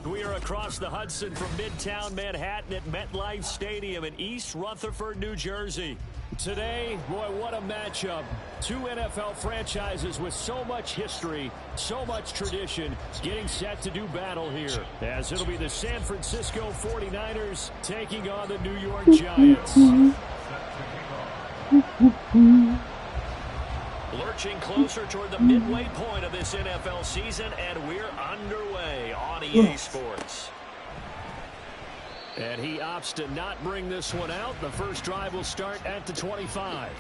We are across the Hudson from Midtown Manhattan at MetLife Stadium in East Rutherford, New Jersey. Today, boy, what a matchup. Two NFL franchises with so much history, so much tradition, getting set to do battle here. As it'll be the San Francisco 49ers taking on the New York Giants. Lurching closer toward the midway point of this NFL season, and we're underway on EA Sports. And he opts to not bring this one out. The first drive will start at the 25.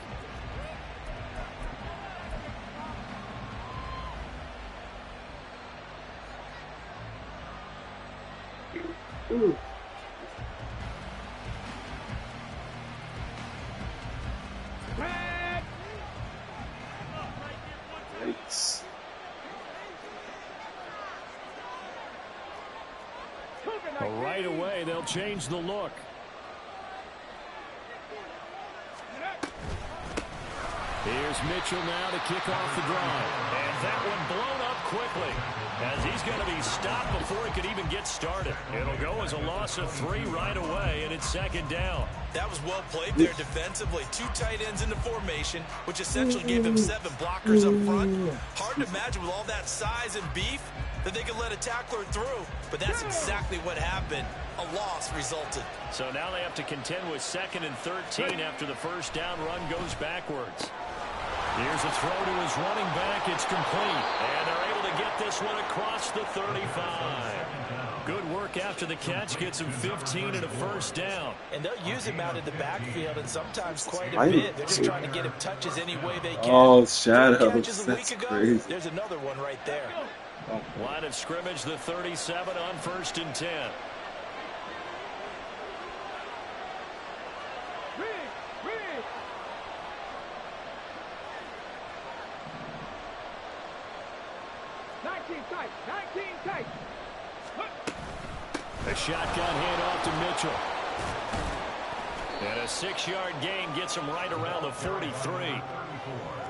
Ooh. Right away, they'll change the look. Here's Mitchell now to kick off the drive. And that one blown up quickly, as he's going to be stopped before he could even get started. It'll go as a loss of 3 right away, and it's second down. That was well played there defensively. 2 tight ends in the formation, which essentially gave him 7 blockers up front. Hard to imagine with all that size and beef that they could let a tackler through, but that's exactly what happened. A loss resulted. So now they have to contend with 2nd and 13 after the first down run goes backwards. Here's a throw to his running back. It's complete, and they're able to get this one across the 35. Good work after the catch. Gets him 15 and a first down. And they'll use him out in the backfield, and sometimes quite a bit. They're just trying to get him touches any way they can. Oh, shadows. That's crazy. There's another one right there. Line of scrimmage, the 37 on 1st and 10. A shotgun handoff to Mitchell. And a 6-yard gain gets him right around the 43.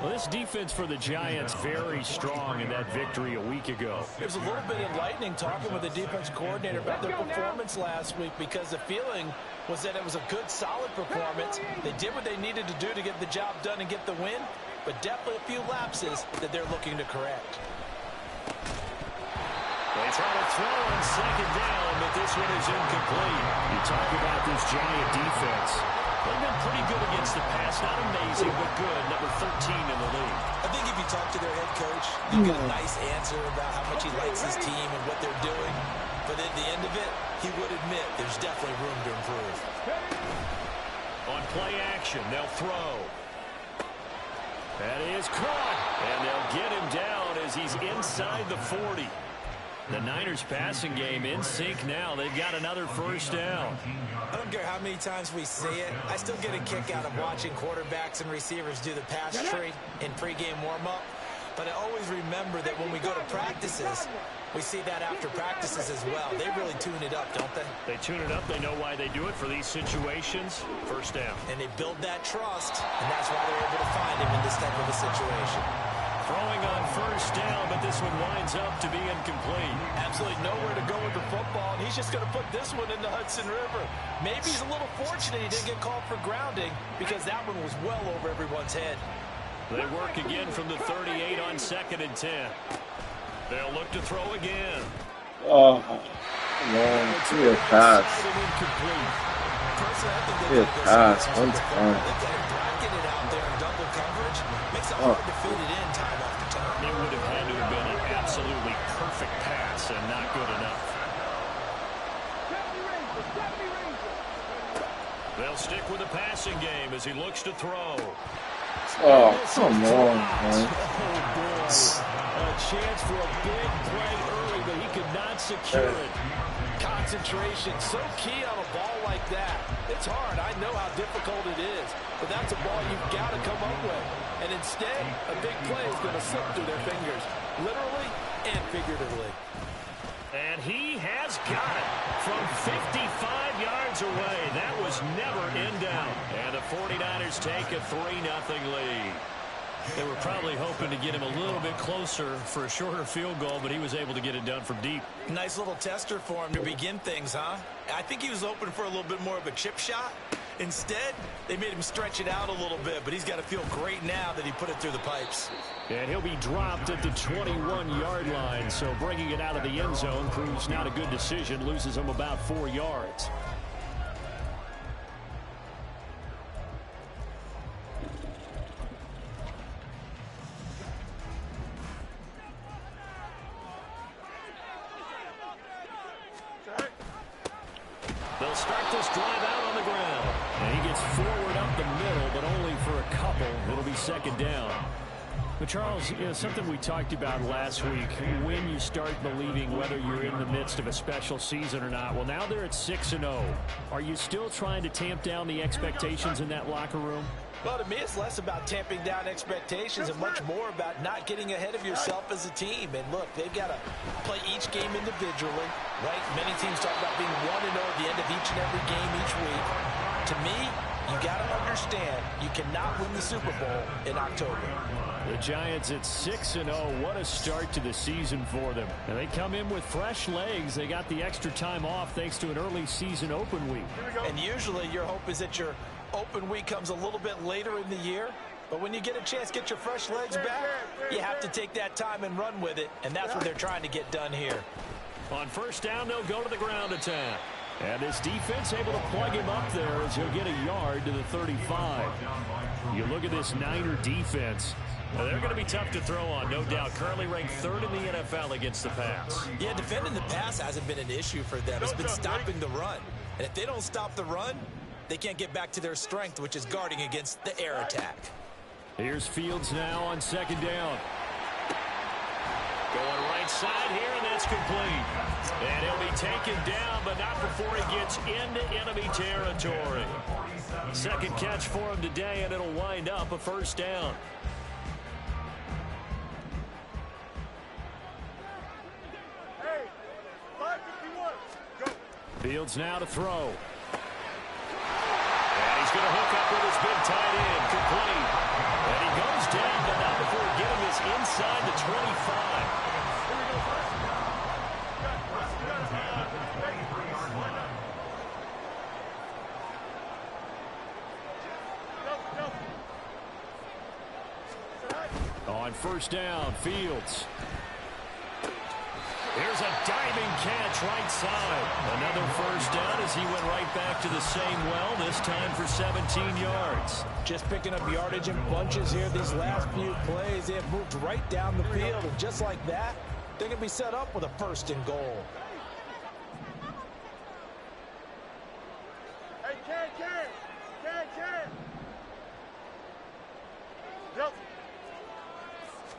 Well, this defense for the Giants very strong in that victory a week ago. It was a little bit enlightening talking with the defense coordinator about their performance last week, because the feeling was that it was a good, solid performance. They did what they needed to do to get the job done and get the win, but definitely a few lapses that they're looking to correct. They try to throw on 2nd down, but this one is incomplete. You talk about this Giant defense. They've been pretty good against the pass. Not amazing, but good. Number 13 in the league. I think if you talk to their head coach, you get a nice answer about how much he likes his team and what they're doing. But at the end of it, he would admit there's definitely room to improve. On play action, they'll throw. That is caught. And they'll get him down as he's inside the 40. The Niners passing game in sync now. They've got another first down. I don't care how many times we see it. I still get a kick out of watching quarterbacks and receivers do the pass tree in pregame warm-up. But I always remember that when we go to practices, we see that after practices as well. They really tune it up, don't they? They tune it up. They know why they do it for these situations. First down. And they build that trust, and that's why they're able to find him in this type of a situation. Throwing on first down, but this one winds up to be incomplete. Absolutely nowhere to go with the football, and he's just going to put this one in the Hudson River. Maybe he's a little fortunate he didn't get called for grounding, because that one was well over everyone's head. They work again from the 38 on 2nd and 10. They'll look to throw again. Oh, man. Give me a pass. Give me a pass. One time. Hard to fit it in time after time. It would have had to have been an absolutely perfect pass and not good enough. They'll stick with the passing game as he looks to throw. Oh, come on, man. A chance for a big play early, but he could not secure it. Concentration, so key on a ball like that. It's hard. I know how difficult it is, but that's a ball you've got to come up with. And instead, a big play is going to slip through their fingers, literally and figuratively. And he has got it from 55 yards away. That was never in doubt. And the 49ers take a 3-0 lead. They were probably hoping to get him a little bit closer for a shorter field goal, but he was able to get it done from deep. Nice little tester for him to begin things, huh? I think he was hoping for a little bit more of a chip shot. Instead, they made him stretch it out a little bit, but he's got to feel great now that he put it through the pipes. And he'll be dropped at the 21-yard line, so bringing it out of the end zone proves not a good decision, loses him about 4 yards. They'll start this drive out on the ground. And he gets forward up the middle, but only for a couple. It'll be second down. But, Charles, you know, something we talked about last week, when you start believing whether you're in the midst of a special season or not. Well, now they're at 6-0. Are you still trying to tamp down the expectations in that locker room? Well, to me, it's less about tamping down expectations and much more about not getting ahead of yourself as a team. And, look, they've got to play each game individually, right? Many teams talk about being 1-0 at the end of each and every game each week. To me, you got to understand you cannot win the Super Bowl in October. The Giants at 6-0. What a start to the season for them. And they come in with fresh legs. They got the extra time off thanks to an early season open week. And usually your hope is that your open week comes a little bit later in the year. But when you get a chance to get your fresh legs back, you have to take that time and run with it. And that's what they're trying to get done here. On first down, they'll go to the ground attack. And this defense able to plug him up there as he'll get a yard to the 35. You look at this Niner defense. Well, they're going to be tough to throw on, no doubt. Currently ranked 3rd in the NFL against the pass. Yeah, defending the pass hasn't been an issue for them. It's been stopping the run. And if they don't stop the run, they can't get back to their strength, which is guarding against the air attack. Here's Fields now on second down. Going right side here, and that's complete. And he'll be taken down, but not before he gets into enemy territory. Second catch for him today, and it'll wind up a first down. Fields now to throw. And he's going to hook up with his big tight end. Complete. And he goes down, but not before getting this inside the 25. On first down, Fields. Here's a diving catch right side. Another first down as he went right back to the same well, this time for 17 yards. Just picking up yardage in bunches here these last few plays. They have moved right down the field, and just like that, they're going to be set up with a first and goal. Hey, Ken. Yep.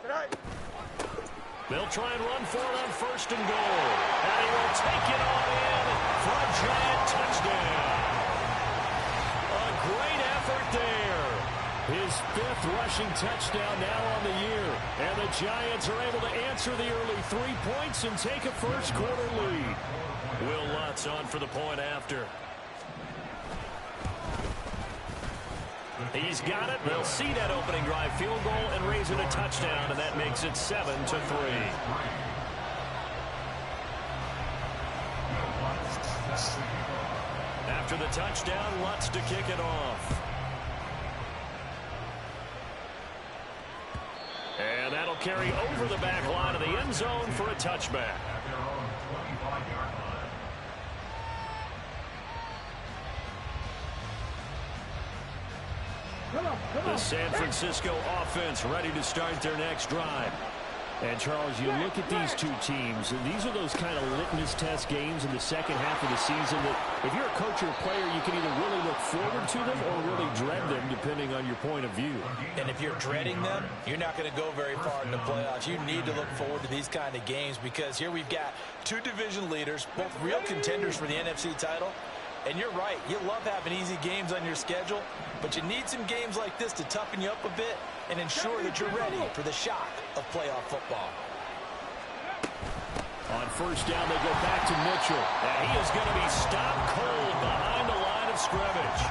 Tonight. They'll try and run for it on first and goal. And he will take it on in for a giant touchdown. A great effort there. His 5th rushing touchdown now on the year. And the Giants are able to answer the early 3 points and take a first quarter lead. Will Lutz on for the point after. He's got it. They'll see that opening drive field goal and raise it a touchdown, and that makes it 7-3. After the touchdown, Lutz to kick it off. And that'll carry over the back line of the end zone for a touchback. The San Francisco offense ready to start their next drive. And, Charles, you look at these two teams, and these are those kind of litmus test games in the second half of the season that if you're a coach or a player, you can either really look forward to them or really dread them, depending on your point of view. And if you're dreading them, you're not going to go very far in the playoffs. You need to look forward to these kind of games because here we've got 2 division leaders, both real contenders for the NFC title. And you're right, you love having easy games on your schedule, but you need some games like this to toughen you up a bit and ensure that you're ready for the shock of playoff football. On first down, they go back to Mitchell. And he is going to be stopped cold behind the line of of scrimmage.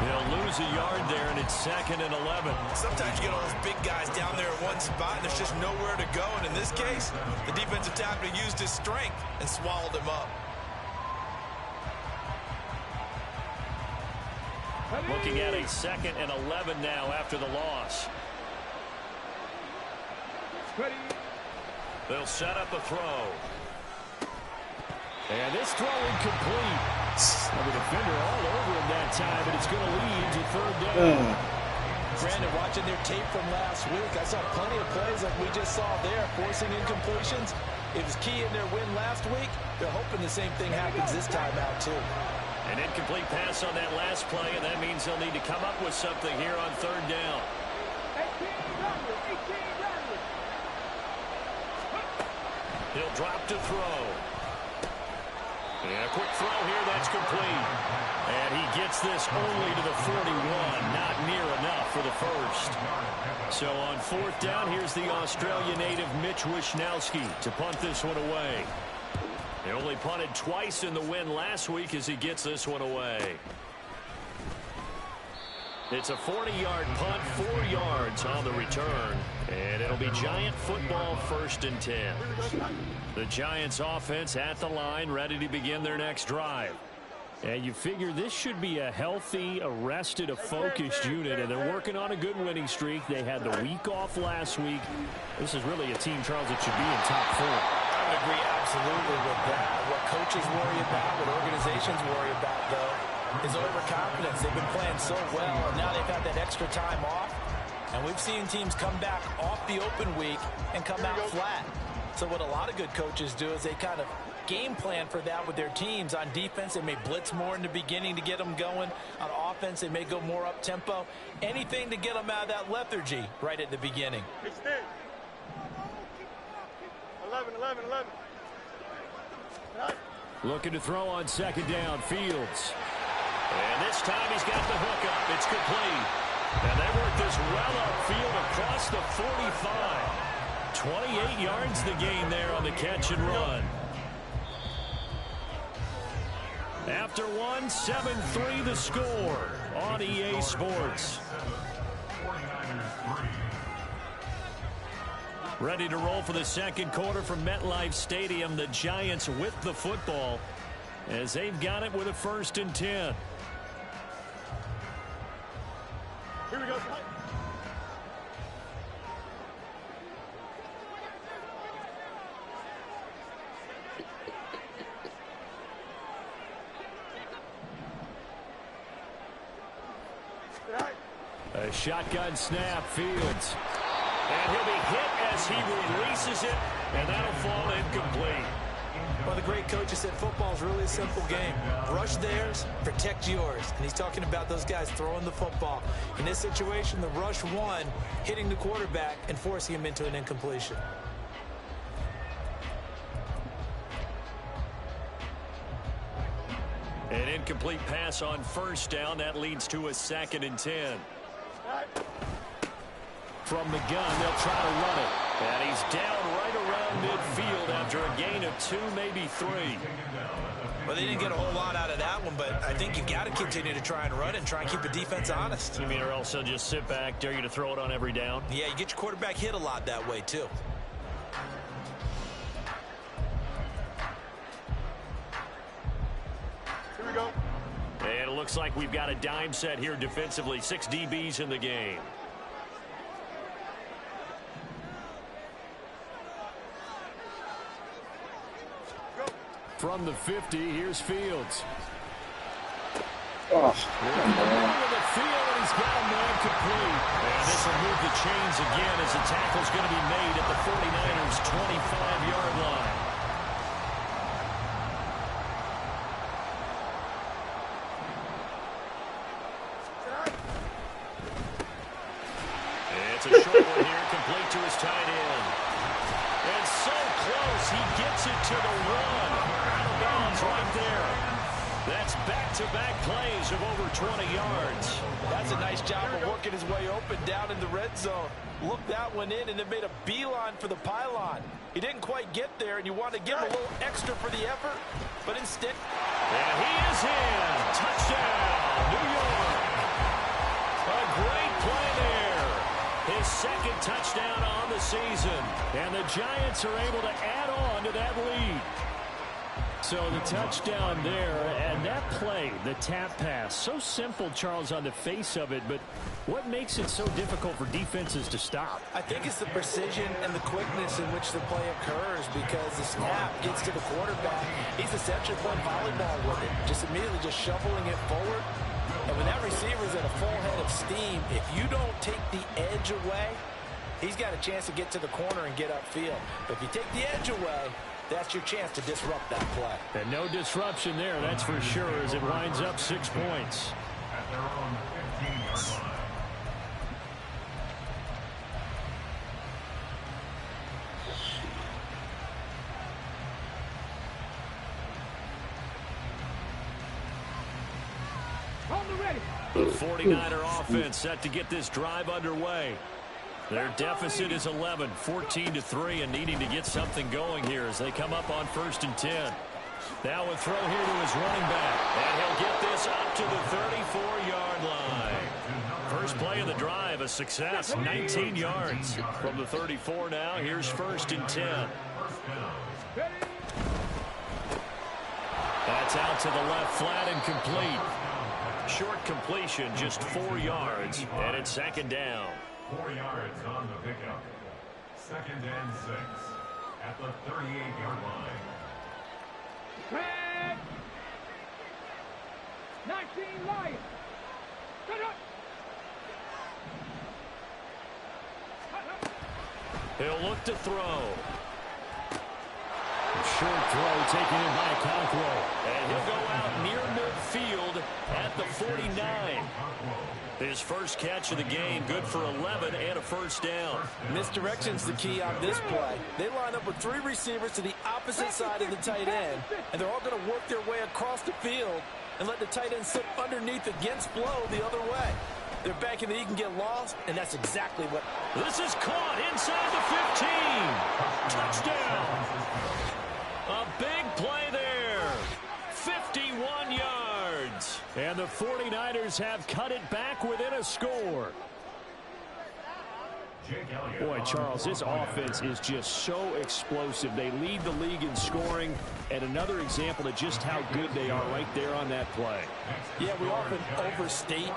They'll lose a yard there, and it's 2nd and 11. Sometimes you get all those big guys down there in one spot, and there's just nowhere to go. And in this case, the defensive tackle used his strength and swallowed him up. Looking at a 2nd and 11 now after the loss. They'll set up a throw. And this throw incomplete. The defender all over him that time, but it's going to lead to 3rd down. Brandon, watching their tape from last week, I saw plenty of plays like we just saw there, forcing incompletions. It was key in their win last week. They're hoping the same thing happens this time out, too. An incomplete pass on that last play, and that means they'll need to come up with something here on 3rd down. He'll drop to throw. And a quick throw here, that's complete. And he gets this only to the 41, not near enough for the first. So on 4th down, here's the Australia native Mitch Wishnowski to punt this one away. They only punted twice in the win last week as he gets this one away. It's a 40-yard punt, 4 yards on the return. And it'll be Giant football, 1st and 10. The Giants offense at the line, ready to begin their next drive. And you figure this should be a healthy, arrested, a focused unit, and they're working on a good winning streak. They had the week off last week. This is really a team, Charles, that should be in top 4. I would agree absolutely with that. What coaches worry about, what organizations worry about, though, is overconfidence. They've been playing so well, and now they've had that extra time off. And we've seen teams come back off the open week and come out flat. So what a lot of good coaches do is they kind of game plan for that with their teams. On defense, they may blitz more in the beginning to get them going. On offense, they may go more up-tempo. Anything to get them out of that lethargy right at the beginning. 11. Looking to throw on 2nd down, Fields. And this time he's got the hook up. It's complete. And they work this well upfield across the 45. 28 yards the gain there on the catch and run. After one, 7-3 the score on EA Sports. Ready to roll for the 2nd quarter from MetLife Stadium. The Giants with the football as they've got it with a 1st and 10. Here we go. A shotgun snap, Fields. And he'll be hit as he releases it, and that'll fall incomplete. Well, the great coach has said football is really a simple game. Rush theirs, protect yours. And he's talking about those guys throwing the football. In this situation, the rush won, hitting the quarterback and forcing him into an incompletion. An incomplete pass on 1st down. That leads to a 2nd and 10. From the gun, they'll try to run it. And he's down right around midfield after a gain of 2, maybe 3. Well, they didn't get a whole lot out of that one, but I think you got to continue to try and run and try and keep the defense honest. You mean, or else they'll just sit back, dare you to throw it on every down? Yeah, you get your quarterback hit a lot that way, too. Here we go. And it looks like we've got a dime set here defensively. 6 DBs in the game. From the 50, here's Fields. Oh, With the field, and he's got a man complete. And this will move the chains again as the tackle's going to be made at the 49ers' 25-yard line. It's a short one here, complete to his tight end. And so close, he gets it to the one. Out of bounds right there. That's back-to-back plays of over 20 yards. That's a nice job of working his way open down in the red zone. Looked that one in and then made a beeline for the pylon. He didn't quite get there, and you want to give him a little extra for the effort, but instead... And he is in. Touchdown, his second touchdown on the season. And the Giants are able to add on to that lead. So the touchdown there, and that play, the tap pass, so simple, Charles, on the face of it, but what makes it so difficult for defenses to stop? I think it's the precision and the quickness in which the play occurs, because the snap gets to the quarterback. He's essentially playing volleyball with it, just immediately just shoveling it forward. And when that receiver's at a full head of steam, if you don't take the edge away, he's got a chance to get to the corner and get upfield. But if you take the edge away, that's your chance to disrupt that play. And no disruption there, that's for sure, as it winds up 6 points. At their own 15-yard line. The 49er offense set to get this drive underway. Their deficit is 11, 14-3, and needing to get something going here as they come up on 1st and 10. Now a throw here to his running back, and he'll get this up to the 34-yard line. First play of the drive, a success, 19 yards. From the 34 now, here's 1st and 10. That's out to the left flat and complete. Short completion, just 4 yards, and it's 2nd down. 4 yards on the pickup. 2nd and 6 at the 38-yard line. 19 Lions. Shut up. He'll look to throw. Short throw taken in by Conquo. And he'll go out near midfield at the 49. His first catch of the game, good for 11 and a 1st down. Misdirection's the key on this play. They line up with 3 receivers to the opposite side of the tight end, and they're all going to work their way across the field and let the tight end slip underneath against flow the other way. They're banking that he can get lost, and that's exactly what. This is caught inside the 15. Touchdown. A big play there. 51 yards. And the 49ers have cut it back within a score. Boy, Charles, this offense is just so explosive. They lead the league in scoring, and another example of just how good they are right there on that play. Yeah, we often overstate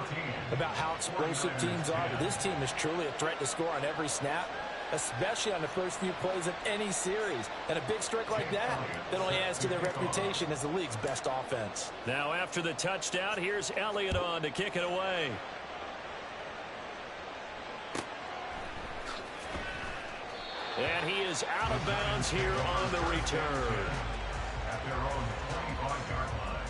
about how explosive teams are, but this team is truly a threat to score on every snap, especially on the first few plays of any series. And a big strike like that only adds to their reputation as the league's best offense. Now after the touchdown, here's Elliott on to kick it away. And he is out of bounds here on the return. At their own 25-yard line.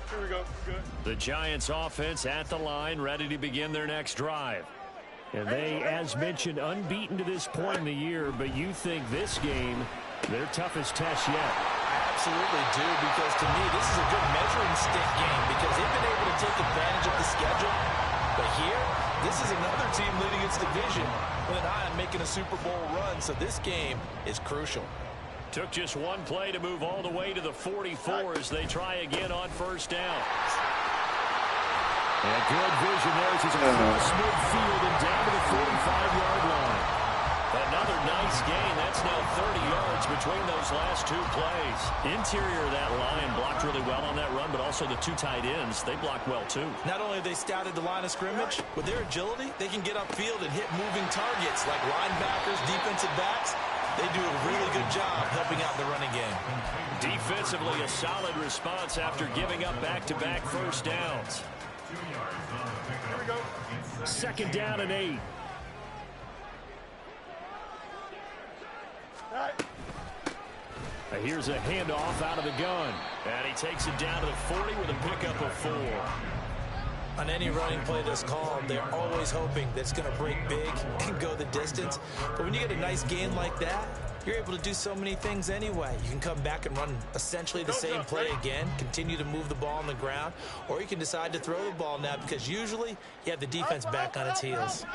Here we go. Good. The Giants offense at the line, ready to begin their next drive. And they, as mentioned, unbeaten to this point in the year, but you think this game their toughest test yet. I absolutely do, because to me, this is a good measuring stick game because they've been able to take advantage of the schedule. But here, this is another team leading its division with an eye on making a Super Bowl run, so this game is crucial. Took just one play to move all the way to the 44 as they try again on 1st down. And good vision there as he's across midfield and down to the 45-yard line. Another nice gain. That's now 30 yards between those last 2 plays. Interior of that line blocked really well on that run, but also the 2 tight ends, they blocked well too. Not only have they scouted the line of scrimmage, with their agility, they can get upfield and hit moving targets like linebackers, defensive backs. They do a really good job helping out the running game. Defensively, a solid response after giving up back-to-back 1st downs. 2 yards on the pickup. Here we go. 2nd down and 8. All right. Here's a handoff out of the gun. And he takes it down to the 40 with a pickup of 4. On any running play that's called, they're always hoping that it's going to break big and go the distance. But when you get a nice gain like that, you're able to do so many things anyway. You can come back and run essentially the same play again, continue to move the ball on the ground, or you can decide to throw the ball now because usually you have the defense back on its heels.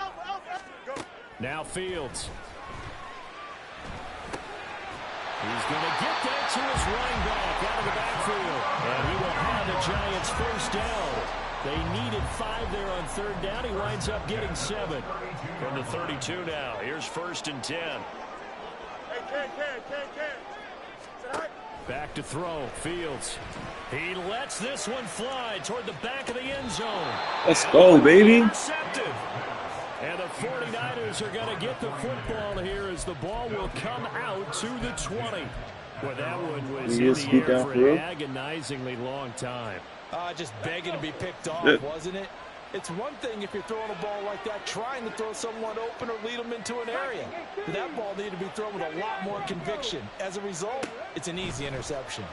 Now Fields. He's going to get that to his running back out of the backfield. And he will have the Giants first down. They needed 5 there on third down. He winds up getting 7. From the 32 now. Here's first and 10. Hey, Ken. Back to throw. Fields. He lets this one fly toward the back of the end zone. Let's go, baby. Intercepted. And the 49ers are going to get the football here as the ball will come out to the 20. Well, that one was in the air for an agonizingly long time. Just begging to be picked off, wasn't it? It's one thing if you're throwing a ball like that, trying to throw someone open or lead them into an area. But that ball needed to be thrown with a lot more conviction. As a result, it's an easy interception.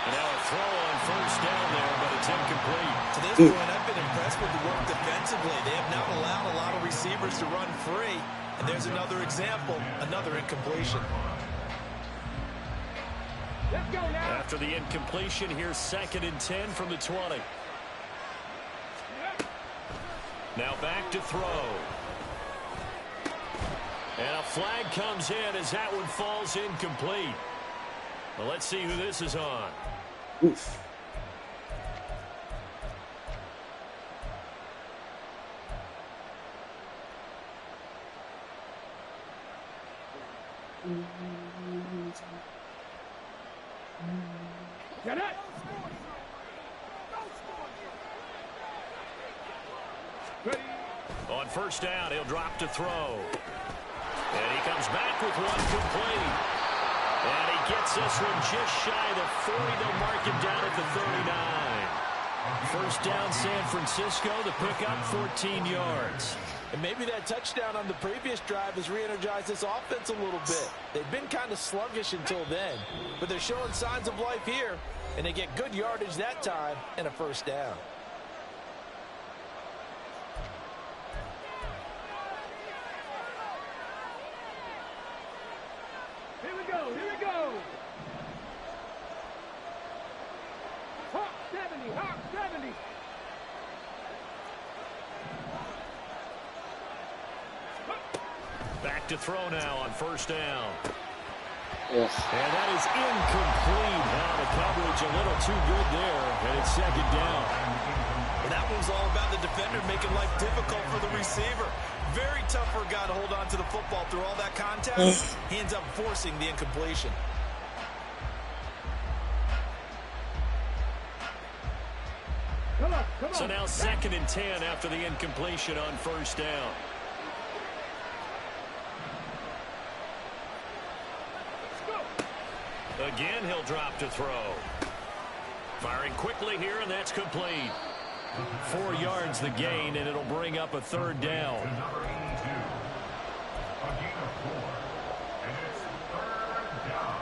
And now a throw on first down there, but it's incomplete. To this point, I've been impressed with the work defensively. They have not allowed a lot of receivers to run free. And there's another example, another incompletion. Let's go now. After the incompletion, here's second and 10 from the 20. Now back to throw. And a flag comes in as that one falls incomplete. Well, let's see who this is on. Oof. Get it. Ready. On first down, he'll drop to throw. And he comes back with one complete. And he gets this one just shy of the 40. They'll mark him down at the 39. First down, San Francisco. The pickup, 14 yards. And maybe that touchdown on the previous drive has re-energized this offense a little bit. They've been kind of sluggish until then, but they're showing signs of life here, and they get good yardage that time and a first down. Here we go. Here we go. Hawk 70. Hawk 70. Back to throw now on first down. Yes. And that is incomplete. Now the coverage a little too good there, and it's second down. Well, that one's all about the defender making life difficult for the receiver. Very tough for a guy to hold on to the football through all that contact. He ends up forcing the incompletion. Come on. So now second and 10 after the incompletion on first down. Again, he'll drop to throw. Firing quickly here, and that's complete. 4 yards the gain, and it'll bring up a third down. Number 82. A gain of 4. And it's third down.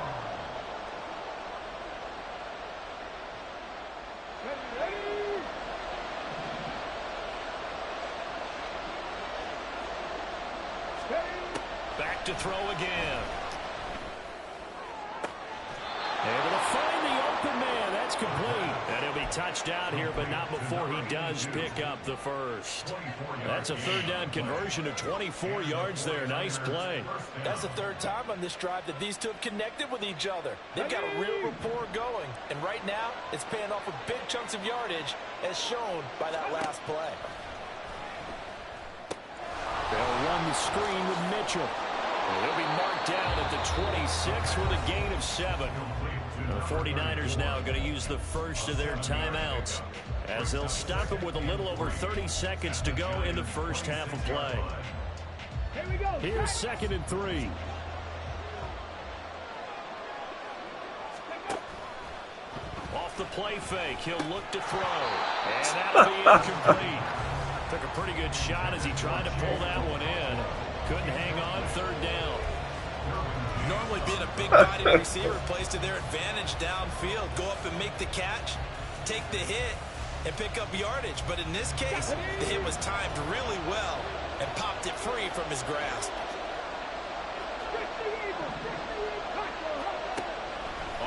Ready. Back to throw again. Able to find the open man. That's complete. And he'll be touched out here, but not before he does pick up the first. That's a third down conversion of 24 yards there. Nice play. That's the third time on this drive that these two have connected with each other. They've got a real rapport going. And right now, it's paying off with big chunks of yardage, as shown by that last play. They'll run the screen with Mitchell. And he'll be marked down at the 26 with a gain of 7. The 49ers now going to use the first of their timeouts as they'll stop it with a little over 30 seconds to go in the first half of play. Here we go. Here's second and 3. Off the play fake, he'll look to throw. And that'll be incomplete. Took a pretty good shot as he tried to pull that one in. Couldn't hang on, third down. Normally being a big-bodied receiver plays to their advantage downfield. Go up and make the catch, take the hit, and pick up yardage. But in this case, the hit was timed really well and popped it free from his grasp.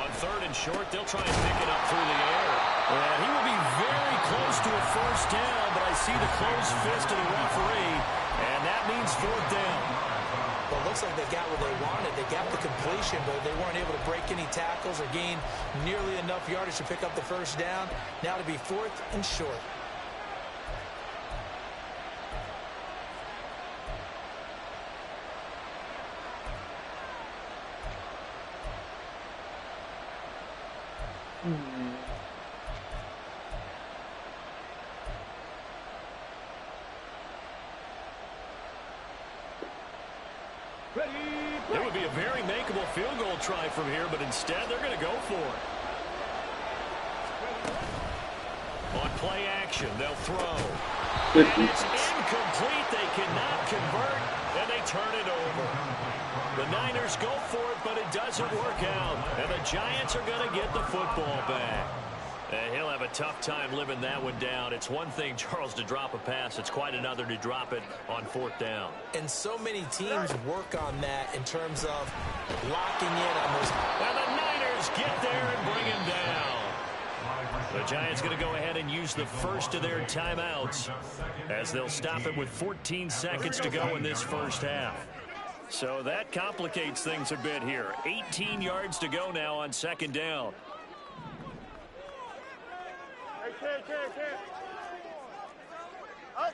On third and short, they'll try and pick it up through the air. And he will be very close to a first down, but I see the closed fist of the referee, and that means fourth down. Well, it looks like they got what they wanted. They got the completion, but they weren't able to break any tackles or gain nearly enough yardage to pick up the first down. Now to be 4th and short. It would be a very makeable field goal try from here, but instead they're going to go for it. On play action, they'll throw. And it's incomplete. They cannot convert, and they turn it over. The Niners go for it, but it doesn't work out. And the Giants are going to get the football back. And he'll have a tough time living that one down. It's one thing, Charles, to drop a pass. It's quite another to drop it on 4th down. And so many teams work on that in terms of locking in on those. And the Niners get there and bring him down. The Giants going to go ahead and use the first of their timeouts as they'll stop it with 14 seconds to go in this first half. So that complicates things a bit here. 18 yards to go now on 2nd down. Hey, Ken. Up.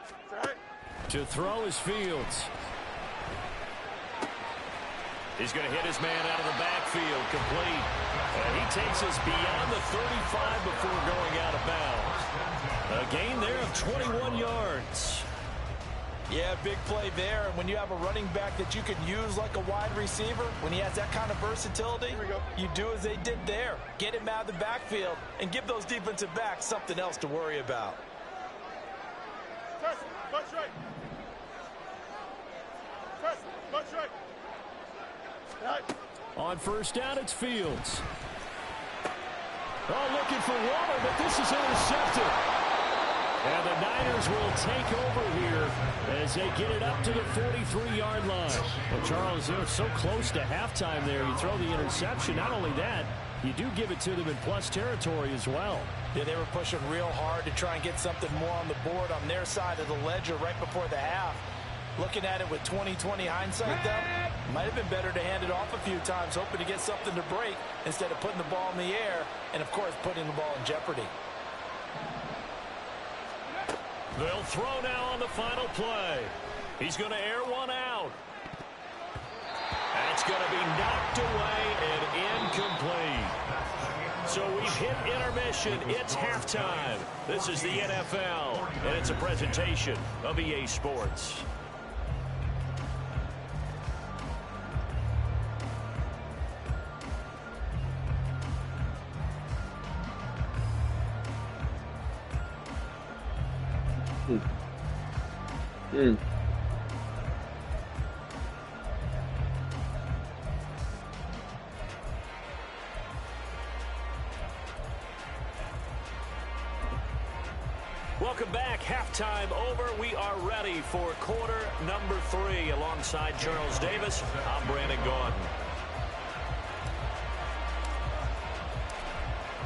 It's all right. To throw is Fields. He's going to hit his man out of the backfield, complete. And he takes us beyond the 35 before going out of bounds. A gain there of 21 yards. Yeah, big play there. And when you have a running back that you can use like a wide receiver, when he has that kind of versatility, you do as they did there. Get him out of the backfield and give those defensive backs something else to worry about. Press, bunch right. Press, bunch right. On 1st down, it's Fields. Oh, looking for Waller, but this is intercepted. And the Niners will take over here as they get it up to the 43-yard line. Well, Charles, they're so close to halftime there. You throw the interception. Not only that, you do give it to them in plus territory as well. Yeah, they were pushing real hard to try and get something more on the board on their side of the ledger right before the half. Looking at it with 20/20 hindsight, though, might have been better to hand it off a few times, hoping to get something to break instead of putting the ball in the air and, of course, putting the ball in jeopardy. They'll throw now on the final play. He's going to air one out. That's going to be knocked away and incomplete. So we've hit intermission. It's halftime. This is the NFL, and it's a presentation of EA Sports. Welcome back. Halftime over. We are ready for quarter number 3. Alongside Charles Davis, I'm Brandon Gaudin.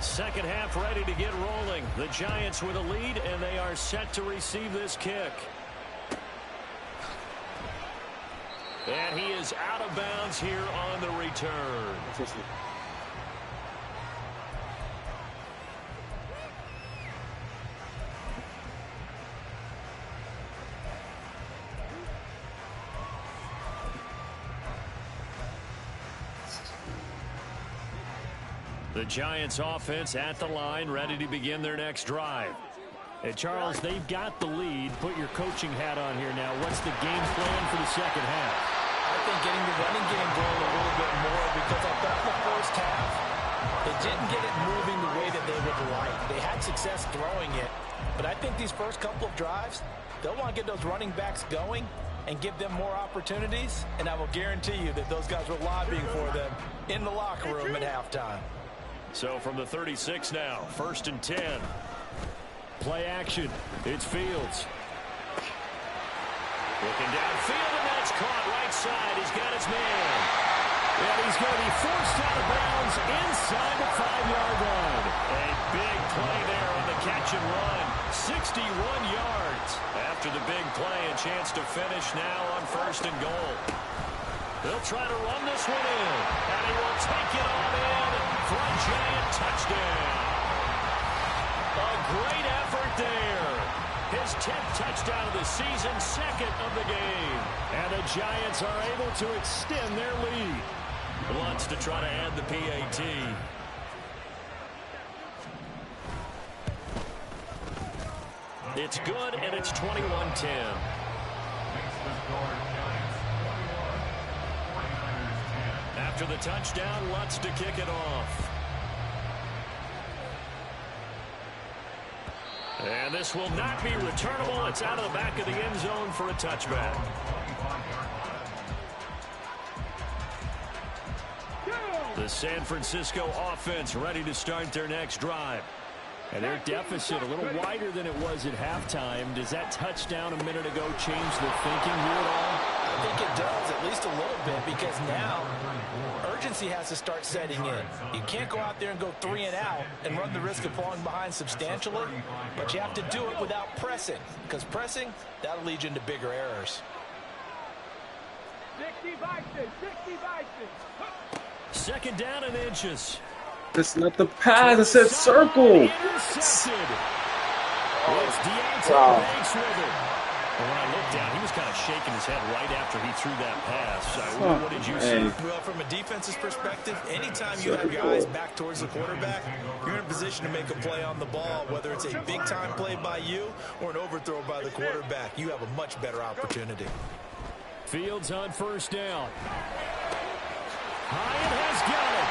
Second half ready to get rolling. The Giants with a lead, and they are set to receive this kick. And he is out of bounds here on the return. The Giants offense at the line, ready to begin their next drive. And Charles, they've got the lead. Put your coaching hat on here now. What's the game plan for the second half? I think getting the running game going a little bit more, because I thought the first half, they didn't get it moving the way that they would like. They had success throwing it, but I think these first couple of drives, they'll want to get those running backs going and give them more opportunities, and I will guarantee you that those guys were lobbying for them in the locker room at halftime. So from the 36 now, 1st and 10. Play action. It's Fields. Looking downfield, and that's caught right side. He's got his man. And he's going to be forced out of bounds inside the 5-yard line. A big play there on the catch and run. 61 yards. After the big play, a chance to finish now on 1st and goal. They'll try to run this one in, and he will take it on in for a giant touchdown. A great effort there. His 10th touchdown of the season, 2nd of the game. And the Giants are able to extend their lead. Wants to try to add the PAT. It's good, and it's 21-10. After the touchdown, Lutz to kick it off. And this will not be returnable. It's out of the back of the end zone for a touchback. The San Francisco offense ready to start their next drive. And their deficit a little wider than it was at halftime. Does that touchdown a minute ago change the thinking here at all? I think it does, at least a little bit, because now urgency has to start setting in. You can't go out there and go 3 and out and run the risk of falling behind substantially, but you have to do it without pressing, because pressing, that'll lead you into bigger errors. 60 Vikings, 60 Vikings. 2nd down and inches. That's not the pass. It said circle. Intercepted. It's Deontay Banks with it. And when I looked down, he was kind of shaking his head right after he threw that pass. What did you see? Well, from a defense's perspective, anytime you have your eyes back towards the quarterback, you're in a position to make a play on the ball, whether it's a big-time play by you or an overthrow by the quarterback. You have a much better opportunity. Fields on 1st down. Hyatt has got it.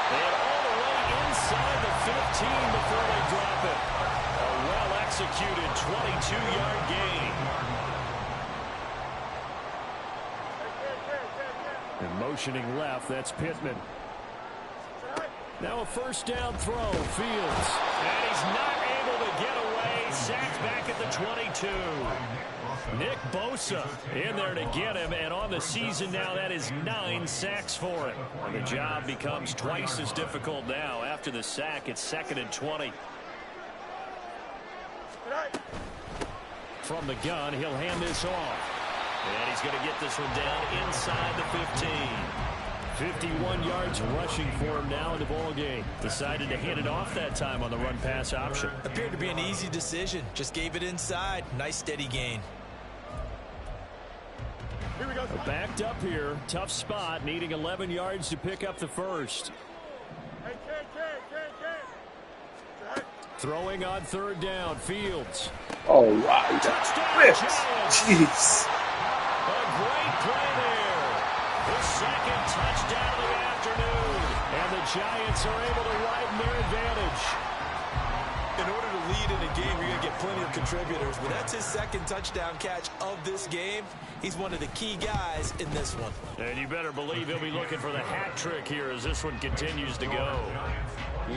And all the way inside the 15 before they drop it. A well-executed 22-yard gain. And motioning left, that's Pittman. Now a 1st down throw, Fields. And he's not able to get away. Sacked back at the 22. Nick Bosa in there to get him, and on the season now, that is 9 sacks for him. And the job becomes twice as difficult now. After the sack, it's 2nd and 20. From the gun, he'll hand this off. And he's going to get this one down inside the 15. 51 yards rushing for him now in the ball game. Decided to hand it off that time on the run-pass option. Appeared to be an easy decision. Just gave it inside. Nice steady gain. Here we go. Backed up here. Tough spot. Needing 11 yards to pick up the 1st. Hey, can. Throwing on 3rd down. Fields. All right. Touchdown, Jeez. A great play there. The 2nd touchdown of the afternoon. And the Giants are able to widen their advantage. In order to lead in a game, you're going to get plenty of contributors, but that's his 2nd touchdown catch of this game. He's one of the key guys in this one. And you better believe he'll be looking for the hat trick here as this one continues to go.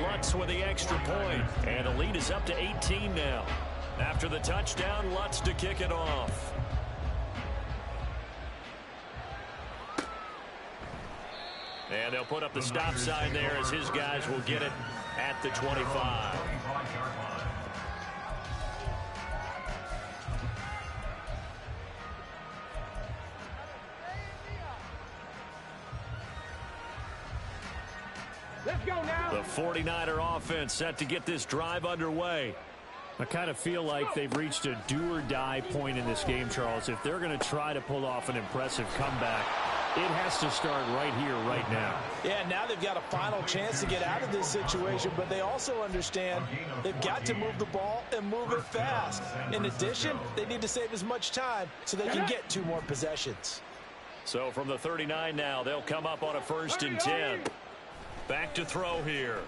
Lutz with the extra point, and the lead is up to 18 now. After the touchdown, Lutz to kick it off. And they'll put up the stop sign there as his guys will get it at the 25. Let's go now. The 49er offense set to get this drive underway. I kind of feel like they've reached a do-or-die point in this game, Charles. If they're going to try to pull off an impressive comeback, it has to start right here, right now. Yeah, now they've got a final chance to get out of this situation, but they also understand they've got to move the ball and move it fast. In addition, they need to save as much time so they can get 2 more possessions. So from the 39 now, they'll come up on a 1st and 10. Back to throw here.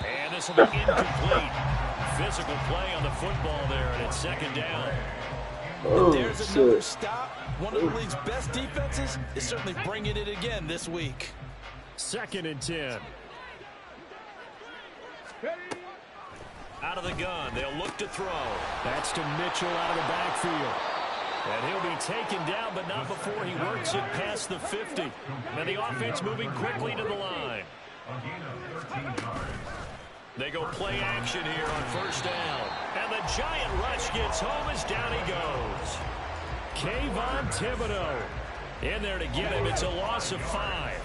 And this will be incomplete. Physical play on the football there, and it's 2nd down. And there's another stop. One of the league's best defenses is certainly bringing it again this week. 2nd and 10. Out of the gun, they'll look to throw. That's to Mitchell out of the backfield. And he'll be taken down, but not before he works it past the 50. And the offense moving quickly to the line. They go play action here on first down. And the giant rush gets home as down he goes. Kayvon Thibodeau in there to get him. It's a loss of 5.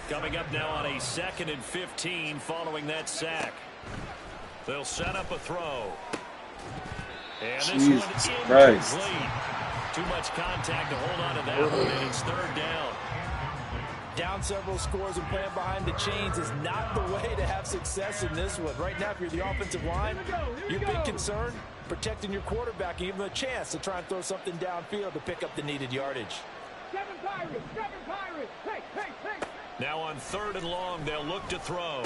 Coming up now on a 2nd and 15 following that sack. They'll set up a throw. And this Jesus one Christ. incomplete. Too much contact to hold on to that one, and it's 3rd down. Down several scores and playing behind the chains is not the way to have success in this one. Right now, if you're the offensive line, your big concern, protecting your quarterback and give him a chance to try and throw something downfield to pick up the needed yardage. 7 Pirates! 7 Pirates! Hey, hey, hey! Now on 3rd and long, they'll look to throw.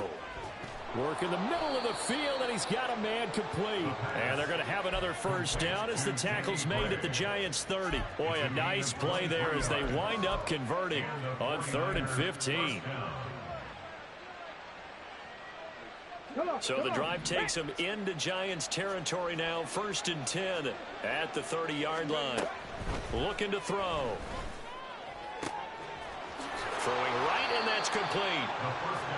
Work in the middle of the field, and he's got a man complete. And they're going to have another first down as the tackle's made at the Giants' 30. Boy, a nice play there as they wind up converting on 3rd and 15. So the drive takes them into Giants territory now, 1st and 10 at the 30-yard line. Looking to throw. Throwing right, and that's complete.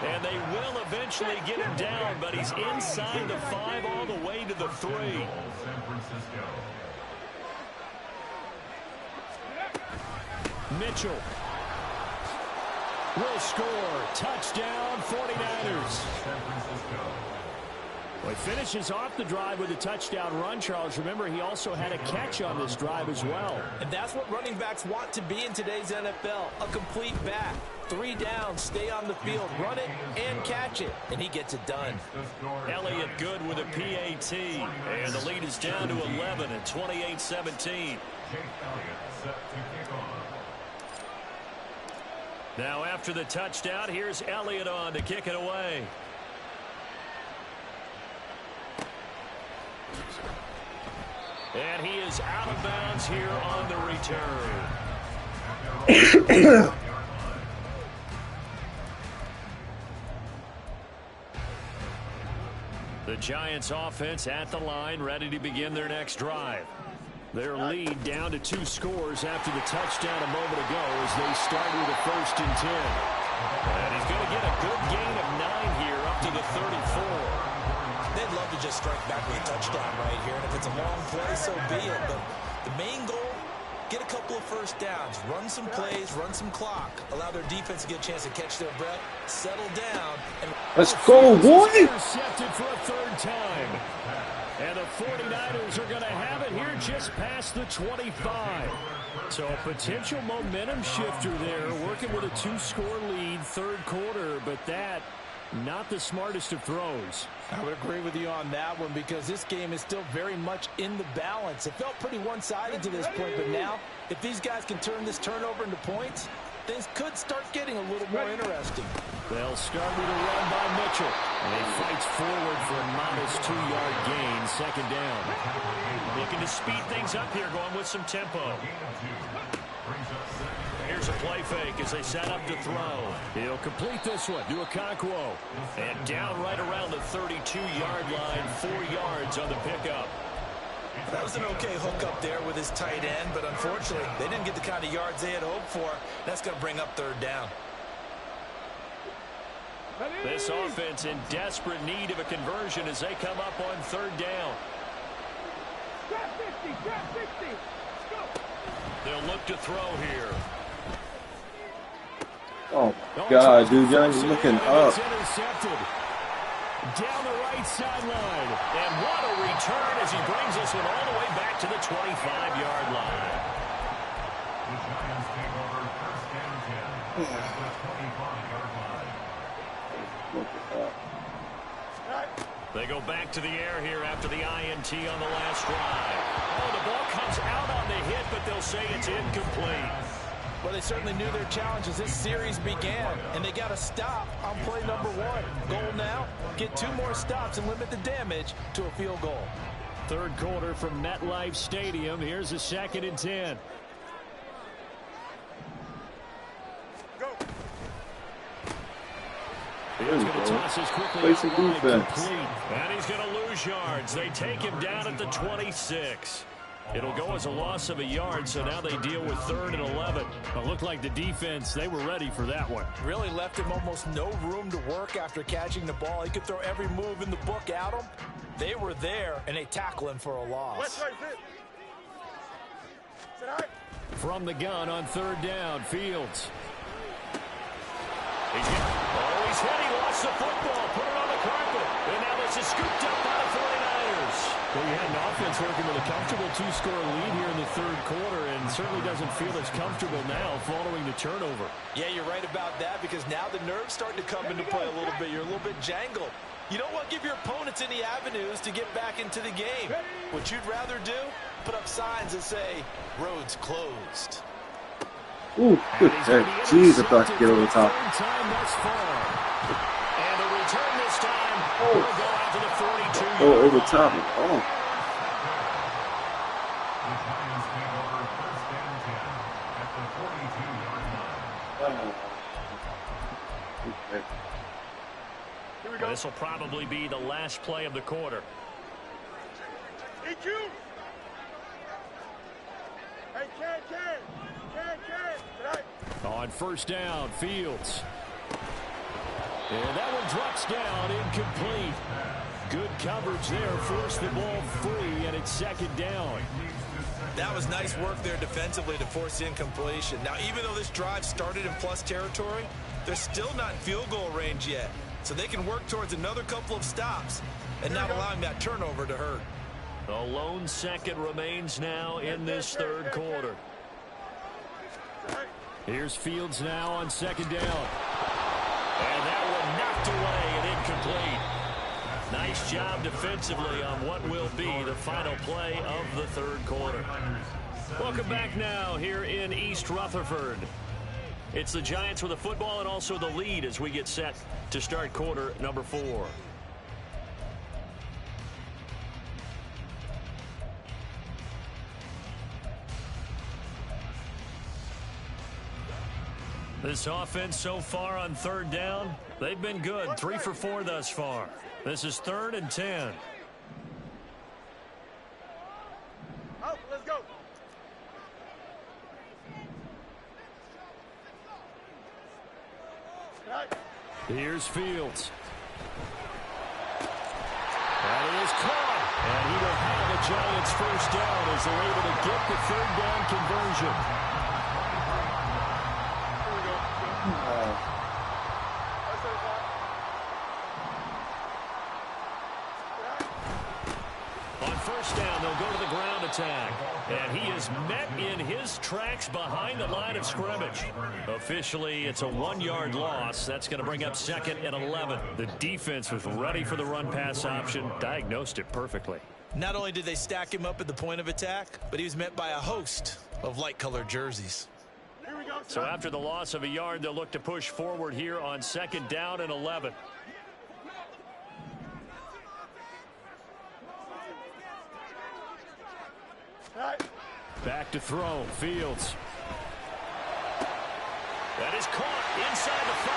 And they will eventually get him down, but he's inside the 5 all the way to the 3. Mitchell will score. Touchdown, 49ers. Well, he finishes off the drive with a touchdown run, Charles. Remember, he also had a catch on this drive as well. And that's what running backs want to be in today's NFL, a complete back. 3 downs, stay on the field, run it, and catch it. And he gets it done. Elliott good with a PAT. And the lead is down to 11 at 28-17. Now after the touchdown, here's Elliott on to kick it away. And he is out of bounds here on the return. The Giants offense at the line, ready to begin their next drive. Their lead down to 2 scores after the touchdown a moment ago as they start with a 1st and 10. And he's going to get a good gain of 9 here up to the 34. They'd love to just strike back with a touchdown right here, and if it's a long play, so be it. But the main goal, get a couple of first downs, run some plays, run some clock, allow their defense to get a chance to catch their breath, settle down. And let's go, boy! Intercepted for a 3rd time. And the 49ers are going to have it here just past the 25. So a potential momentum shifter there, working with a 2-score lead, 3rd quarter, but that not the smartest of throws. I would agree with you on that one because this game is still very much in the balance. It felt pretty one-sided to this point, but now if these guys can turn this turnover into points, things could start getting a little more interesting. They'll start with a run by Mitchell. And he fights forward for a modest 2-yard gain, 2nd down. Looking to speed things up here, going with some tempo. Here's a play fake as they set up to throw. He'll complete this one to Okonkwo. And down right around the 32-yard line, 4 yards on the pickup. That was an okay hook up there with his tight end, but unfortunately, they didn't get the kind of yards they had hoped for. That's going to bring up 3rd down. This offense in desperate need of a conversion as they come up on 3rd down. Trap 50, trap 50. Go. They'll look to throw here. Oh, God, dude, Johnny's looking up. Intercepted. Down the right sideline. And what a return as he brings this one all the way back to the 25-yard line. The Giants take over 1st and 10 at the 25-yard line. They go back to the air here after the INT on the last drive. Oh, the ball comes out on the hit, but they'll say it's incomplete. Well, they certainly knew their challenge as this series began, and they got to stop on play number 1. Goal now, get 2 more stops and limit the damage to a field goal. 3rd quarter from MetLife Stadium. Here's a 2nd and 10. Go. He's going to toss this quickly. Play some defense. And he's going to lose yards. They take him down at the 26. It'll go as a loss of a yard, so now they deal with 3rd and 11. It looked like the defense, they were ready for that one. Really left him almost no room to work after catching the ball. He could throw every move in the book at him. They were there, and they tackle him for a loss. From the gun on 3rd down, Fields. He's hit. He lost the football. Put it on the carpet. And now this is scooped up by the 49ers. Well, you had an offense working with a comfortable 2-score lead here in the 3rd quarter and certainly doesn't feel as comfortable now following the turnover. Yeah, you're right about that because now the nerves starting to come into play a little bit. You're a little bit jangled. You don't want to give your opponents any avenues to get back into the game. What you'd rather do, put up signs that say, roads closed. Ooh, good heck. Jeez, I thought I could get over the top. And the return this time will go out to the 42. Oh, over the top. Oh. The Giants take over 1st and 10 at the 42-yard line. Okay. Here we go. This will probably be the last play of the quarter. EQ. Hey, can. Tonight. On 1st down, Fields. And that one drops down, incomplete. Good coverage there, forced the ball free, and it's 2nd down. That was nice work there defensively to force the incompletion. Now, even though this drive started in plus territory, they're still not in field goal range yet. So they can work towards another couple of stops and not allowing that turnover to hurt. A lone second remains now in this 3rd quarter. Here's Fields now on 2nd down. And that one knocked away and incomplete. Nice job defensively on what will be the final play of the 3rd quarter. Welcome back now here in East Rutherford. It's the Giants with the football and also the lead as we get set to start quarter number 4. This offense so far on 3rd down, they've been good. 3 for 4 thus far. This is 3rd and 10. Out, let's go. Here's Fields. And it is caught. And he will have the Giants 1st down as they're able to get the 3rd down conversion. On 1st down, they'll go to the ground attack. And he is met in his tracks behind the line of scrimmage. Officially, it's a 1-yard loss. That's going to bring up 2nd and 11. The defense was ready for the run-pass option, diagnosed it perfectly. Not only did they stack him up at the point of attack, but he was met by a host of light-colored jerseys. So after the loss of a yard, they'll look to push forward here on 2nd down and 11. Back to throw. Fields. That is caught inside the 5.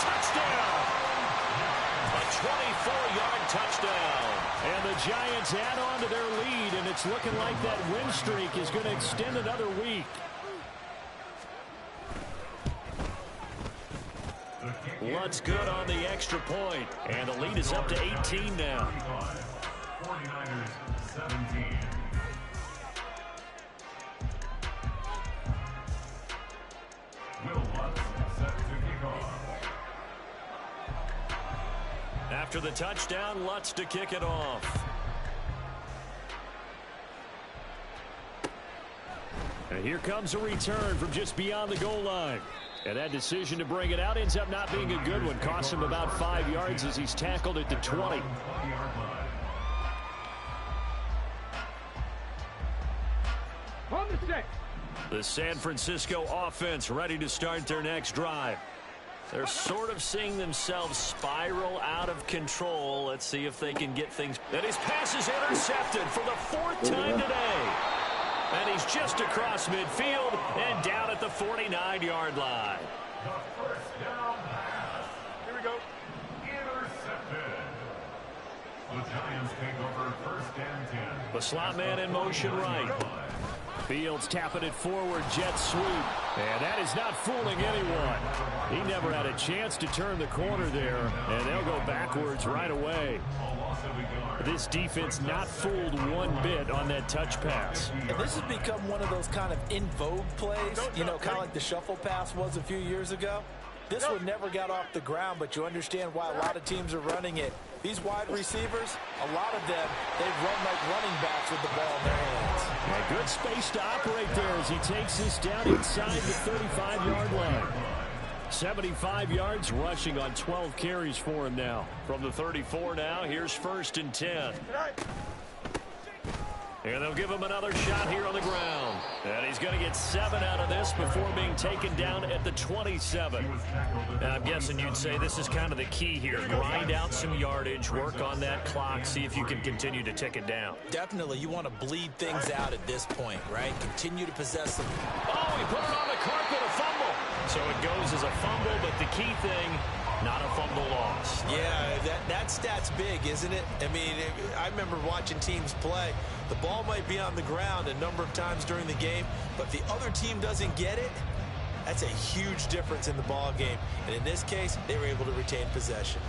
Touchdown. A 24-yard touchdown. And the Giants add on to their lead, and it's looking like that win streak is going to extend another week. Lutz good on the extra point, and the lead is up to 18 now. 49ers 17. Will Lutz set to kick off. After the touchdown, Lutz to kick it off. And here comes a return from just beyond the goal line. And that decision to bring it out ends up not being a good one. Cost him about 5 yards as he's tackled at the 20. On the 6. The San Francisco offense ready to start their next drive. They're sort of seeing themselves spiral out of control. Let's see if they can get things. And his pass is intercepted for the 4th time today. And he's just across midfield and down at the 49-yard line. The 1st down pass. Here we go. Intercepted. The Giants take over first and 10. The slot man in motion right. Fields tapping it forward, jet sweep. And that is not fooling anyone. He never had a chance to turn the corner there, and they'll go backwards right away. This defense not fooled one bit on that touch pass. And this has become one of those kind of in vogue plays, you know, kind of like the shuffle pass was a few years ago. This one never got off the ground, but you understand why a lot of teams are running it. These wide receivers, a lot of them, they've run like running backs with the ball in their hands. A good space to operate there as he takes this down inside the 35-yard line. 75 yards rushing on 12 carries for him now. From the 34 now, here's 1st and 10. And they'll give him another shot here on the ground. And he's going to get 7 out of this before being taken down at the 27. And I'm guessing you'd say this is kind of the key here. Grind out some yardage, work on that clock, see if you can continue to tick it down. Definitely, you want to bleed things out at this point, right? Continue to possess them. Oh, he put it on the carpet, a fumble. So it goes as a fumble, but the key thing, not a fumble loss. Yeah, that stat's big, isn't it? I mean, I remember watching teams play. The ball might be on the ground a number of times during the game, but if the other team doesn't get it, that's a huge difference in the ball game. And in this case, they were able to retain possession.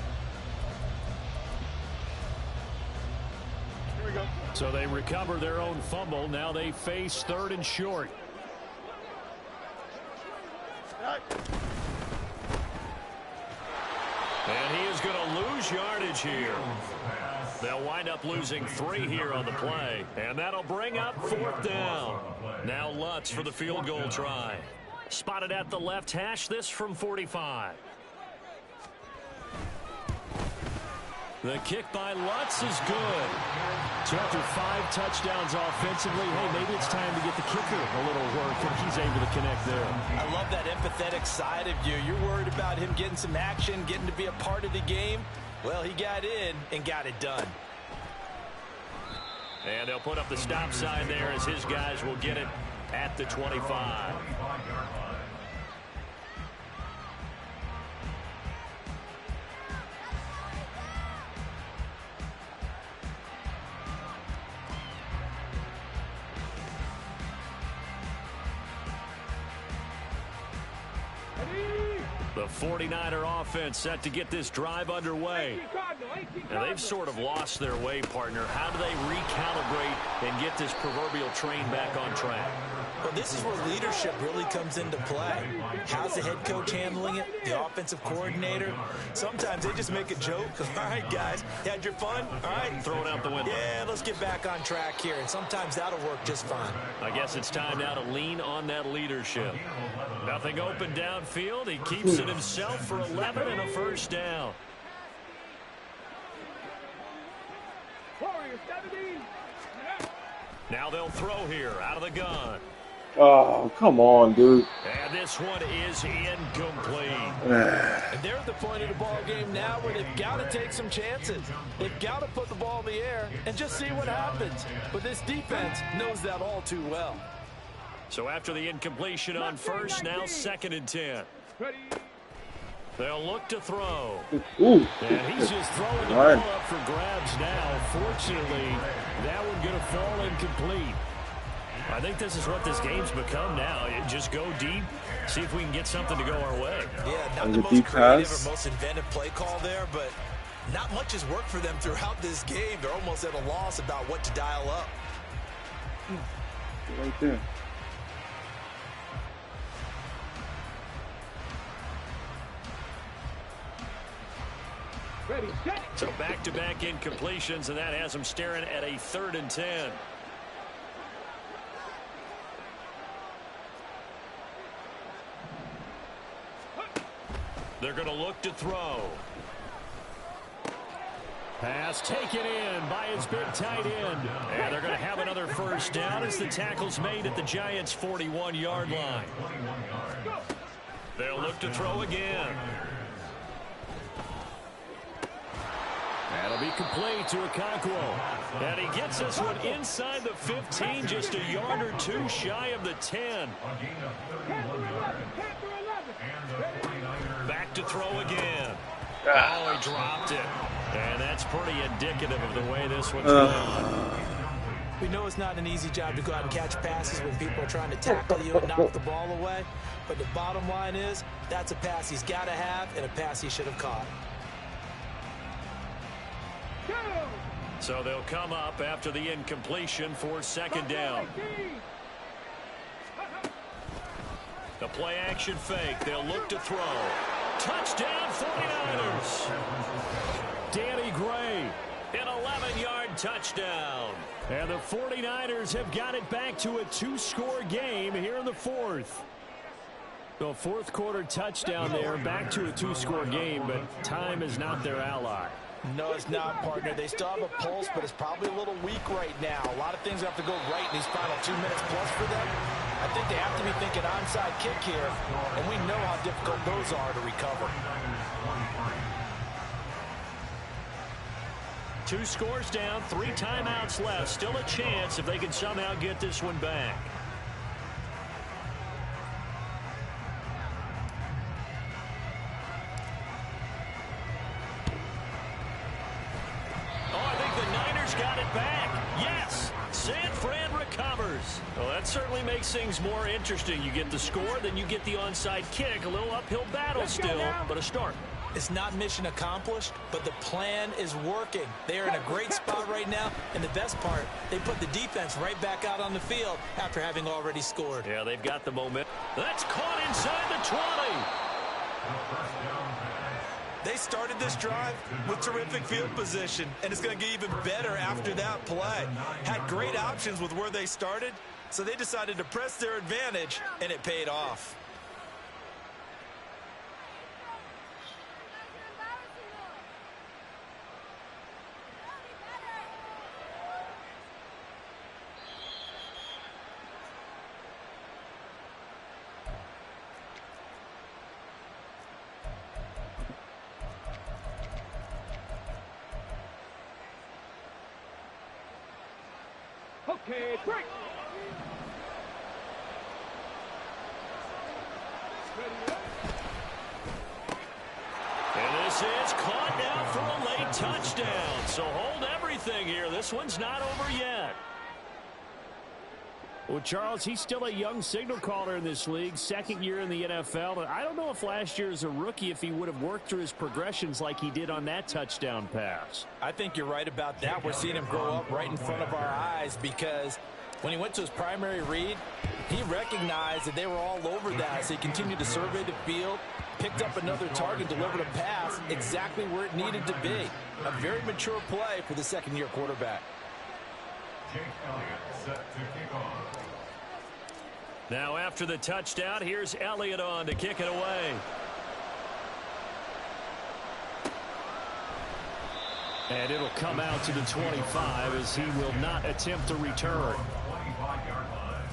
Here we go. So they recover their own fumble. Now they face 3rd and short. And he is going to lose yardage here. They'll wind up losing 3 here on the play. And that'll bring up 4th down. Now Lutz for the field goal try. Spotted at the left hash, this from 45. The kick by Lutz is good. So after 5 touchdowns offensively, hey, maybe it's time to get the kicker a little work, and he's able to connect there. I love that empathetic side of you. You're worried about him getting some action, getting to be a part of the game. Well, he got in and got it done. And they'll put up the stop sign there as his guys will get it at the 25. The 49er offense set to get this drive underway. And they've sort of lost their way, partner. How do they recalibrate and get this proverbial train back on track? Well, this is where leadership really comes into play. How's the head coach handling it? The offensive coordinator? Sometimes they just make a joke. All right, guys, you had your fun? All right. Throw it out the window. Yeah, let's get back on track here. And sometimes that'll work just fine. I guess it's time now to lean on that leadership. Nothing open downfield. He keeps it himself for 11 and a 1st down. Now they'll throw here out of the gun. Oh, come on, dude. And this one is incomplete. And they're at the point of the ball game now where they've got to take some chances. They've got to put the ball in the air and just see what happens. But this defense knows that all too well. So after the incompletion on 1st, now 2nd and 10. They'll look to throw. Ooh. And he's just throwing the ball up for grabs now. Fortunately, that one going to fall incomplete. I think this is what this game's become now. Just go deep, see if we can get something to go our way. Yeah, not the most creative or most inventive play call there, but not much has worked for them throughout this game. They're almost at a loss about what to dial up. Right there. So back-to-back incompletions, and that has them staring at a 3rd and 10. They're going to look to throw. Pass taken in by his big tight end. And they're going to have another 1st down as the tackle's made at the Giants' 41-yard line. They'll look to throw again. That'll be complete to Okonkwo. And he gets this one inside the 15, just a yard or 2 shy of the 10. Back to throw again. Oh, he dropped it. And that's pretty indicative of the way this one's going. We know it's not an easy job to go out and catch passes when people are trying to tackle you and knock the ball away. But the bottom line is, that's a pass he's got to have and a pass he should have caught. So they'll come up after the incompletion for second down. The play action fake. They'll look to throw. Touchdown 49ers. Danny Gray, an 11-yard touchdown. And the 49ers have got it back to a 2-score game here in the fourth. The fourth quarter touchdown there, back to a 2-score game, but time is not their ally. No, it's not, partner. They still have a pulse, but it's probably a little weak right now. A lot of things have to go right in these final 2 minutes plus for them. I think they have to be thinking onside kick here, and we know how difficult those are to recover. 2 scores down, 3 timeouts left. Still a chance if they can somehow get this one back. Got it back. Yes, San Fran recovers. Well, that certainly makes things more interesting. You get the score, then you get the onside kick. A little uphill battle still, but a start. It's not mission accomplished, but the plan is working. They are in a great spot right now, and the best part, they put the defense right back out on the field after having already scored. Yeah, they've got the momentum. That's caught inside the 20. They started this drive with terrific field position, and it's going to get even better after that play. Had great options with where they started, so they decided to press their advantage, and it paid off. Okay, break. And this is caught now for a late touchdown. So hold everything here. This one's not over yet. Well, Charles, he's still a young signal caller in this league, second year in the NFL. I don't know if last year as a rookie, if he would have worked through his progressions like he did on that touchdown pass. I think you're right about that. We're seeing him grow up right in front of our eyes because when he went to his primary read, he recognized that they were all over that. So he continued to survey the field, picked up another target, delivered a pass exactly where it needed to be. A very mature play for the second-year quarterback. Jake Elliott set to kick off. Now after the touchdown, here's Elliott on to kick it away. And it'll come out to the 25 as he will not attempt to return. 25-yard line.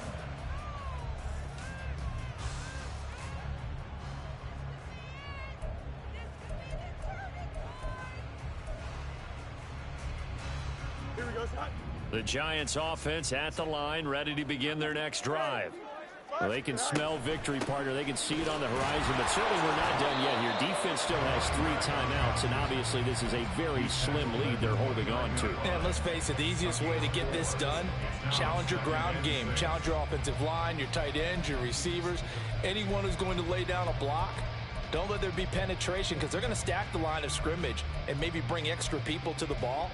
Here we go, Scott. The Giants offense at the line, ready to begin their next drive. Well, they can smell victory, partner. They can see it on the horizon, but certainly we're not done yet here. Defense still has 3 timeouts, and obviously this is a very slim lead they're holding on to. And let's face it, the easiest way to get this done, challenge your ground game. Challenge your offensive line, your tight ends, your receivers, anyone who's going to lay down a block. Don't let there be penetration because they're going to stack the line of scrimmage and maybe bring extra people to the ball.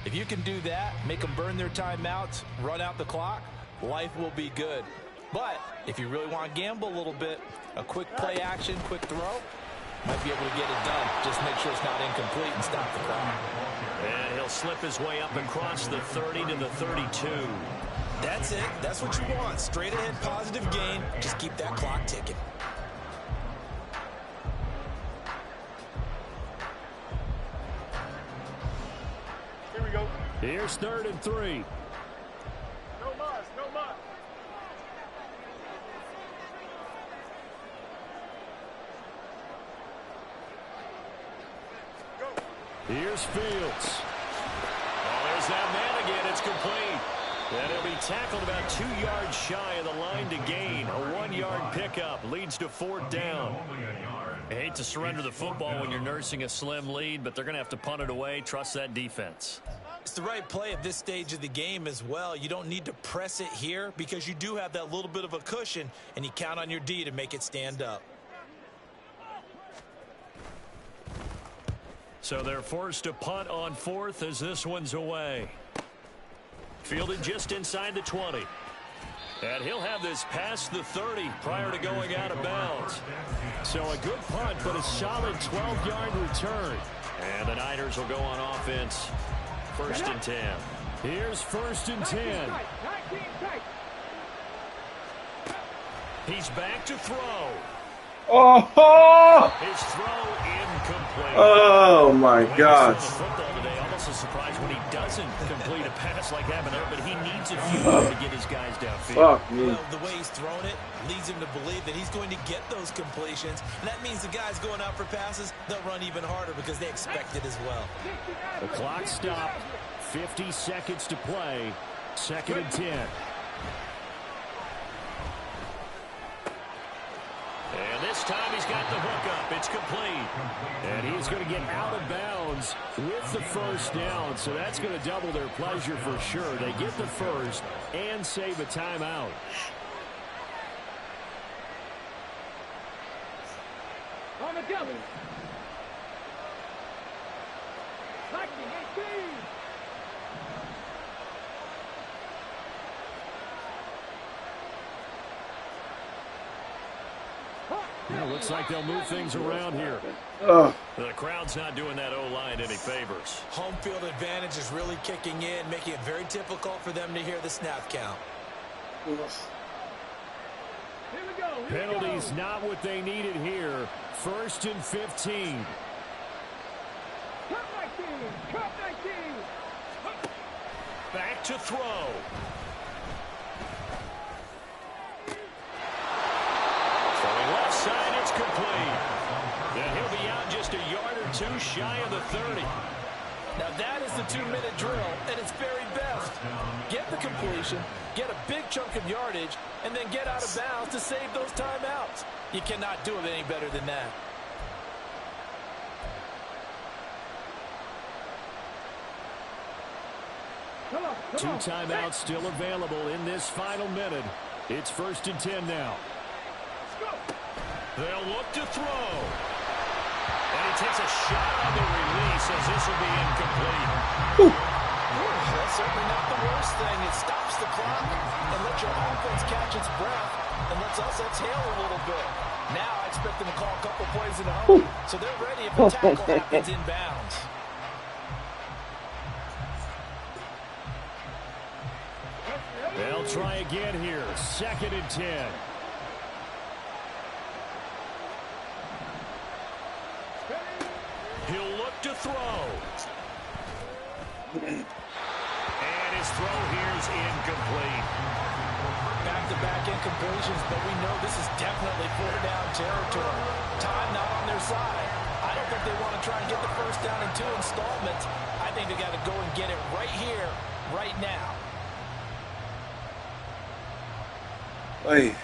If you can do that, make them burn their timeouts, run out the clock, life will be good. But if you really want to gamble a little bit, a quick play action, quick throw, might be able to get it done. Just make sure it's not incomplete and stop the clock. And he'll slip his way up across the 30 to the 32. That's it. That's what you want. Straight ahead positive gain. Just keep that clock ticking. Here we go. Here's 3rd and 3. No muss, no muss. Go. Here's Fields. Oh, there's that man again. It's complete. And he'll be tackled about 2 yards shy of the line to gain. A 1-yard pickup leads to 4th down. Only a yard. I hate to surrender the football when you're nursing a slim lead, but they're going to have to punt it away. Trust that defense. It's the right play at this stage of the game as well. You don't need to press it here because you do have that little bit of a cushion, and you count on your D to make it stand up. So they're forced to punt on 4th as this one's away. Fielded just inside the 20. And he'll have this past the 30 prior to going out of bounds. So a good punt, but a solid 12-yard return. And the Niners will go on offense. 1st and 10. Here's 1st and 10. He's back to throw. Oh! His throw incomplete. Oh my gosh. Football today, almost a surprise when he doesn't complete a pass like happened there, but he needs a few more to get his guys downfield. Fuck me. Well, the way he's thrown it leads him to believe that he's going to get those completions. And that means the guys going out for passes, they'll run even harder because they expect it as well. The clock stopped. 50 seconds to play. 2nd and 10. And this time he's got the hook up. It's complete. And he's going to get out of bounds with the 1st down. So that's going to double their pleasure for sure. They get the 1st and save a timeout. On the double. Lightning 18. It looks like they'll move things around here. Oh. The crowd's not doing that O-line any favors. Home field advantage is really kicking in, making it very difficult for them to hear the snap count. Here we go. Penalties not what they needed here. 1st and 15. Cut 19. Cut 19. Back to throw. Throwing left side, it's complete. And he'll be out just a yard or two shy of the 30. Now that is the 2-minute drill at its very best. Get the completion, get a big chunk of yardage, and then get out of bounds to save those timeouts. You cannot do it any better than that. Come on. 2 timeouts still available in this final minute. It's 1st and 10 now. They'll look to throw. And he takes a shot on the release as this will be incomplete. That's certainly not the worst thing. It stops the clock and lets your offense catch its breath and lets us exhale a little bit. Now I expect them to call a couple plays in a hurry, so they're ready if the tackle happens in bounds. They'll try again here. 2nd and 10. He'll look to throw. And his throw here is incomplete. Back-to-back incompletions, but we know this is definitely 4-down territory. Time not on their side. I don't think they want to try and get the 1st down in 2 installments. I think they got to go and get it right here, right now. Hey.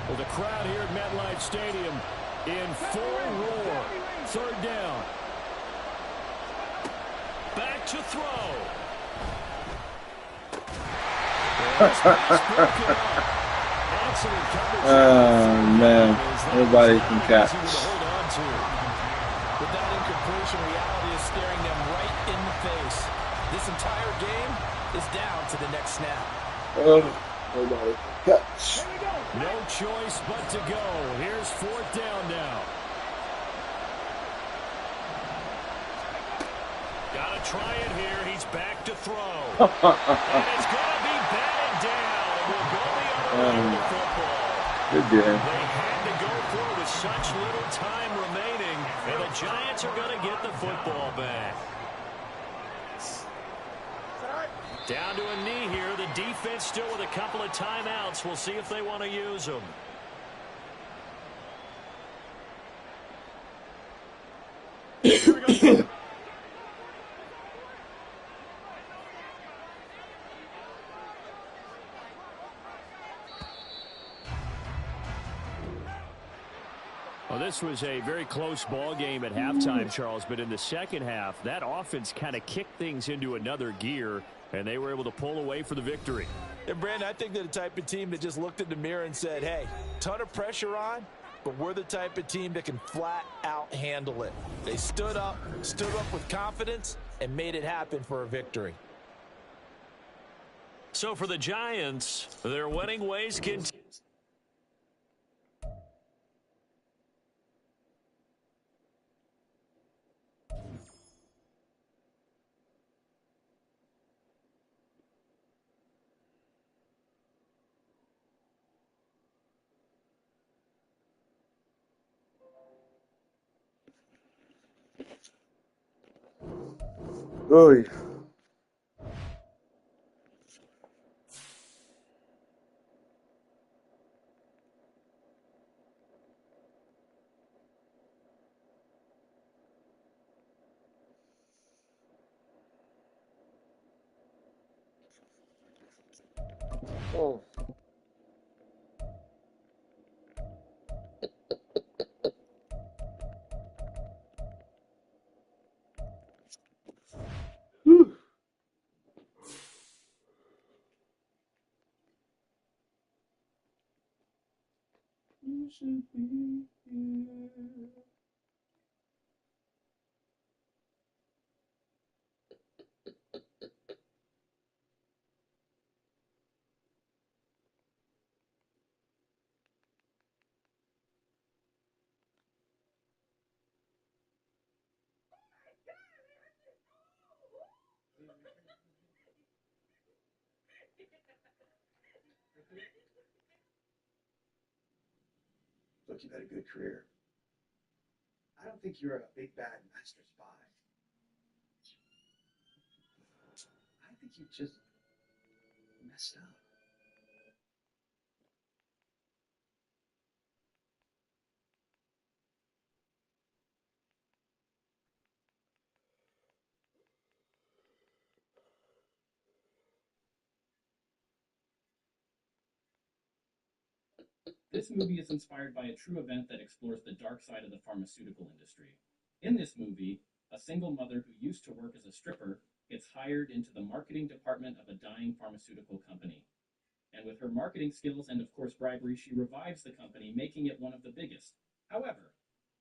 Well, the crowd here at MetLife Stadium in full roar. 3rd down. Back to throw. Oh, man. Everybody can catch. With that incompletion, reality is staring them right in the face. This entire game is down to the next snap. Nobody can catch. No choice but to go. Here's 4th down now. Gotta try it here. He's back to throw. And it's gonna be batted down. We'll go the other way with the football. Good game. They had to go for it with such little time remaining, and the Giants are gonna get the football back. Down to a knee here. The defense still with a couple of timeouts. We'll see if they want to use them. Here we go. Well, this was a very close ball game at halftime, Charles, but in the second half, that offense kind of kicked things into another gear, and they were able to pull away for the victory. And, Brandon, I think they're the type of team that just looked in the mirror and said, hey, ton of pressure on, but we're the type of team that can flat out handle it. They stood up with confidence, and made it happen for a victory. So for the Giants, their winning ways continue. Oi. Oh. Whew. You should be here. Look, you've had a good career. I don't think you're a big bad master spy. I think you just messed up. This movie is inspired by a true event that explores the dark side of the pharmaceutical industry. In this movie, a single mother who used to work as a stripper gets hired into the marketing department of a dying pharmaceutical company. And with her marketing skills and, of course, bribery, she revives the company, making it one of the biggest. However,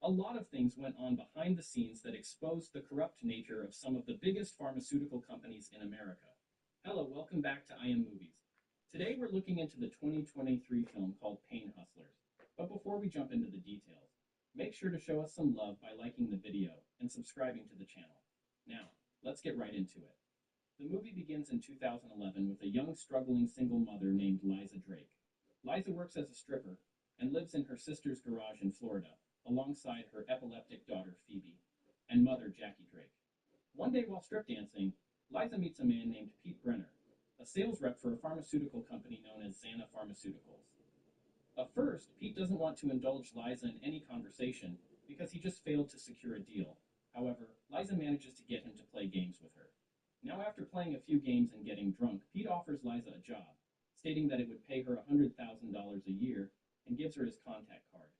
a lot of things went on behind the scenes that exposed the corrupt nature of some of the biggest pharmaceutical companies in America. Hello, welcome back to I Am Movies. Today we're looking into the 2023 film called Pain Hustlers. But before we jump into the details, make sure to show us some love by liking the video and subscribing to the channel. Now, let's get right into it. The movie begins in 2011 with a young, struggling single mother named Liza Drake. Liza works as a stripper and lives in her sister's garage in Florida, alongside her epileptic daughter Phoebe and mother Jackie Drake. One day while strip dancing, Liza meets a man named Pete Brenner, a sales rep for a pharmaceutical company known as Xana Pharmaceuticals. At first, Pete doesn't want to indulge Liza in any conversation because he just failed to secure a deal. However, Liza manages to get him to play games with her. Now, after playing a few games and getting drunk, Pete offers Liza a job, stating that it would pay her $100,000 a year and gives her his contact card.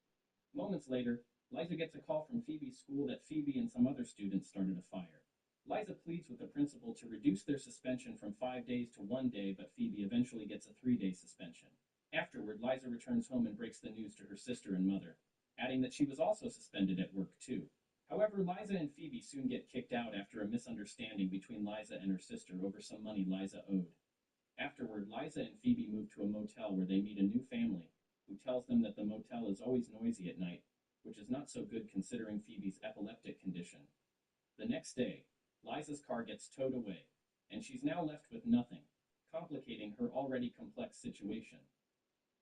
Moments later, Liza gets a call from Phoebe's school that Phoebe and some other students started a fire. Liza pleads with the principal to reduce their suspension from 5 days to 1 day, but Phoebe eventually gets a 3-day suspension. Afterward, Liza returns home and breaks the news to her sister and mother, adding that she was also suspended at work too. However, Liza and Phoebe soon get kicked out after a misunderstanding between Liza and her sister over some money Liza owed. Afterward, Liza and Phoebe move to a motel where they meet a new family, who tells them that the motel is always noisy at night, which is not so good considering Phoebe's epileptic condition. The next day, Liza's car gets towed away, and she's now left with nothing, complicating her already complex situation.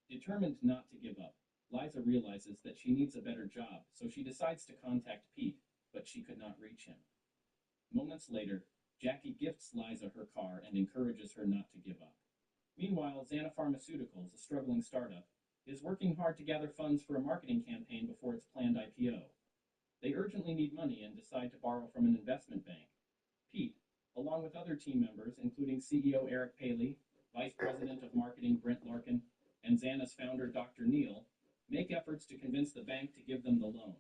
Determined not to give up, Liza realizes that she needs a better job, so she decides to contact Pete, but she could not reach him. Moments later, Jackie gifts Liza her car and encourages her not to give up. Meanwhile, Xana Pharmaceuticals, a struggling startup, is working hard to gather funds for a marketing campaign before its planned IPO. They urgently need money and decide to borrow from an investment bank. Pete, along with other team members, including CEO Eric Paley, Vice President of Marketing Brent Larkin, and Xana's founder Dr. Neal, make efforts to convince the bank to give them the loan.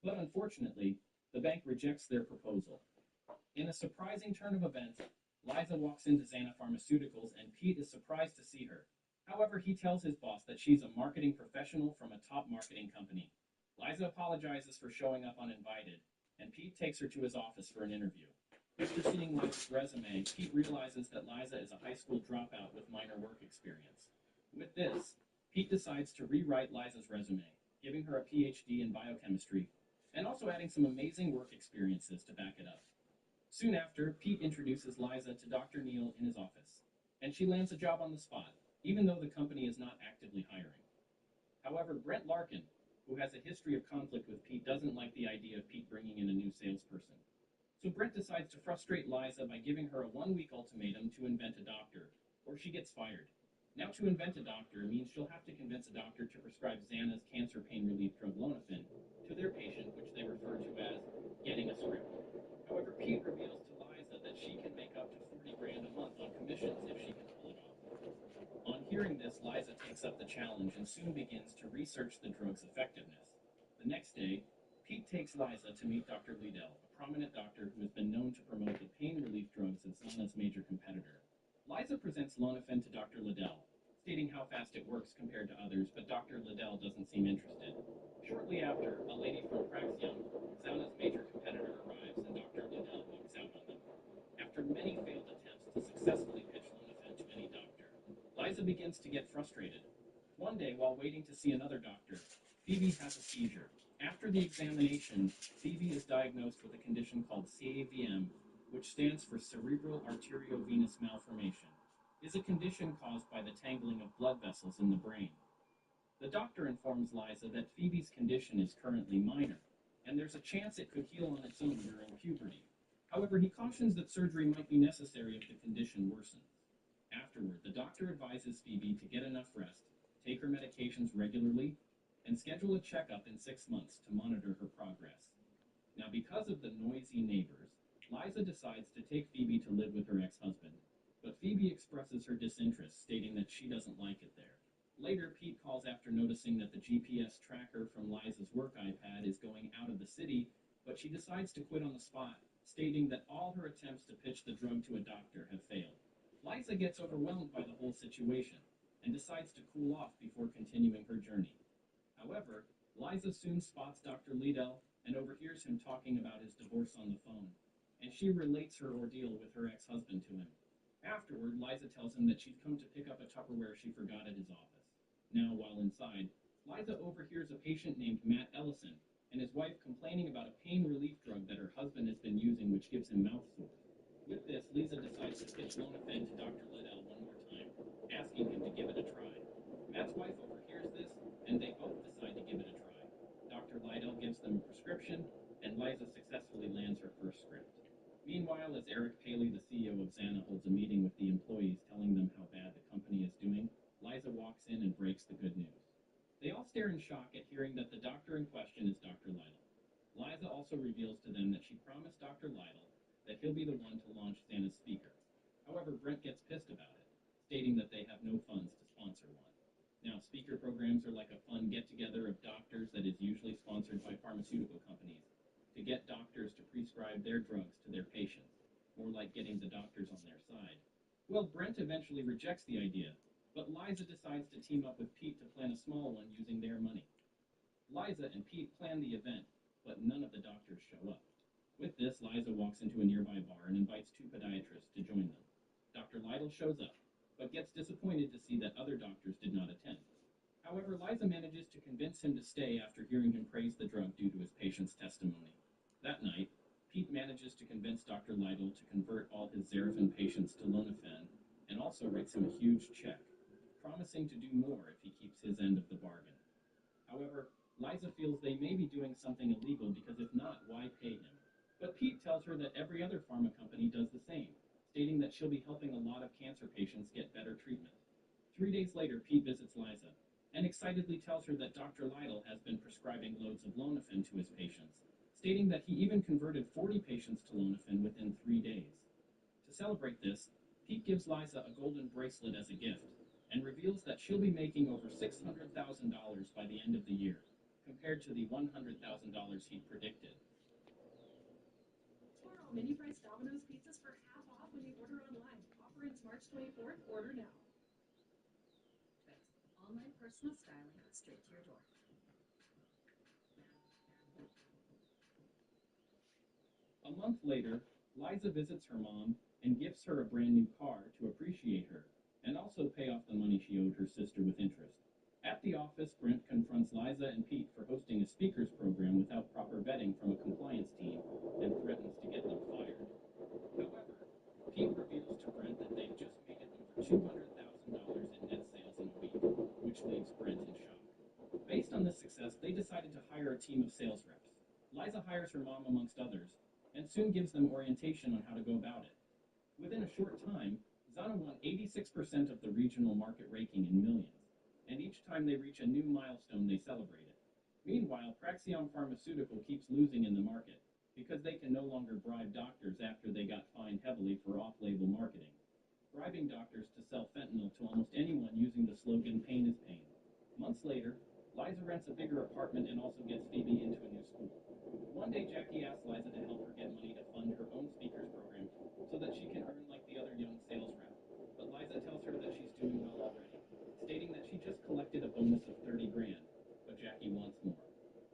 But unfortunately, the bank rejects their proposal. In a surprising turn of events, Liza walks into Xana Pharmaceuticals and Pete is surprised to see her. However, he tells his boss that she's a marketing professional from a top marketing company. Liza apologizes for showing up uninvited, and Pete takes her to his office for an interview. After seeing Liza's resume, Pete realizes that Liza is a high school dropout with minor work experience. With this, Pete decides to rewrite Liza's resume, giving her a PhD in biochemistry, and also adding some amazing work experiences to back it up. Soon after, Pete introduces Liza to Dr. Neal in his office, and she lands a job on the spot, even though the company is not actively hiring. However, Brent Larkin, who has a history of conflict with Pete, doesn't like the idea of Pete bringing in a new salesperson. So Brent decides to frustrate Liza by giving her a 1-week ultimatum to invent a doctor, or she gets fired. Now, to invent a doctor means she'll have to convince a doctor to prescribe Xana's cancer pain relief drug Lonafen to their patient, which they refer to as getting a script. However, Pete reveals to Liza that she can make up to $40,000 a month on commissions if she can pull it off. On hearing this, Liza takes up the challenge and soon begins to research the drug's effectiveness. The next day, Pete takes Liza to meet Dr. Liddell, a prominent doctor who has been known to promote the pain relief drugs of Xana's major competitor. Liza presents Lonafen to Dr. Liddell, stating how fast it works compared to others, but Dr. Liddell doesn't seem interested. Shortly after, a lady from Praxium, Xana's major competitor, arrives, and Dr. Liddell walks out on them. After many failed attempts to successfully pitch Lonafen to any doctor, Liza begins to get frustrated. One day, while waiting to see another doctor, Phoebe has a seizure. After the examination, Phoebe is diagnosed with a condition called CAVM, which stands for cerebral arteriovenous malformation. It is a condition caused by the tangling of blood vessels in the brain. The doctor informs Liza that Phoebe's condition is currently minor, and there's a chance it could heal on its own during puberty. However, he cautions that surgery might be necessary if the condition worsens. Afterward, the doctor advises Phoebe to get enough rest, take her medications regularly, and schedule a checkup in 6 months to monitor her progress. Now, because of the noisy neighbors, Liza decides to take Phoebe to live with her ex-husband, but Phoebe expresses her disinterest, stating that she doesn't like it there. Later, Pete calls after noticing that the GPS tracker from Liza's work iPad is going out of the city, but she decides to quit on the spot, stating that all her attempts to pitch the drug to a doctor have failed. Liza gets overwhelmed by the whole situation and decides to cool off before continuing her journey. However, Liza soon spots Dr. Liddell and overhears him talking about his divorce on the phone, and she relates her ordeal with her ex-husband to him. Afterward, Liza tells him that she'd come to pick up a Tupperware she forgot at his office. Now, while inside, Liza overhears a patient named Matt Ellison and his wife complaining about a pain relief drug that her husband has been using, which gives him mouth sores. With this, Liza decides to pitch Lonafen to Dr. Liddell one more time, asking him to give it a try. Matt's wife overhears this, and they both decide to give it a try. Dr. Liddell gives them a prescription, and Liza successfully lands her first script. Meanwhile, as Eric Paley, the CEO of Xana, holds a meeting with the employees telling them how bad the company is doing, Liza walks in and breaks the good news. They all stare in shock at hearing that the doctor in question is Dr. Liddell. Liza also reveals to them that she promised Dr. Liddell that he'll be the one to launch Xana's speaker. However, Brent gets pissed about it, stating that they have no funds to sponsor one. Now, speaker programs are like a fun get-together of doctors that is usually sponsored by pharmaceutical companies to get doctors to prescribe their drugs to their patients, more like getting the doctors on their side. Well, Brent eventually rejects the idea, but Liza decides to team up with Pete to plan a small one using their money. Liza and Pete plan the event, but none of the doctors show up. With this, Liza walks into a nearby bar and invites 2 podiatrists to join them. Dr. Liddell shows up, but gets disappointed to see that other doctors did not attend. However, Liza manages to convince him to stay after hearing him praise the drug due to his patient's testimony. That night, Pete manages to convince Dr. Liddell to convert all his Xarafin patients to Lonafen and also writes him a huge check, promising to do more if he keeps his end of the bargain. However, Liza feels they may be doing something illegal because if not, why pay him? But Pete tells her that every other pharma company does the same, stating that she'll be helping a lot of cancer patients get better treatment. 3 days later, Pete visits Liza and excitedly tells her that Dr. Liddell has been prescribing loads of Lonafen to his patients, stating that he even converted 40 patients to Lonafen within 3 days. To celebrate this, Pete gives Liza a golden bracelet as a gift, and reveals that she'll be making over $600,000 by the end of the year, compared to the $100,000 he'd predicted. Tomorrow, mini-priced Domino's pizzas for half off when you order online. Offer ends March 24th. Order now. Online personal styling straight to your door. A month later, Liza visits her mom and gifts her a brand new car to appreciate her, and also pay off the money she owed her sister with interest. At the office, Brent confronts Liza and Pete for hosting a speakers program without proper vetting from a compliance team and threatens to get them fired. However, Pete reveals to Brent that they've just made it over $200,000 in net sales in a week, which leaves Brent in shock. Based on this success, they decided to hire a team of sales reps. Liza hires her mom amongst others, and soon gives them orientation on how to go about it. Within a short time, Zana won 86% of the regional market ranking in millions, and each time they reach a new milestone, they celebrate it. Meanwhile, Praxion Pharmaceutical keeps losing in the market because they can no longer bribe doctors after they got fined heavily for off-label marketing, bribing doctors to sell fentanyl to almost anyone using the slogan "Pain is Pain." Months later, Liza rents a bigger apartment and also gets Phoebe into a new school. One day, Jackie asks Liza to help her get money to fund her own speakers program so that she can earn like the other young sales rep. But Liza tells her that she's doing well already, stating that she just collected a bonus of 30 grand, but Jackie wants more.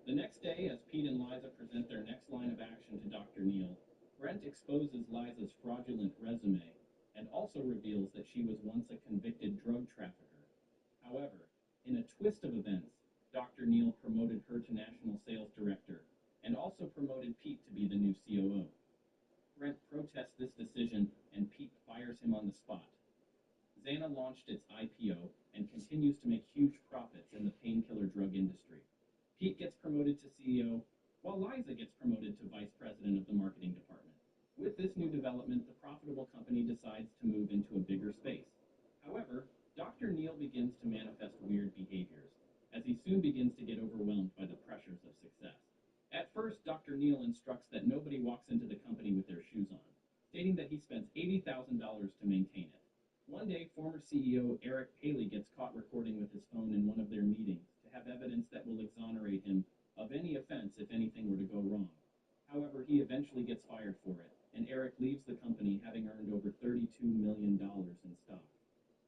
The next day, as Pete and Liza present their next line of action to Dr. Neal, Brent exposes Liza's fraudulent resume and also reveals that she was once a convicted drug trafficker. However, in a twist of events, Dr. Neal promoted her to national sales director and also promoted Pete to be the new COO. Brent protests this decision, and Pete fires him on the spot. Xana launched its IPO and continues to make huge profits in the painkiller drug industry. Pete gets promoted to CEO, while Liza gets promoted to vice president of the marketing department. With this new development, the profitable company decides to move into a bigger space. However, Dr. Neal begins to manifest weird behaviors, as he soon begins to get overwhelmed by the pressures of success. At first, Dr. Neal instructs that nobody walks into the company with their shoes on, stating that he spends $80,000 to maintain it. One day, former CEO Eric Paley gets caught recording with his phone in one of their meetings to have evidence that will exonerate him of any offense if anything were to go wrong. However, he eventually gets fired for it, and Eric leaves the company having earned over $32 million in stock.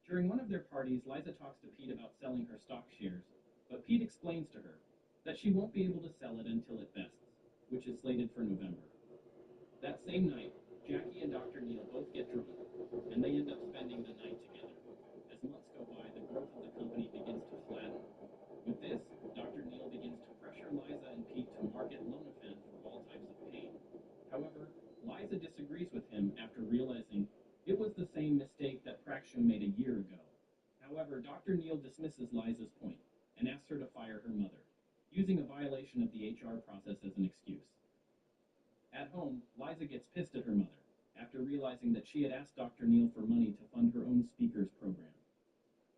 During one of their parties, Liza talks to Pete about selling her stock shares, but Pete explains to her that she won't be able to sell it until it vests, which is slated for November. That same night, Jackie and Dr. Neal both get drunk, and they end up spending the night together. As months go by, the growth of the company begins to flatten. With this, Dr. Neal begins to pressure Liza and Pete to market Lonafen for all types of pain. However, Liza disagrees with him after realizing it was the same mistake that Praxion made a year ago. However, Dr. Neal dismisses Liza's point and asks her to fire her mother, using a violation of the HR process as an excuse. At home, Liza gets pissed at her mother after realizing that she had asked Dr. Neal for money to fund her own speakers program.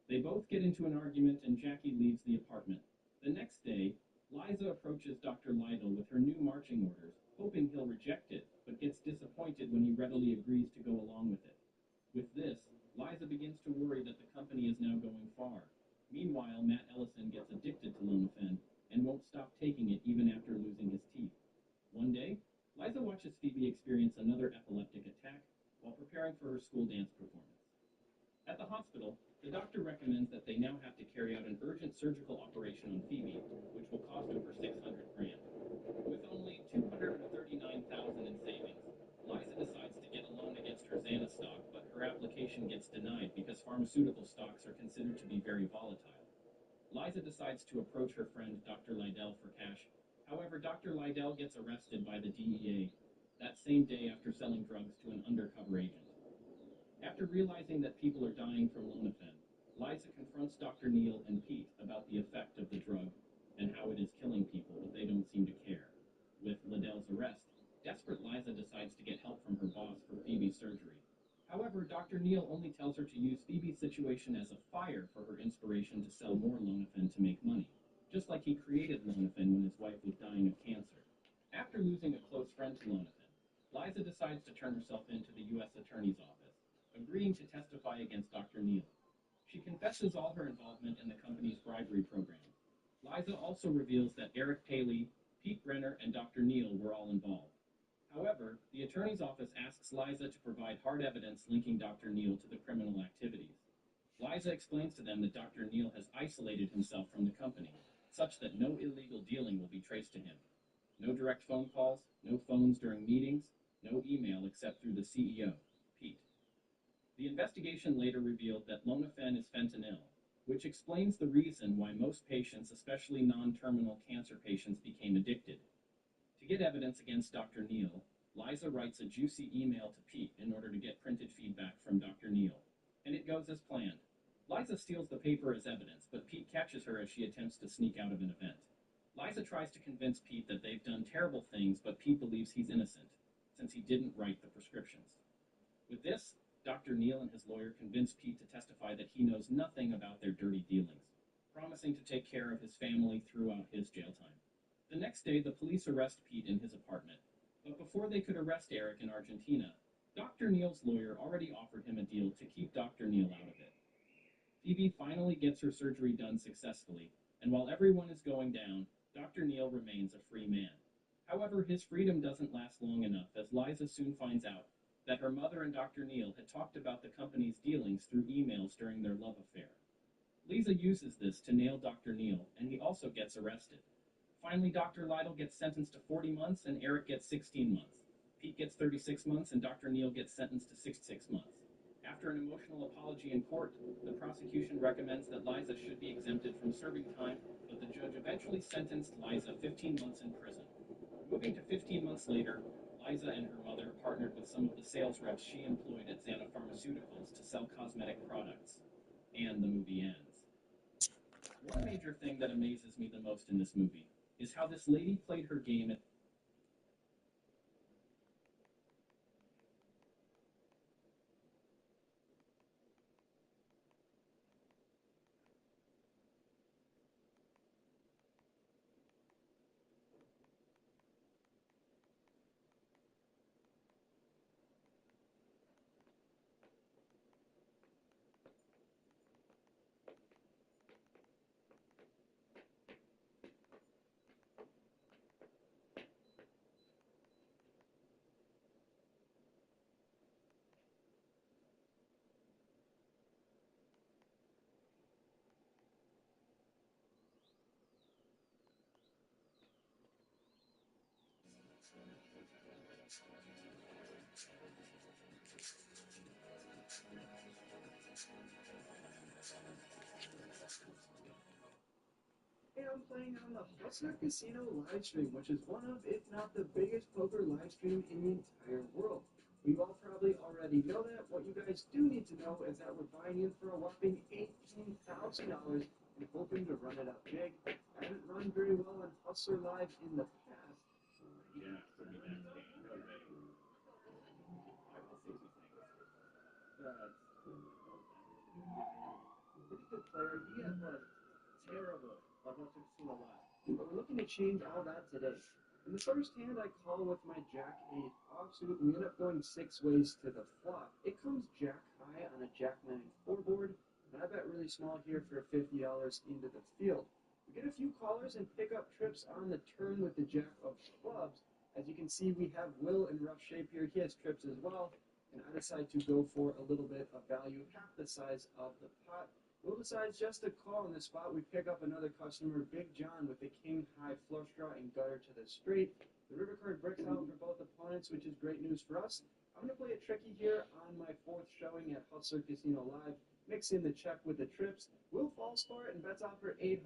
They both get into an argument and Jackie leaves the apartment. The next day, Liza approaches Dr. Lytle with her new marching orders, hoping he'll reject it, but gets disappointed when he readily agrees to go along with it. With this, Liza begins to worry that the company is now going far. Meanwhile, Matt Ellison gets addicted to Lonafen and won't stop taking it even after losing his teeth. One day, Liza watches Phoebe experience another epileptic attack while preparing for her school dance performance. At the hospital, the doctor recommends that they now have to carry out an urgent surgical operation on Phoebe, which will cost over $600 grand. With only $239,000 in savings, Liza decides to get a loan against her Xana stock, but her application gets denied because pharmaceutical stocks are considered to be very volatile. Liza decides to approach her friend Dr. Lydell for cash. However, Dr. Lydell gets arrested by the DEA that same day after selling drugs to an undercover agent. After realizing that people are dying from Lonafen, Liza confronts Dr. Neal and Pete about the effect of the drug and how it is killing people, but they don't seem to care. With Lydell's arrest, desperate Liza decides to get help from her boss for Phoebe's surgery. However, Dr. Neal only tells her to use Phoebe's situation as a fire for her inspiration to sell more Lonafen to make money, just like he created Lonafen when his wife was dying of cancer. After losing a close friend to Lonafen, Liza decides to turn herself in to the U.S. Attorney's Office, agreeing to testify against Dr. Neal. She confesses confesses all her involvement in the company's bribery program. Liza also reveals that Eric Paley, Pete Brenner, and Dr. Neal were all involved. However, the attorney's office asks Liza to provide hard evidence linking Dr. Neal to the criminal activities. Liza explains to them that Dr. Neal has isolated himself from the company, such that no illegal dealing will be traced to him. No direct phone calls, no phones during meetings, no email except through the CEO, Pete. The investigation later revealed that lonafen is fentanyl, which explains the reason why most patients, especially non-terminal cancer patients, became addicted. To get evidence against Dr. Neal, Liza writes a juicy email to Pete in order to get printed feedback from Dr. Neal, and it goes as planned. Liza steals the paper as evidence, but Pete catches her as she attempts to sneak out of an event. Liza tries to convince Pete that they've done terrible things, but Pete believes he's innocent, since he didn't write the prescriptions. With this, Dr. Neal and his lawyer convince Pete to testify that he knows nothing about their dirty dealings, promising to take care of his family throughout his jail time. The next day, the police arrest Pete in his apartment, but before they could arrest Eric in Argentina, Dr. Neal's lawyer already offered him a deal to keep Dr. Neal out of it. Phoebe finally gets her surgery done successfully, and while everyone is going down, Dr. Neal remains a free man. However, his freedom doesn't last long enough, as Liza soon finds out that her mother and Dr. Neal had talked about the company's dealings through emails during their love affair. Lisa uses this to nail Dr. Neal, and he also gets arrested. Finally, Dr. Lytle gets sentenced to 40 months, and Eric gets 16 months. Pete gets 36 months, and Dr. Neal gets sentenced to 66 months. After an emotional apology in court, the prosecution recommends that Liza should be exempted from serving time, but the judge eventually sentenced Liza 15 months in prison. Moving to 15 months later, Liza and her mother partnered with some of the sales reps she employed at Xana Pharmaceuticals to sell cosmetic products. And the movie ends. One major thing that amazes me the most in this movie is how this lady played her game at Hey, I'm playing on the Hustler Casino live stream, which is one of, if not the biggest poker live stream in the entire world. We all probably already know that. What you guys do need to know is that we're buying in for a whopping $18,000 and hoping to run it up big. I haven't run very well on Hustler Live in the past. Yeah, put me back today. No way. I will say two things. Pretty good player. He had terrible on Hustler Casino Live. But we're looking to change all that today. In the first hand, I call with my Jack 8 offsuit, and we end up going 6 ways to the flop. It comes Jack high on a Jack 9 4 board, and I bet really small here for $50 into the field. We get a few callers and pick up trips on the turn with the Jack of clubs. As you can see, we have Will in rough shape here. He has trips as well, and I decide to go for a little bit of value, half the size of the pot. Will decides just to call in this spot. We pick up another customer, Big John, with the king high flush draw and gutter to the straight. The river card breaks out for both opponents, which is great news for us. I'm going to play a tricky here on my fourth showing at Hustler Casino Live. Mix in the check with the trips. Will falls for it and bets out for $800.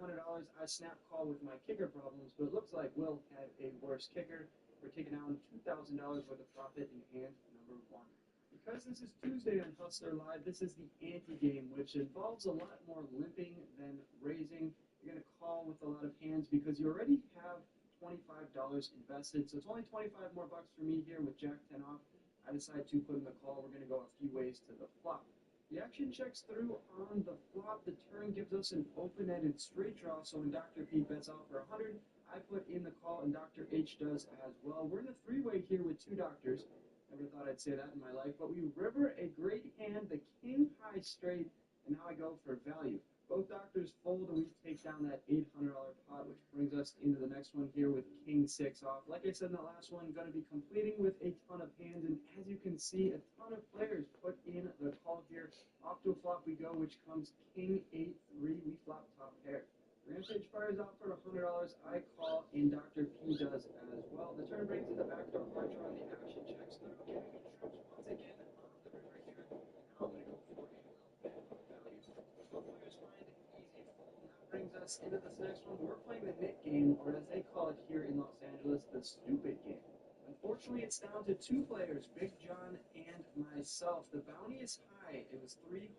I snap call with my kicker problems, but it looks like Will had a worse kicker. We're taking down $2,000 worth of profit in hand number one. Because this is Tuesday on Hustler Live, this is the ante-game, which involves a lot more limping than raising. You're going to call with a lot of hands because you already have $25 invested. So it's only 25 more bucks for me here with Jack 10 off. I decide to put in the call. We're going to go a few ways to the flop. The action checks through on the flop. The turn gives us an open-ended straight draw. So when Dr. P bets out for 100, I put in the call and Dr. H does as well. We're in a three-way here with two doctors. Never thought I'd say that in my life, but we river a great hand, the king high straight, and now I go for value. Both doctors fold, and we take down that $800 pot, which brings us into the next one here with King 6 off. Like I said in the last one, going to be completing with a ton of hands, and as you can see, a ton of players put in the call here. Off to a flop we go, which comes King 8-3. We flop top pair. Rampage fires out for $100. I call, and Dr. P does as well. The turn brings in the backdoor hard draw, and the action checks through, giving me trips once again on the river here. Now I'm going to go for a little bit of value. Both players find an easy fold, and that brings us into this next one. We're playing the Nick game, or as they call it here in Los Angeles, the stupid game. Unfortunately, it's down to two players, Big John and myself. The bounty is high. It was $300,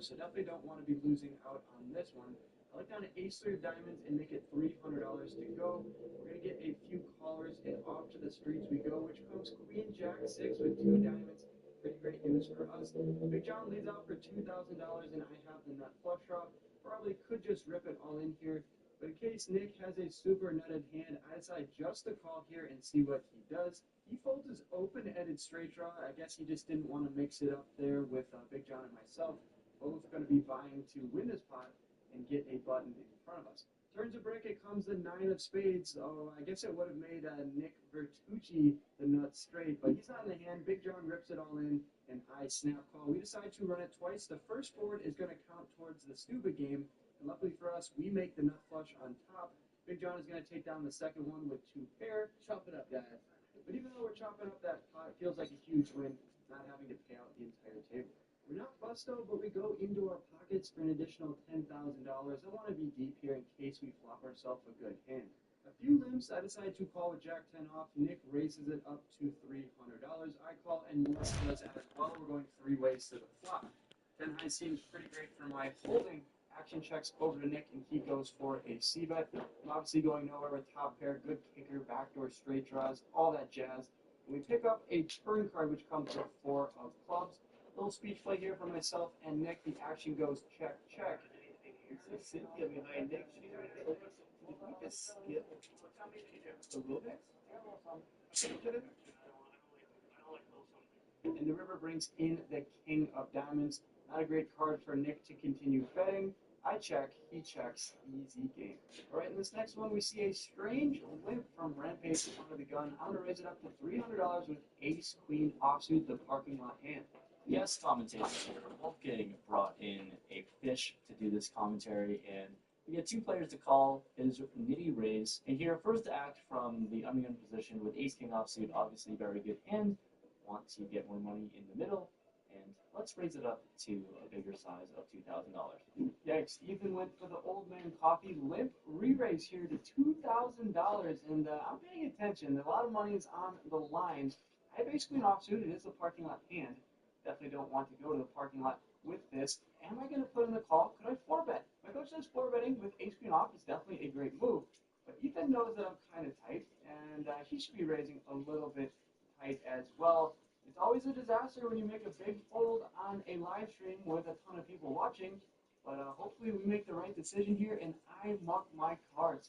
so definitely don't want to be losing out on this one. I look down at ace-3 of diamonds and make it $300 to go. We're going to get a few callers, and off to the streets we go, which comes Queen Jack 6 with 2 diamonds. Pretty great news for us. Big John leads out for $2,000, and I have the nut flush draw. Probably could just rip it all in here, but in case Nick has a super nutted hand, I decide just to call here and see what he does. He folds his open-ended straight draw. I guess he just didn't want to mix it up there with Big John and myself. Both going to be vying to win this pot and get a button in front of us. Turns a brick, it comes the 9 of spades. Oh, I guess it would have made Nick Bertucci the nut straight, but he's not in the hand. Big John rips it all in, and I snap call. We decide to run it twice. The first board is going to count towards the stupid game, and luckily for us, we make the nut flush on top. Big John is going to take down the second one with 2 pair. Chop it up, guys. But even though we're chopping up that pot, it feels like a huge win, not having to pay out the entire table. We're not busto, but we go into our pockets for an additional $10,000. I want to be deep here in case we flop ourselves a good hand. A few limps, I decide to call with Jack 10 off. Nick raises it up to $300. I call, and Melissa does as well. We're going 3 ways to the flop. 10 high seems pretty great for my holding. Action checks over to Nick, and he goes for a c-bet. I'm obviously going nowhere with top pair, good kicker, backdoor straight draws, all that jazz. And we pick up a turn card, which comes with 4 of clubs. Little speech play here for myself and Nick. The action goes check, check. It's Cynthia behind Nick. She's ready to open. Did we just skip the Rubik? And the river brings in the King of Diamonds. Not a great card for Nick to continue betting. I check, he checks, easy game. All right, in this next one, we see a strange limp from Rampage under the gun. I'm going to raise it up to $300 with ace, queen, offsuit, the parking lot hand. Yes, commentator here. Wolfgang brought in a fish to do this commentary, and we get 2 players to call his nitty raise. And here, first act from the undergun position with ace-king offsuit, obviously very good hand. Want to get more money in the middle, and let's raise it up to a bigger size of $2,000. Yikes, Ethan went for the old man coffee limp re-raise here to $2,000, and I'm paying attention. A lot of money is on the line. I have ace-queen offsuit. It is the parking lot hand. Definitely don't want to go to the parking lot with this. Am I going to put in the call? Could I 4-bet? My coach says 4-betting with ace-queen off is definitely a great move, but Ethan knows that I'm kind of tight, and he should be raising a little bit tight as well. It's always a disaster when you make a big fold on a live stream with a ton of people watching, but hopefully we make the right decision here, and I muck my cards.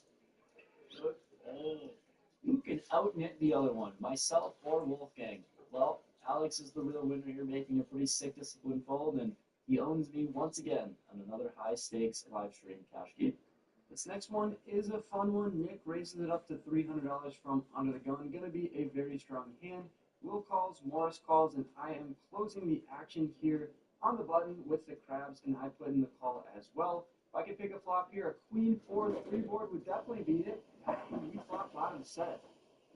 Who can outnit the other one, myself or Wolfgang? Well, Alex is the real winner here, making a pretty sick discipline fold, and he owns me once again on another high-stakes live stream cash game. This next one is a fun one. Nick raises it up to $300 from under the gun. Going to be a very strong hand. Will calls, Morris calls, and I am closing the action here on the button with the crabs, and I put in the call as well. If I could pick a flop here, a queen 4-3 board would definitely beat it. We flop bottom set.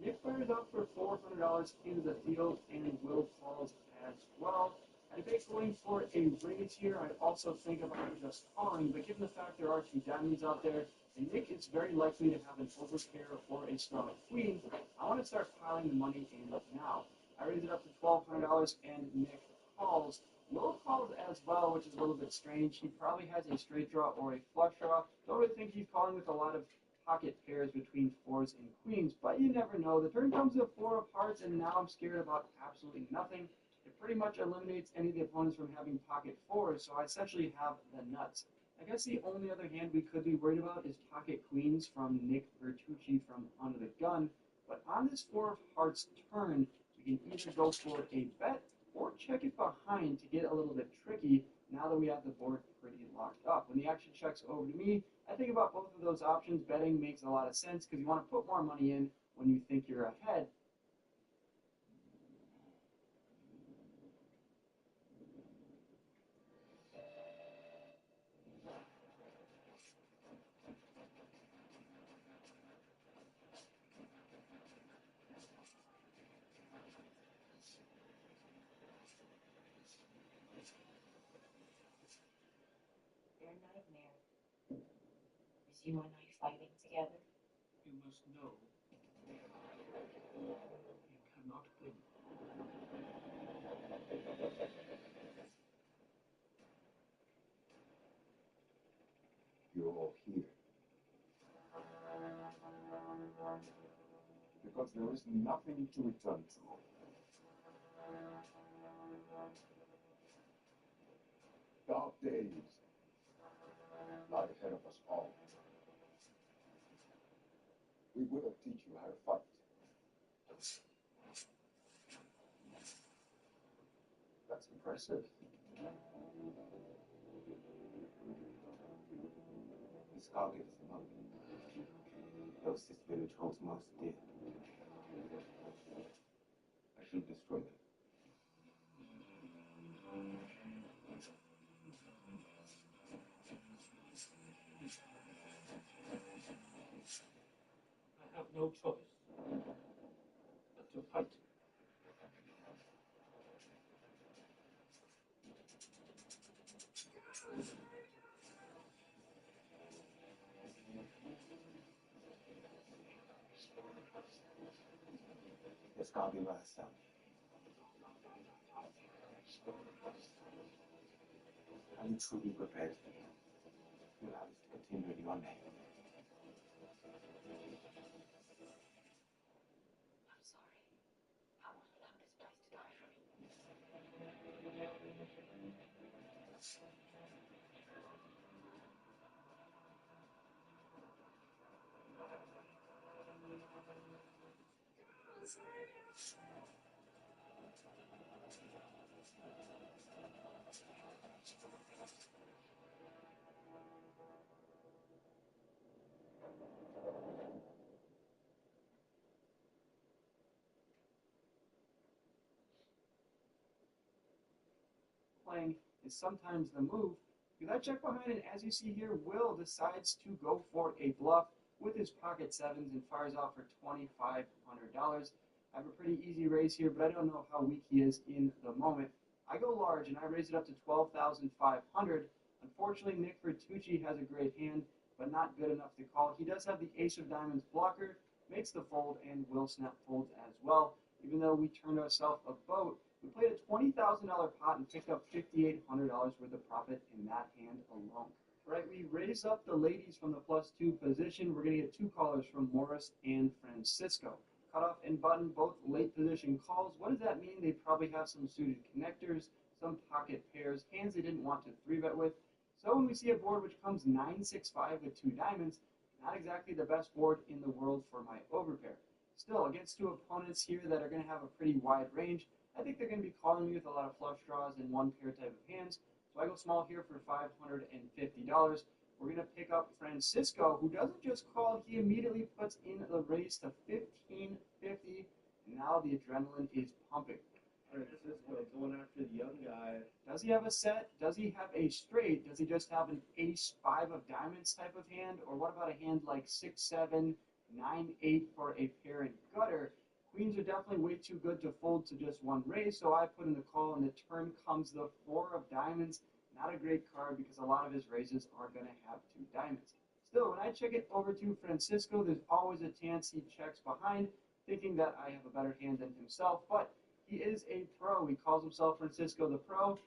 Nick fires up for $400 into the field, and Will calls as well. I debate going for a raise here. I'd also think about just calling, but given the fact there are 2 diamonds out there, and Nick is very likely to have an overpair or a strong queen, I want to start piling the money in now. I raise it up to $1,200, and Nick calls. Will calls as well, which is a little bit strange. He probably has a straight draw or a flush draw. Don't really think he's calling with a lot of pocket pairs between 4s and queens, but you never know. The turn comes to 4 of hearts, and now I'm scared about absolutely nothing. It pretty much eliminates any of the opponents from having pocket 4s, so I essentially have the nuts. I guess the only other hand we could be worried about is pocket queens from Nick Bertucci from under the gun, but on this 4 of hearts turn, we can either go for a bet or check it behind to get a little bit tricky. now that we have the board pretty locked up. When the action checks over to me, I think about both of those options. Betting makes a lot of sense because you want to put more money in when you think you're ahead. Your nightmare is you and I fighting together. You must know you cannot win. You're all here. Because there is nothing to return to. Dark days lie ahead of us all. We will teach you how to fight. That's impressive. This target is the monkey. Else this village holds most dead. I should destroy them. I have no choice but to fight. This can't be last time. Are you truly prepared? You allow this to continue in your name. I'm sorry. I won't allow this place to die for me. Playing is sometimes the move, because I check behind, and as you see here, Will decides to go for a bluff with his pocket sevens and fires out for $2,500. I have a pretty easy raise here, but I don't know how weak he is in the moment. I go large, and I raise it up to $12,500. Unfortunately, Nick Bertucci has a great hand, but not good enough to call. He does have the ace of diamonds blocker, makes the fold, and Will snap folds as well. Even though we turned ourselves a boat, we played a $20,000 pot and picked up $5,800 worth of profit in that hand alone. All right, we raise up the ladies from the +2 position. We're going to get two callers from Morris and Francisco. Cutoff and button, both late position calls. What does that mean? They probably have some suited connectors, some pocket pairs, hands they didn't want to 3-bet with. So when we see a board which comes 9-6-5 with 2 diamonds, not exactly the best board in the world for my overpair. Still, against two opponents here that are going to have a pretty wide range, I think they're going to be calling me with a lot of flush draws and one pair type of hands. So I go small here for $550. We're going to pick up Francisco, who doesn't just call, he immediately puts in the raise to $1,550. And now the adrenaline is pumping. Francisco going after the young guy. Does he have a set? Does he have a straight? Does he just have an ace-5 of diamonds type of hand? Or what about a hand like 6-7, 9-8 for a pair and gutter? Queens are definitely way too good to fold to just one raise, so I put in the call, and the turn comes the 4 of diamonds. Not a great card because a lot of his raises are going to have 2 diamonds. Still, when I check it over to Francisco, there's always a chance he checks behind, thinking that I have a better hand than himself, but he is a pro. He calls himself Francisco the Pro,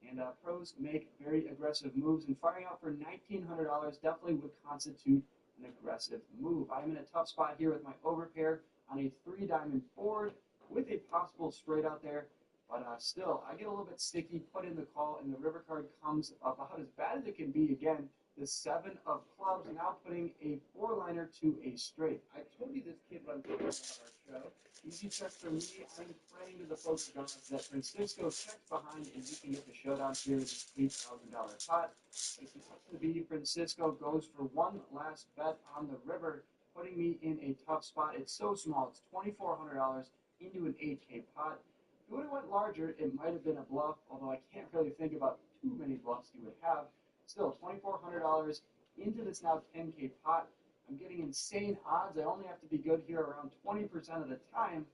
and pros make very aggressive moves, and firing out for $1,900 definitely would constitute an aggressive move. I'm in a tough spot here with my overpair on a 3-diamond board with a possible straight out there, but still, I get a little bit sticky, put in the call, and the river card comes about as bad as it can be again. the 7 of clubs, now putting a 4-liner to a straight. I told you this kid runs on our show. Easy check for me. I'm praying to the folks of God that Francisco checks behind and we can get the showdown here with this $8,000 pot. It's not to be. Francisco goes for one last bet on the river, putting me in a tough spot. It's so small. It's $2,400 into an 8K pot. If it would have went larger, it might have been a bluff, although I can't really think about too many bluffs he would have. Still, $2,400 into this now 10K pot. I'm getting insane odds. I only have to be good here around 20% of the time.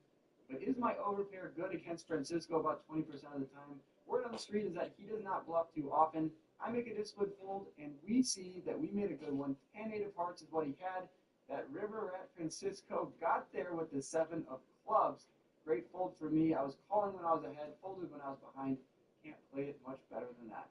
But is my overpair good against Francisco about 20% of the time? Word on the street is that he does not bluff too often. I make a disciplined fold, and we see that we made a good one. 10-8 of hearts is what he had. That river rat Francisco got there with the 7 of clubs. Great fold for me. I was calling when I was ahead, folded when I was behind. Can't play it much better than that.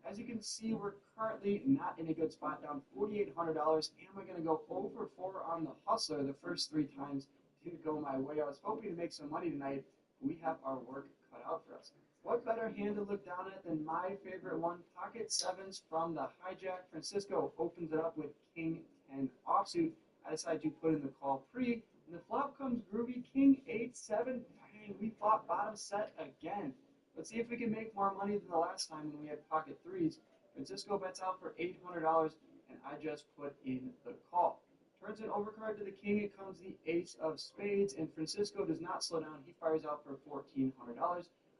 As you can see, we're currently not in a good spot, down $4,800. Am I going to go 0 for 4 on the hustler? The first 3 times didn't go my way. I was hoping to make some money tonight. We have our work cut out for us. What better hand to look down at than my favorite one? Pocket 7s from the hijack. Francisco opens it up with King 10 offsuit. I decide to put in the call pre, and the flop comes groovy. King 8-7. Dang, we flop bottom set again. Let's see if we can make more money than the last time when we had pocket 3s. Francisco bets out for $800, and I just put in the call. Turns an overcard to the king. It comes the ace of spades, and Francisco does not slow down. He fires out for $1,400.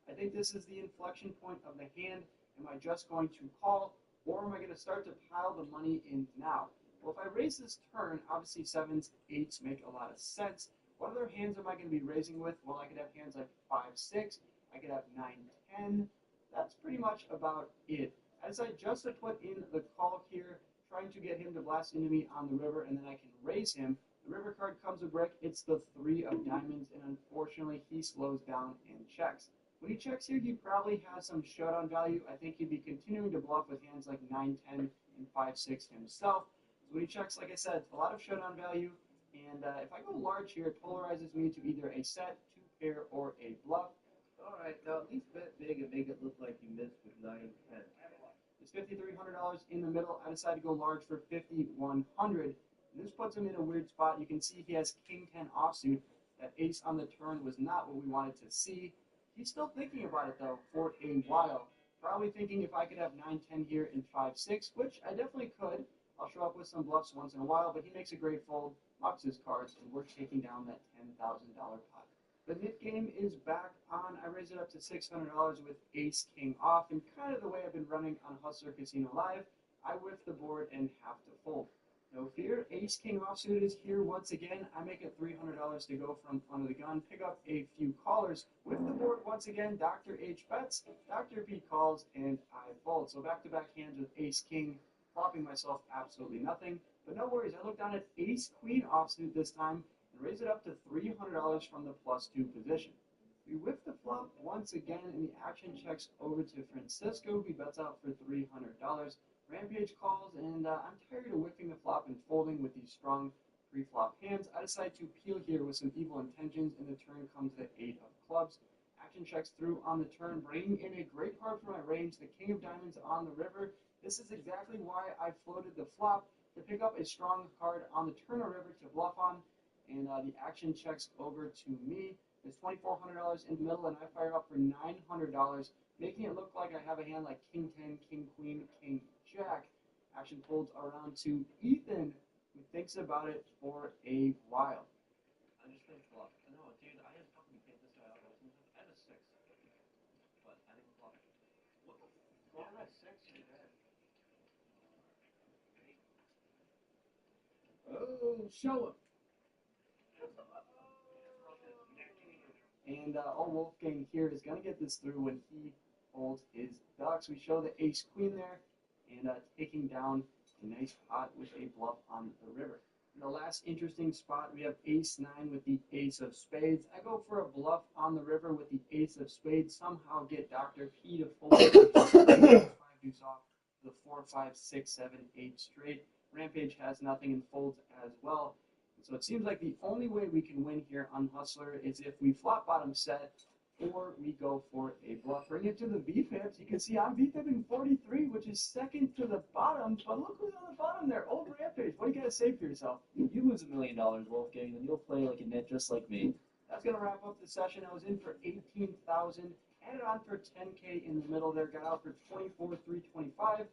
I think this is the inflection point of the hand. Am I just going to call, or am I going to start to pile the money in now? Well, if I raise this turn, obviously 7s, 8s make a lot of sense. What other hands am I going to be raising with? Well, I could have hands like 5-6. I could have 9-10. That's pretty much about it. I decided just to put in the call here, trying to get him to blast into me on the river, and then I can raise him. The river card comes a brick. It's the 3 of diamonds, and unfortunately, he slows down and checks. When he checks here, he probably has some showdown value. I think he'd be continuing to bluff with hands like 9-10 and 5-6 himself. So when he checks, like I said, a lot of showdown value. And if I go large here, it polarizes me to either a set, 2-pair, or a bluff. All right, now at least bet big and make it look like you missed with 9 and 10. It's $5,300 in the middle. I decided to go large for $5,100. This puts him in a weird spot. You can see he has King 10 offsuit. That ace on the turn was not what we wanted to see. He's still thinking about it, though, for a while. Probably thinking if I could have 9-10 here and 5-6, which I definitely could. I'll show up with some bluffs once in a while, but he makes a great fold, mucks his cards, and we're taking down that $10,000 pot. The knit game is back on. I raised it up to $600 with Ace King off, and kind of the way I've been running on Hustler Casino Live, I whiff the board and have to fold. No fear, Ace King offsuit is here once again. I make it $300 to go from under the gun, pick up a few callers. With the board once again, Dr. H bets, Dr. B calls, and I fold. So back-to-back hands with Ace King, flopping myself absolutely nothing. But no worries, I look down at Ace Queen offsuit this time, and raise it up to $300 from the +2 position. We whiff the flop once again, and the action checks over to Francisco. He bets out for $300. Rampage calls, and I'm tired of whiffing the flop and folding with these strong pre-flop hands. I decide to peel here with some evil intentions, and the turn comes the 8 of clubs. Action checks through on the turn, bringing in a great card for my range, the King of Diamonds on the river. This is exactly why I floated the flop, to pick up a strong card on the turn or river to bluff on. And the action checks over to me. It's $2,400 in the middle, and I fire up for $900, making it look like I have a hand like King 10, King Queen, King Jack. Action folds around to Ethan, who thinks about it for a while. I just think flop. No, dude, I had fucking paid this guy off. I had a 6, but I didn't flop. What the fuck? Yeah, 6, you're dead. Oh, show him. And old Wolfgang here is going to get this through when he holds his ducks. We show the ace queen there, and taking down a nice pot with a bluff on the river. In the last interesting spot, we have ace 9 with the ace of spades. I go for a bluff on the river with the ace of spades. Somehow get Dr. P to fold 5 deuce off the 4, 5, 6, 7, 8 straight. Rampage has nothing and folds as well. So it seems like the only way we can win here on Hustler is if we flop bottom set, or we go for a bluff. Bring it to the VFIPs. You can see I'm VFIPing 43, which is second to the bottom. But look who's on the bottom there. Old Rampage. What do you got to say for yourself? You lose $1 million, Wolfgang, then you'll play like a nit just like me. That's going to wrap up the session. I was in for 18,000. Added on for 10K in the middle there. Got out for 24,325.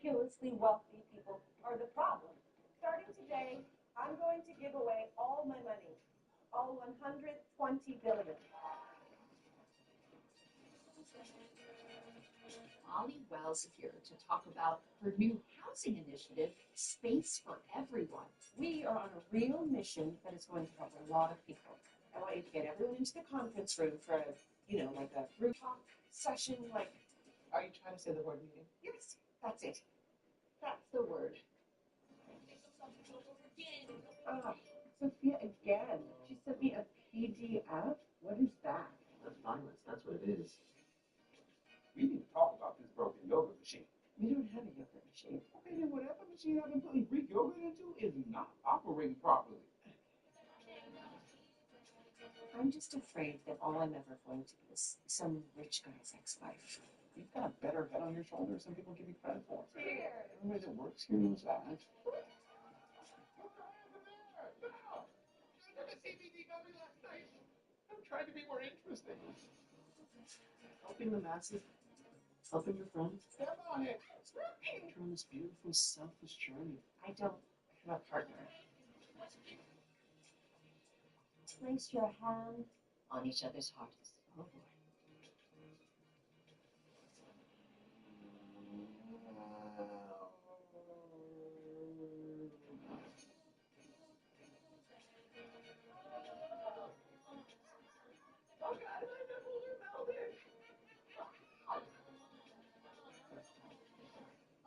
ridiculously wealthy people are the problem. Starting today, I'm going to give away all my money. All 120 billion. Molly Wells here to talk about her new housing initiative, Space for Everyone. We are on a real mission that is going to help a lot of people. I want you to get everyone into the conference room for like a group talk session, like... Are you trying to say the word meeting? Yes, that's it. That's the word. Sophia again. She sent me a PDF. What is that? That's violence. That's what it is. We need to talk about this broken yoga machine. We don't have a yoga machine. Okay, then whatever machine I've been putting Greek yogurt into is not operating properly. I'm just afraid that all I'm ever going to be is some rich guy's ex-wife. You've got a better head on your shoulders than people give you credit for. Here. Everybody that works here knows that. I'm trying to be more interesting. Helping the masses, helping your friends. Step on it. You're on this beautiful, selfless journey. I don't have a partner. Place your hand on each other's hearts. Oh boy.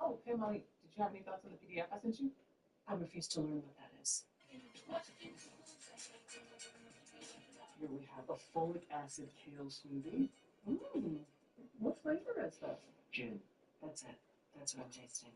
Oh, hey, Molly, did you have any thoughts on the PDF I sent you? I refuse to learn what that is. Here we have a folic acid kale smoothie. What flavor is this? Gin. That's it. That's what I'm tasting.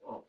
Whoa.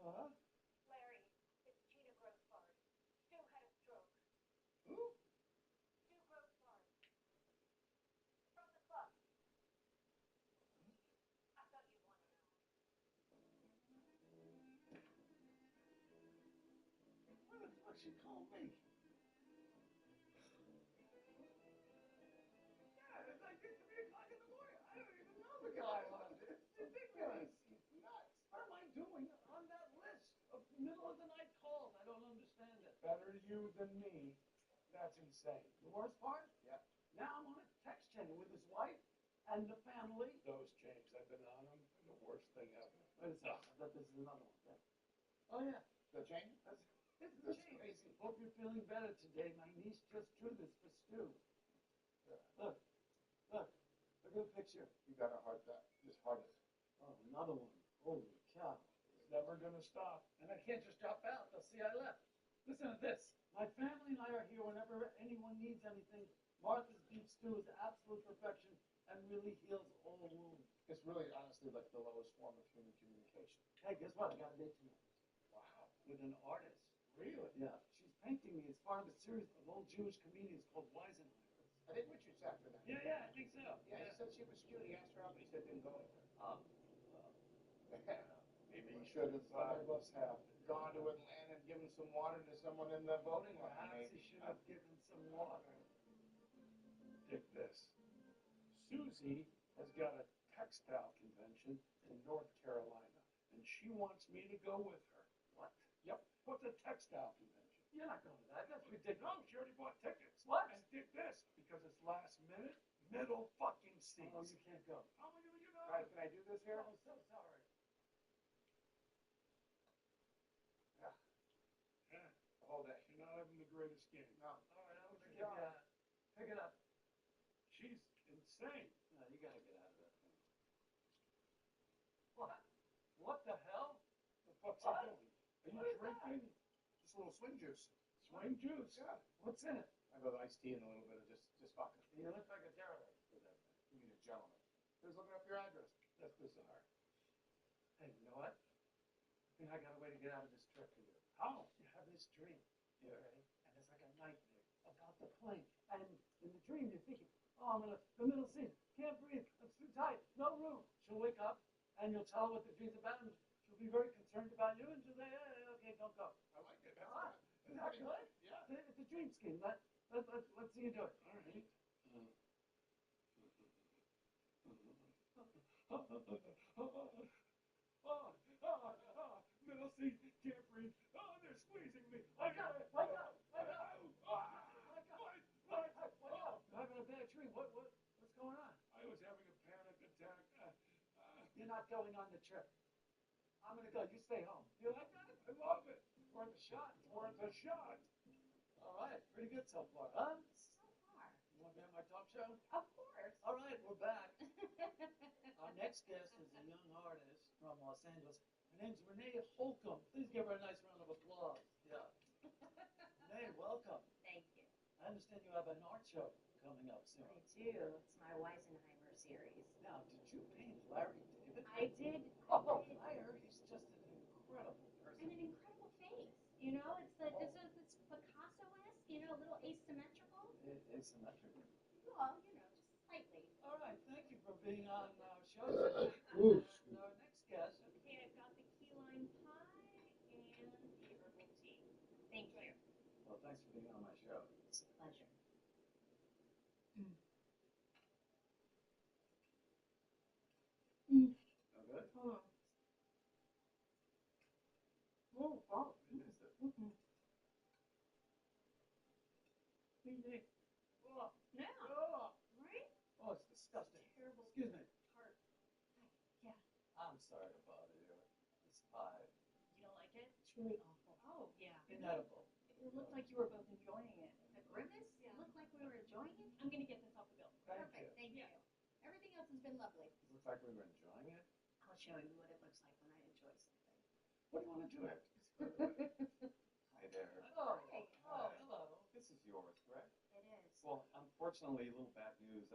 Huh? Larry, it's Gina Grossbard. Stu had a stroke. Who? Stu Grossbard. From the club. I thought you'd want to know. Why the fuck she called me? Yeah, it's like 3 o'clock in the morning. I don't even know the guy. It's ridiculous. He's nuts. What am I doing on that list of middle of the night calls? I don't understand it. Better you than me. That's insane. The worst part? Yeah. Now I'm on a text chain with his wife and the family. Those chains, I've been on them, and the worst thing ever. Wait a second. I bet this is another one. Yeah. Oh, yeah. The chain? This is the chain. Crazy. Hope you're feeling better today. My niece just drew this for Stu. Look, Good picture. You got a heart that just hardest. Oh, another one. Holy cow. It's never gonna stop. And I can't just drop out. They'll see I left. Listen to this. My family and I are here whenever anyone needs anything. Martha's beef stew is absolute perfection and really heals all wounds. It's really honestly like the lowest form of human communication. Hey, guess what? I got a date tonight. Wow. With an artist. Really? Yeah. She's painting me as part of a series of old Jewish comedians called Weisenheimers. I think Richard's after that. Yeah, I think so. Yeah, he said she was cute. He asked her out, but he said didn't go with her. Maybe he should have must have gone to Atlanta and given some water to someone in the voting line. Perhaps he should have given some water. Dig this. Susie has got a textile convention in North Carolina, and she wants me to go with her. What? Yep. What's a textile convention? You're not going to that. That's ridiculous. No, she already bought tickets. What? And did this because it's last minute, middle fucking seats. Oh, you can't go. How am I going to get out? Right, can I do this here? Oh, I'm so sorry. Yeah. Hold that. You're not having the greatest game. No. All right, I'm going to give you a... Pick it up. She's insane. No, you got to get out of that thing. What? What the hell? The fuck's he doing? Are you drinking? Just a little swing juice. Swing juice? Yeah. What's in it? I have iced tea and a little bit of just vodka. You look like a terrorist. You mean a gentleman. Who's looking up your address? That's bizarre. Hey, you know what? I think I got a way to get out of this trip for you. How? You have this dream. Yeah. Okay? And it's like a nightmare about the plane. And in the dream, you're thinking, oh, I'm in the middle seat. Can't breathe. I'm too tight. No room. She'll wake up, and you'll tell her what the dream's about, and she'll be very concerned about you, and she'll say, hey, okay, don't go. I like it. That's right. Isn't that good? Yeah. It's a dream scheme. Let's see you do it. All right. Middle seat, can't breathe. Oh, they're squeezing me. Wake up! Wake up! Wake up! Wake up! You're having a bad dream. What's going on? I was having a panic attack. You're not going on the trip. I'm gonna go. You stay home. You like that? I love it. Worth a shot. Worth a shot. All right. Pretty good so far, huh? So far. You want to be on my talk show? Of course. All right, we're back. Our next guest is a young artist from Los Angeles. Her name's Renee Holcomb. Please give her a nice round of applause. Yeah. Renee, welcome. Thank you. I understand you have an art show coming up soon. I do. It's my Weisenheimer series. Now, did you paint Larry David? I did. Oh, I heard he's just an incredible person. And an incredible face. You know, it's Picasso-esque, you know, a little asymmetrical. Asymmetrical. Well, you know, just slightly. All right, thank you for being on our show today. And our next guest. Okay, I've got the key lime pie and the herbal tea. Thank you. Well, thanks for being on my show. It's a pleasure. No good? Hold on. Oh, wow. It is it. Mm-hmm. Easy. Oh, Yeah. oh, Right? oh, it's disgusting. Terrible. Excuse me. Tart. Yeah. I'm sorry to bother you. It's pie. You don't like it? It's really awful. Oh, yeah. Inedible. It looked like you were both enjoying it. The grimace? Yeah. It looked like we were enjoying it. I'm going to get this off the bill. Thank Perfect. you. Thank you. Everything else has been lovely. It looks like we were enjoying it. I'll show you what it looks like when I enjoy something. What do you want to do after this? Hi there. Oh, hey. Oh, hello. This is yours, correct? It is. Well, unfortunately, a little bad news.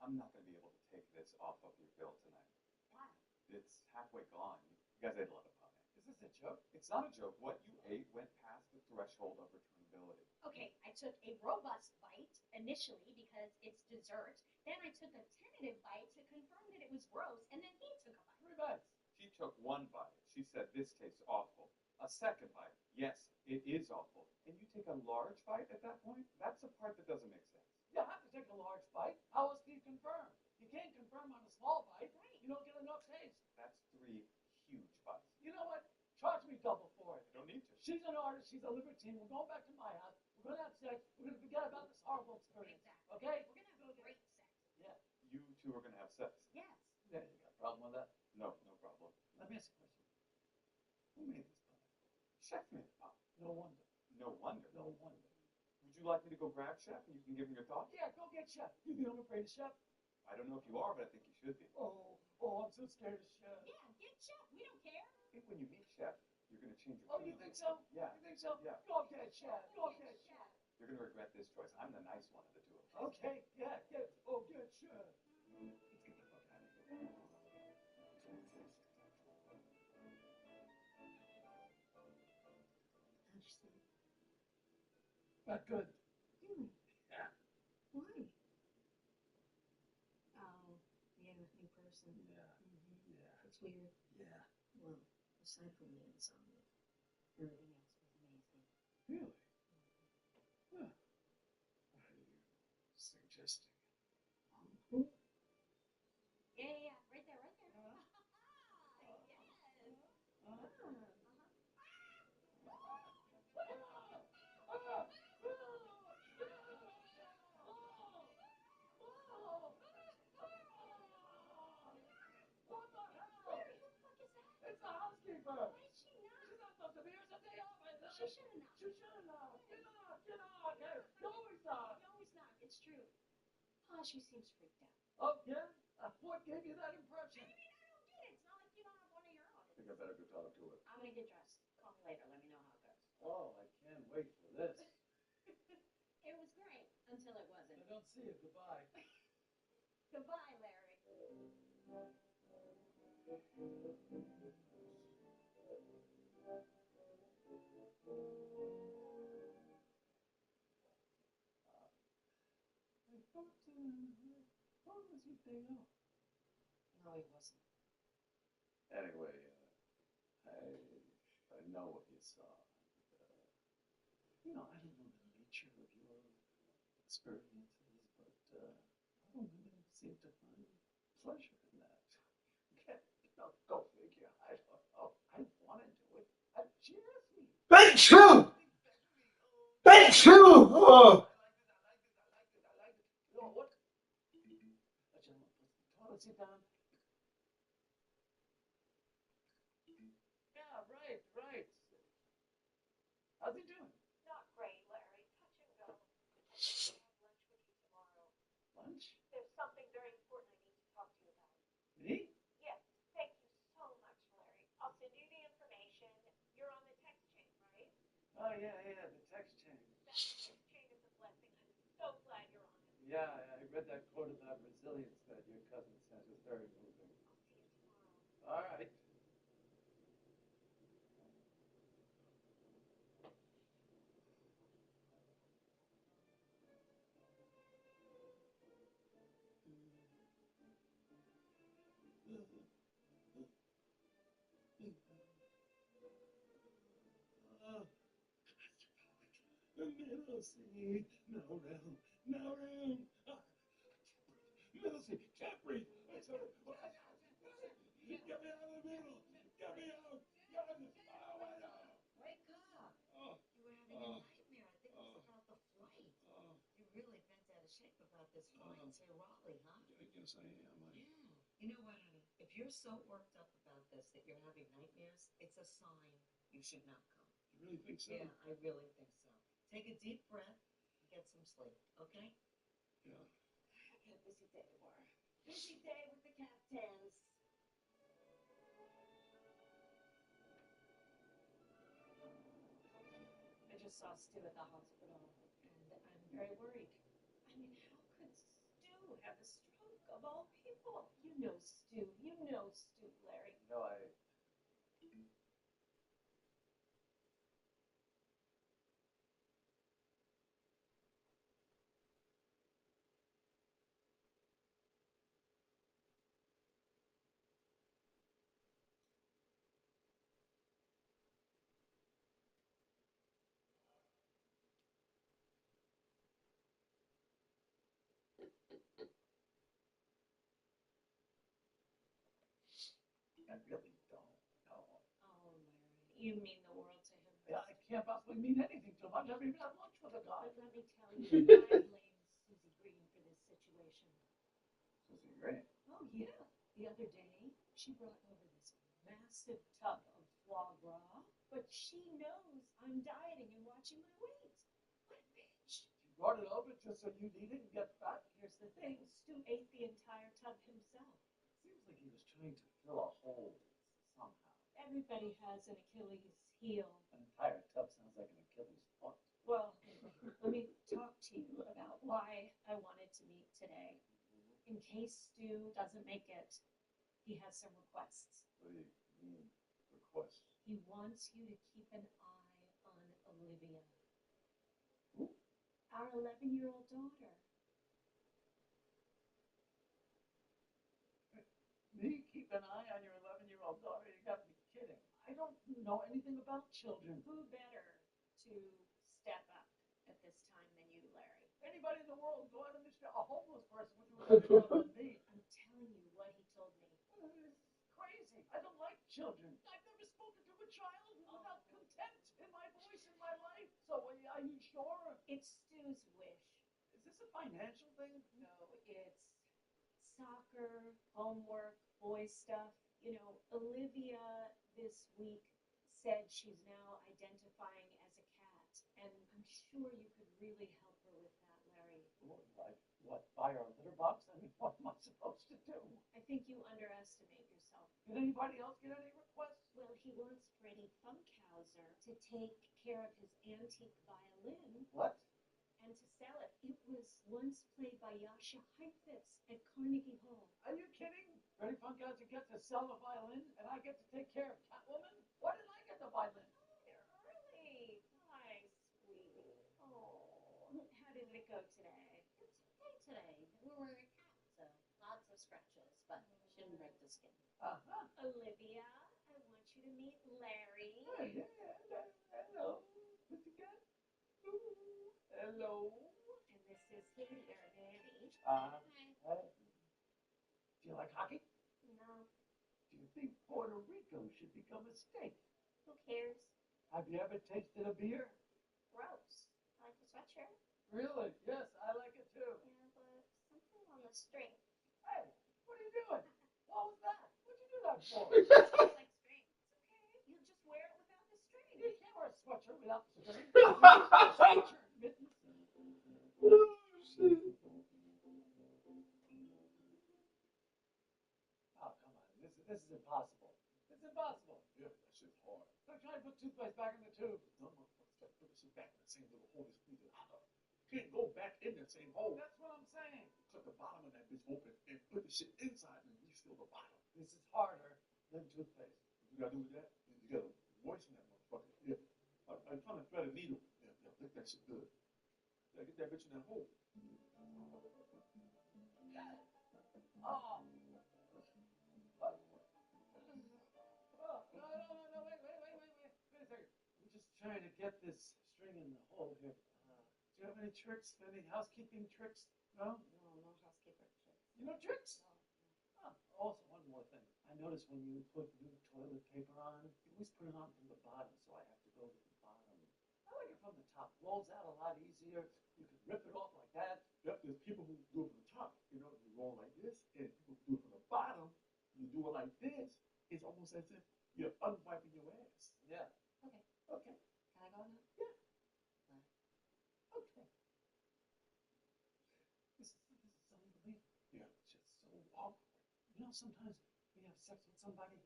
I'm not going to be able to take this off of your bill tonight. Why? It's halfway gone. You guys ate a lot of pie. Is this a joke? It's not a joke. What you ate went past the threshold of returnability. Okay, I took a robust bite initially because it's dessert. Then I took a tentative bite to confirm that it was gross, and then he took a bite. 3 bites. She took one bite. She said, this tastes awful. A second bite. Yes, it is awful. And you take a large bite at that point? That's the part that doesn't make sense. You have to take a large bite. How else do you confirm? You can't confirm on a small bite. Right. You don't get enough taste. That's 3 huge bites. You know what? Charge me double for it. You don't need to. She's an artist. She's a libertine. We're going back to my house. We're going to have sex. We're going to forget about this horrible experience. Exactly. Okay? We're going to have great sex. Yeah. You two are going to have sex. Yes. Yeah, you got a problem with that? No, no problem. Let me ask you a question. Who made this pie? Chef made the pie. No wonder. No wonder. No wonder. Would you like me to go grab Chef and you can give him your thoughts? Yeah, go get Chef. You think I'm afraid of Chef? I don't know if you are, but I think you should be. Oh, I'm so scared of Chef. Yeah, get Chef. We don't care. I think when you meet Chef, you're going to change your Oh, tune. you think so? Yeah. You think so? Yeah. Go get Chef. Go get Chef. You're going to regret this choice. I'm the nice one of the two of us. Okay, yeah, get Chef. Let's get the fuck out of here. How'd you sleep? Not good. Really? Yeah. Why? Oh, yeah, new person. Yeah. Mm-hmm. Yeah. It's weird. Yeah. Well, aside from the insomnia, everything else was amazing. Really? Huh. What are you suggesting? Yeah. Right there. It's the housekeeper. Why is she not? She's not supposed to be here. It's a day off. She should have knocked. She should have knocked. Get out. Hey, you always knock. You always knock. It's true. Oh, she seems freaked out. Oh, yeah? What gave you that impression? I don't get it. It's not like you don't have one of your own. I think I better go talk to her. I'm gonna get dressed. Call me later. Let me know how it goes. Oh, I can't wait for this. It was great until it wasn't. I don't see it. Goodbye. Goodbye, Larry. How was your day off? No, he wasn't. Anyway, I know what you saw. I don't know the nature of your experiences, but all women seem to find pleasure in that. Go figure. I don't know. I want to do it. She asked me. Thank you! Thank you! Oh. I like it. You know what? A gentleman puts the toilet seat down. Yeah, right. How's he doing? Not great, Larry. Touch and go. I'll have lunch with you tomorrow. Lunch? There's something very important I need to talk to you about. Me? Yes. Thank you so much, Larry. I'll send you the information. You're on the text chain, right? Oh, yeah, the text chain. That text chain is a blessing. I'm so glad you're on it. Yeah, I read that quote about resilience that your cousin sent. It was very moving. I'll see you tomorrow. All right. The middle seat. No room. Middle seat. Can't breathe. Get me out of the middle. Get me out. Wake up. You were having a nightmare. I think it was about the flight. You're really bent out of shape about this flight to Raleigh, huh? Yes, I am. Yeah. You know what, honey? If you're so worked up about this that you're having nightmares, it's a sign you should not come. You really think so? Yeah, I really think so. Take a deep breath and get some sleep, okay? Yeah. I got a busy day tomorrow. Busy day with the captains. I just saw Stu at the hospital, and I'm very worried. I mean, how could Stu have a stroke of all people? You know Stu, Larry. No, I really don't know. Oh, Larry, you mean the world to him. Yeah, I can't possibly mean anything to him. I've never even had lunch with a guy. But let me tell you, I blame Susie Green for this situation. Susie Green? Oh, yeah. The other day, she brought over this massive tub of foie gras, but she knows I'm dieting and watching my weight. What a bitch. You brought it over just so you'd eat it and get fat? Here's the thing, Stu ate the entire tub himself. Seems like he was trying to fill a hole somehow. Everybody has an Achilles heel. An entire tub sounds like an Achilles foot. Well, let me talk to you about why I wanted to meet today. In case Stu doesn't make it, he has some requests. What do you mean, request? He wants you to keep an eye on Olivia. Who? Our 11-year-old daughter. Me keep an eye on your 11-year-old daughter? You gotta be kidding. I don't know anything about children. Who better to step up at this time than you, Larry? Anybody in the world go out and miss a homeless person would do a better job than me. I'm telling you what he told me. This is crazy. I don't like children. I've never spoken to a child without contempt in my voice in my life. So are you sure? It's Stu's wish. Is this a financial thing? No, it's soccer, homework, boy stuff. You know, Olivia this week said she's now identifying as a cat, and I'm sure you could really help her with that, Larry. Like what? Buy her a litter box? I mean, what am I supposed to do? I think you underestimate yourself. Did anybody else get any requests? Well, he wants Freddie Funkhauser to take care of his antique violin. What? And to sell it. It was once played by Yasha Heifetz at Carnegie Hall. Are you kidding? Freddie Funkhauser gets to sell a violin, and I get to take care of Catwoman? Why didn't I get the violin? You're early. Hi, sweetie. Oh, how did it go today? It's okay today. We're wearing hats, so lots of scratches, but shouldn't break the skin. Uh-huh. Olivia, I want you to meet Larry. Hey, hello, pussycat. Ooh, hello. And this is Katie, our nanny. Hey. Do you like hockey? No. Do you think Puerto Rico should become a state? Who cares? Have you ever tasted a beer? Gross. Like the sweatshirt? Really? Yes, I like it too. Yeah, but something on the string. Hey, what are you doing? What was that? What'd you do that for? Like string. It's okay. You'll just wear it without the string. You can't wear a sweatshirt without the string. Sweatshirt, mittens. Oh, shit. Oh, come on. This is impossible. It's impossible. Yeah, that shit's hard. Like trying to put toothpaste back in the tube. No, motherfuckers got to put this shit back in the same little hole as we did. You can't go back in that same hole. That's what I'm saying. Cut the bottom of that bitch open and put the shit inside and reseal the bottom. This is harder than toothpaste. You gotta do with that? You gotta moisten that motherfucker. Yeah. I'm trying to thread a needle. Yeah, lick that shit good. You gotta get that bitch in that hole. Oh. What? Oh, no, wait a second. I'm just trying to get this string in the hole here. Do you have any tricks? Any housekeeping tricks? No? No housekeeper tricks. You know tricks? No. Also, one more thing. I noticed when you put new toilet paper on, you always put it on from the bottom, so I have to go to the bottom. I like it from the top. Rolls out a lot easier. You can rip it off like that. Yep, there's people who do it from the top. You know, you roll like this, and people who do it from the bottom, you do it like this. It's almost as if you're unwiping your ass. Yeah. Okay. Okay. Can I go now? Yeah. Okay. This is unbelievable. Yeah, it's just so awkward. You know, sometimes we have sex with somebody,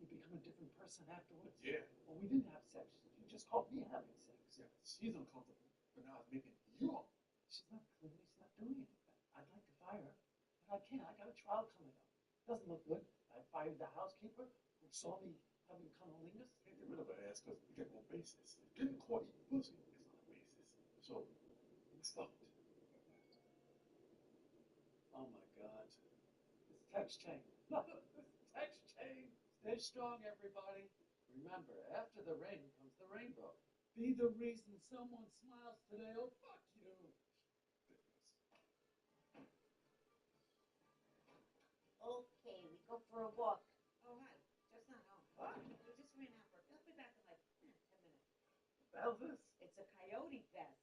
you become a different person afterwards. Yeah. Well, we didn't have sex. You just caught me having sex. Yeah, she's uncomfortable, but now it's making you uncomfortable. She's not clean. She's not doing anything. I'd like to fire her, but I can't. I got a trial coming up. Doesn't look good. I fired the housekeeper who saw me having cunnilingus. Can't get rid of her ass because we got no basis. Getting caught eating pussy is not a basis. So, it's fucked. Oh my God. This text chain. This text chain. Stay strong, everybody. Remember, after the rain comes the rainbow. Be the reason someone smiles today. Oh, fuck you. Okay, we go for a walk. Oh, hi. Just not home. What? We just ran out for. I'll be back in like 10 minutes. What the hell's this? It's a coyote pest.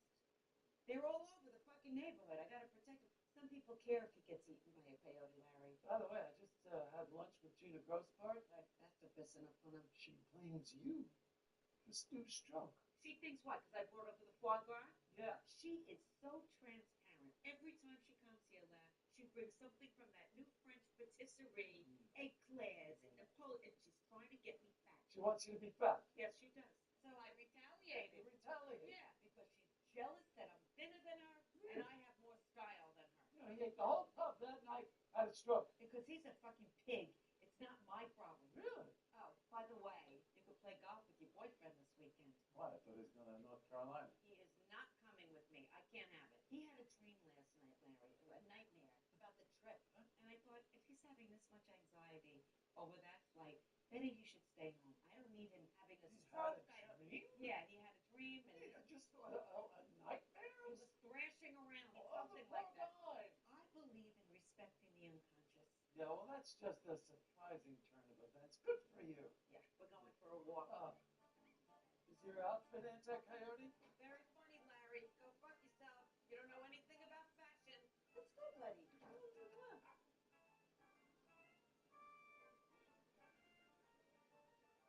They're all over the fucking neighborhood. I gotta protect him. Some people care if he gets eaten by a coyote, Larry. By the way, I just had lunch with Gina Grosspart. After pissing up on him. She blames you for Stu's stroke. She thinks what? Because I brought her to the foie gras? Yeah. She is so transparent. Every time she comes here, Larry, she brings something from that new French patisserie, eclairs, and Napoleon, and she's trying to get me fat. She wants you to be fat. Yes, she does. So I retaliated. You retaliate. Yeah, because she's jealous that I'm thinner than her, and I have more style than her. You know, he ate the whole tub that night, had a stroke. Because he's a fucking pig. It's not my problem. Really? Oh, by the way, you could play golf with your boyfriend this weekend. Why? I thought he was going to North Carolina. He is not coming with me. I can't have it. He had a dream last night, Larry, a nightmare about the trip. And I thought, if he's having this much anxiety over that flight, maybe he should stay home. I don't need him having a stroke. Yeah, he had a dream. And I just thought a nightmare? He was thrashing around, something like that. I believe in respecting the unconscious. Yeah, well, that's just a surprising turn of events. Good for you. Yeah, we're going for a walk. Is your outfit anti-coyote? Very funny, Larry. Go fuck yourself. You don't know anything about fashion. Let's go, buddy.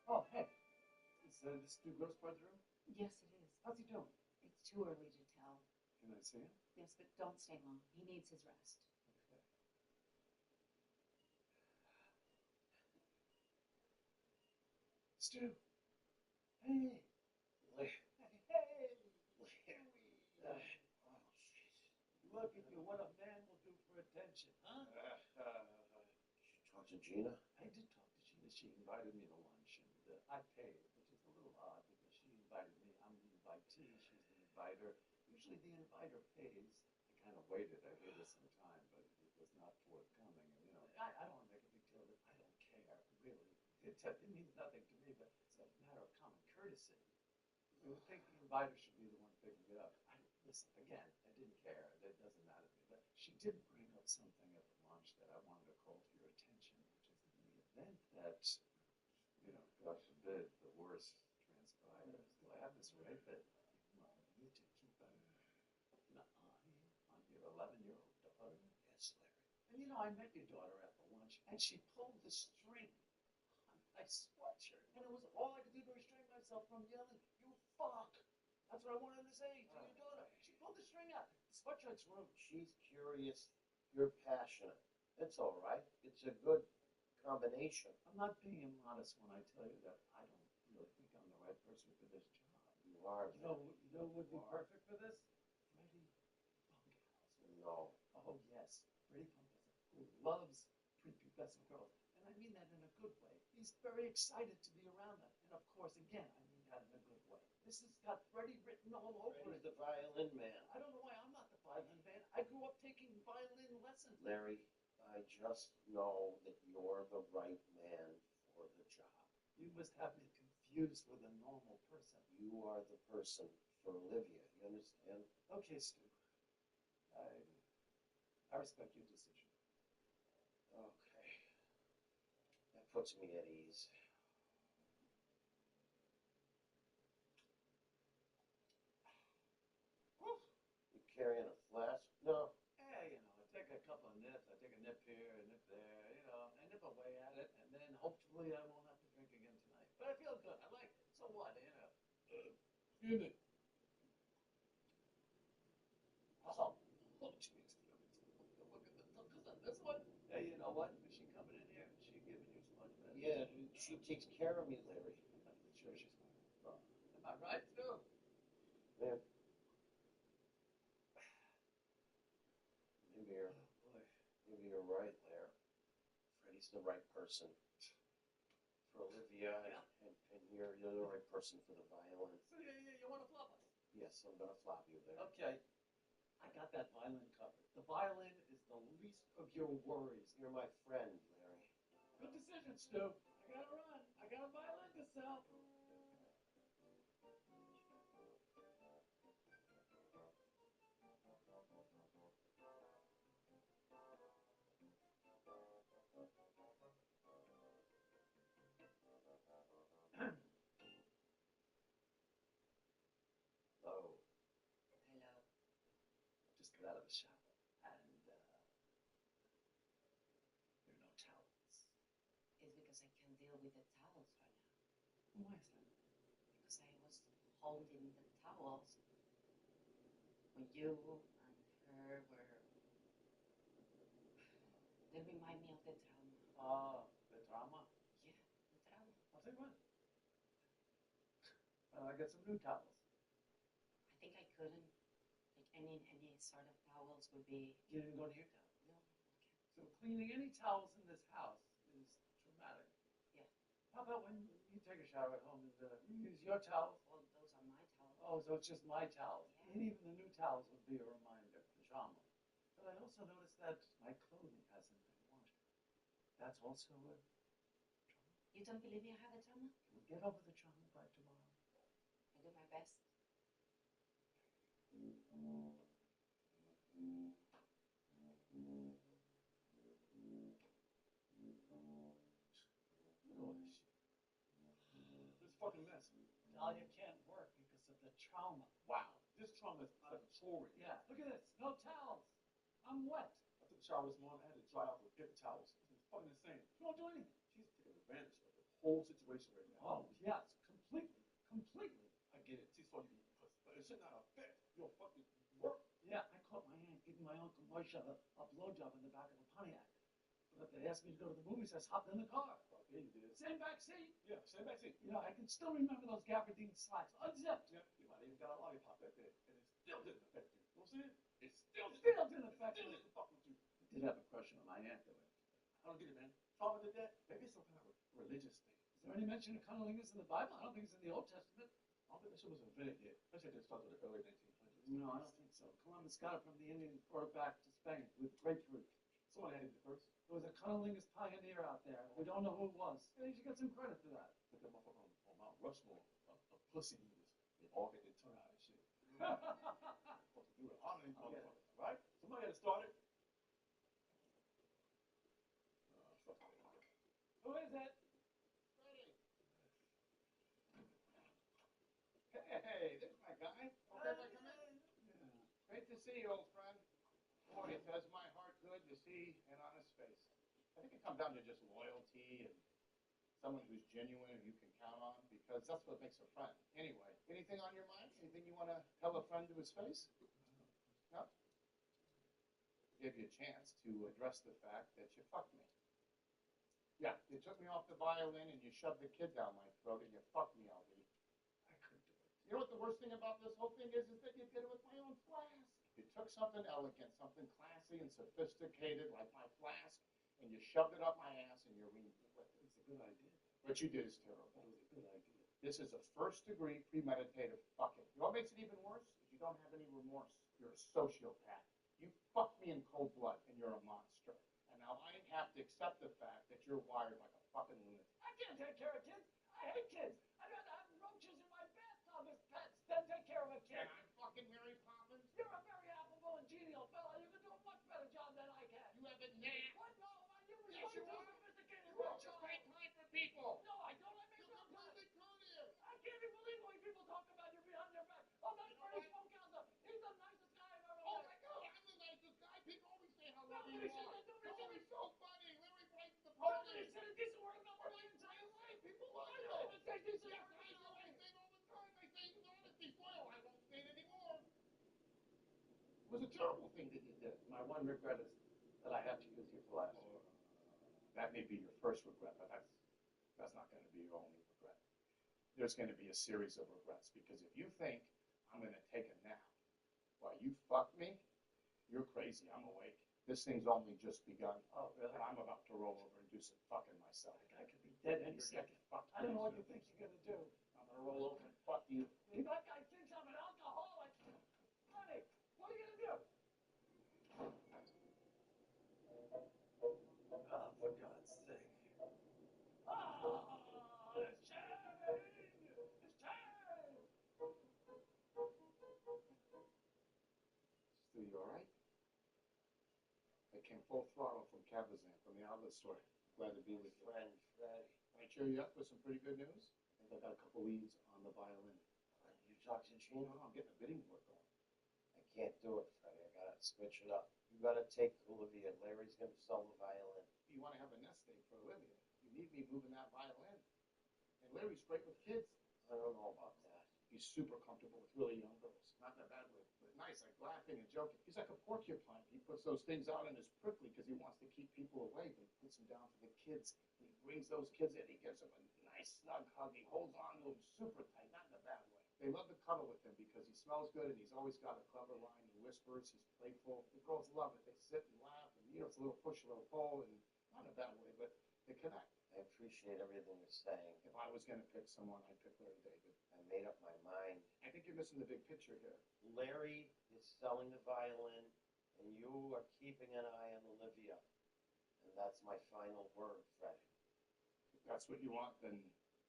Oh, hey. Is this Stu Grossbud's room? Yes, it is. How's he doing? It's too early to tell. Can I see him? Yes, but don't stay long. He needs his rest. Okay. Stu. Hey. Look at you, what a man will do for attention, huh? She talked to Gina? I did talk to Gina. She invited me to lunch, and I paid, which is a little odd because she invited me. I'm the invitee. She's the inviter. Usually the inviter pays. I kind of waited. I waited some time, but it was not forthcoming. And, you know, I don't want to make a big deal of it. I don't care, really. It means nothing to me, but it's a matter of common courtesy. You would think the inviter should be the one picking it up. Listen, again, I didn't care. It doesn't matter to me. But she did bring up something at the lunch that I wanted to call to your attention, which is in the event that, you know, God forbid, the worst transpires. Do I have this right? That you need to keep an eye on your 11-year-old daughter? Yes, Larry. And you know, I met your daughter at the lunch, and she pulled the string on my sweatshirt. And it was all I could do to restrain myself from yelling, "You fuck!" That's what I wanted to say to your daughter. She pulled the string out. The sweatshirt's ruined. She's curious. You're passionate. It's all right. It's a good combination. I'm not being modest when I tell you that I don't really think I'm the right person for this job. You are. You know who would be perfect for this? Freddie Funkhauser. No. Oh, yes. Freddie Funkhauser, who loves prepubescent girls. And I mean that in a good way. He's very excited to be around them. And of course, again, I mean that in a good way. This has got Freddie written all over Freddie's it. the violin man. I don't know why I'm not the violin man. I grew up taking violin lessons. Larry, I just know that you're the right man for the job. You must have me confused with a normal person. You are the person for Olivia. You understand? Okay, Stu. I respect your decision. Okay. That puts me at ease. You carrying a flask? No. Yeah, you know, I take a couple of nips. I take a nip here, a nip there, you know, I nip away at it, and then hopefully I won't have to drink again tonight. But I feel good. I like it. So what, you know? Excuse me. Oh, jeez. Look at the tuckers on this one. Hey, you know what? Is she coming in here? Is she giving you some money? Yeah, she takes care of me, Larry. Sure, she's fine. Am I right, Stu? Man. Maybe you're right, Larry. Freddie's the right person for Olivia, and you're the right person for the violin. So you want to flop us? Yes, I'm gonna flop you there. Okay. I got that violin covered. The violin is the least of your worries. You're my friend, Larry. Good decision, Stu. I gotta run. I got a violin to sell. Hello. Hello. Just got out of the shower. And there are no towels. It's because I can deal with the towels right now. Why is that? Because I was holding the towels. when you and her were... They remind me of the trauma. The drama? Yeah, the trauma. I'll tell you what. I got some new towels. I think I couldn't. Like any sort of towels would be... You didn't go to your towels? No. So cleaning any towels in this house is traumatic. Yeah. How about when you take a shower at home and you use your towels? Well, those are my towels. Oh, so it's just my towels. Yeah. And even the new towels would be a reminder, the trauma. But I also noticed that my clothing hasn't been washed. That's also a trauma. You don't believe me I have a trauma? We'll get over the trauma by tomorrow. I do my best. This fucking mess. Dahlia can't work because of the trauma. Wow. This trauma is out of control. Yeah, look at this. No towels. I'm wet. I took a shower this morning. I had to dry off with paper towels. It's fucking insane. You won't do anything. She's taking advantage of the whole situation right now. Oh, yes. Completely. Completely. I get it. She's so you but it should not affect your fucking work. Yeah, I caught my aunt giving my Uncle Moshe a blowjob in the back of a Pontiac. But they asked me to go to the movies, I just hopped in the car. Okay, you did. Same back seat. Yeah, same back seat. You know, I can still remember those gabardine slacks, unzipped. Yeah, you might even got a lollipop back there. And it still didn't affect you. You know what I'm saying? It Still didn't affect still me. didn't fuck with you. I did have a crush on my aunt, though. I don't get it, man. Trauma did that? Maybe it's some kind of religious thing. Is there any mention of cunnilingus in the Bible? I don't think it's in the Old Testament. I don't think that shit was invented yet. I said it started in the early 1900s. No, I don't think so. Columbus got it from the Indians, brought it back to Spain with grapefruit. Somebody had it first. There was a cunnilingus pioneer out there. We don't know who it was. Yeah, you should get some credit for that. Put that motherfucker on Mount Rushmore of pussy eaters. They all get their tongue out and shit. Fucking do it. Honor these motherfuckers, right? Somebody had to start it. Fuck it. Who is it? Hey, this is my guy. Okay, if I come in? Great to see you, old friend. Boy, it does my heart good to see an honest face. I think it comes down to just loyalty and someone who's genuine and you can count on, because that's what makes a friend. Anyway, anything on your mind? Anything you want to tell a friend to his face? No? Give you a chance to address the fact that you fucked me. Yeah, you took me off the violin and you shoved the kid down my throat and you fucked me, LD. I couldn't do it. You know what the worst thing about this whole thing is that you did it with my own flask. You took something elegant, something classy and sophisticated like my flask, and you shoved it up my ass and you ruined it with it. It's a good idea. What you did is terrible. It was a good idea. This is a first-degree premeditated fucking. You know what makes it even worse? Is you don't have any remorse. You're a sociopath. You fucked me in cold blood, and you're a monster. And now I have to accept the fact that you're wired like a fucking lunatic. I can't take care of kids. I hate kids. I'd rather have roaches in my bathtub as pets than take care of a kid. And I'm fucking Mary Poppins. You're a very affable and genial fella. You can do a much better job than I can. You have a knack. What? No, you was Yes, way you too are. sophisticated. You don't just make time for people. No, I don't. I make You're no time. completely courteous. I can't even believe the way people talk about you behind your back. Oh, that's Bernie Smokehouse. He's the nicest guy I've ever met. Oh my God, I'm the nicest guy. People always say how lovely you are. You're always so funny. Larry brightens the party. Nobody said a decent word about me the entire way. People love I you. don't even say decent Yes, words. I do. I say it all the time. I say he's honest. He's loyal. I won't say it anymore. It was a terrible thing that you did. My one regret is that I have to use your flask. That may be your first regret, but that's not going to be your only regret. There's going to be a series of regrets, because if you think I'm going to take a nap while you fuck me, you're crazy. I'm awake. This thing's only just begun. Oh, really? And I'm about to roll over and do some fucking myself. I could be dead any You're second. getting fucked. I don't know what you think you're gonna do. I'm going to roll over and fuck you. That guy thinks I'm an alcoholic. Honey, what are you gonna do? Oh, for God's sake. Oh, it's chain! It's chain! Stu, you all right? I came full throttle from Cabazan, from the outlet store. Glad to be with you. Friend, Freddie. Can I cheer you up with some pretty good news? I think I got a couple leads on the violin. You talk to Gene? No, I'm getting a bidding war going. I can't do it, Freddie. I gotta switch it up. You gotta take Olivia. Larry's gonna sell the violin. You want to have a nest egg for Olivia. You need me moving that violin. And Larry's great with kids. I don't know about that. He's super comfortable with really young girls. Not in a bad way, but nice, like laughing and joking. He's like a porcupine. He puts those things out in his prickly because he wants to keep people away, but he puts them down for the kids. And he brings those kids in. He gives them a nice snug hug. He holds on to them super tight, not in a bad way. They love to cuddle with him because he smells good and he's always got a clever line. He whispers. He's playful. The girls love it. They sit and laugh and it's a little push, a little pull, and not in a bad way, but they connect. I appreciate everything you're saying. If I was going to pick someone, I'd pick Larry David. I made up my mind. I think you're missing the big picture here. Larry is selling the violin, and you are keeping an eye on Olivia. And that's my final word, Freddie. If that's what you want, then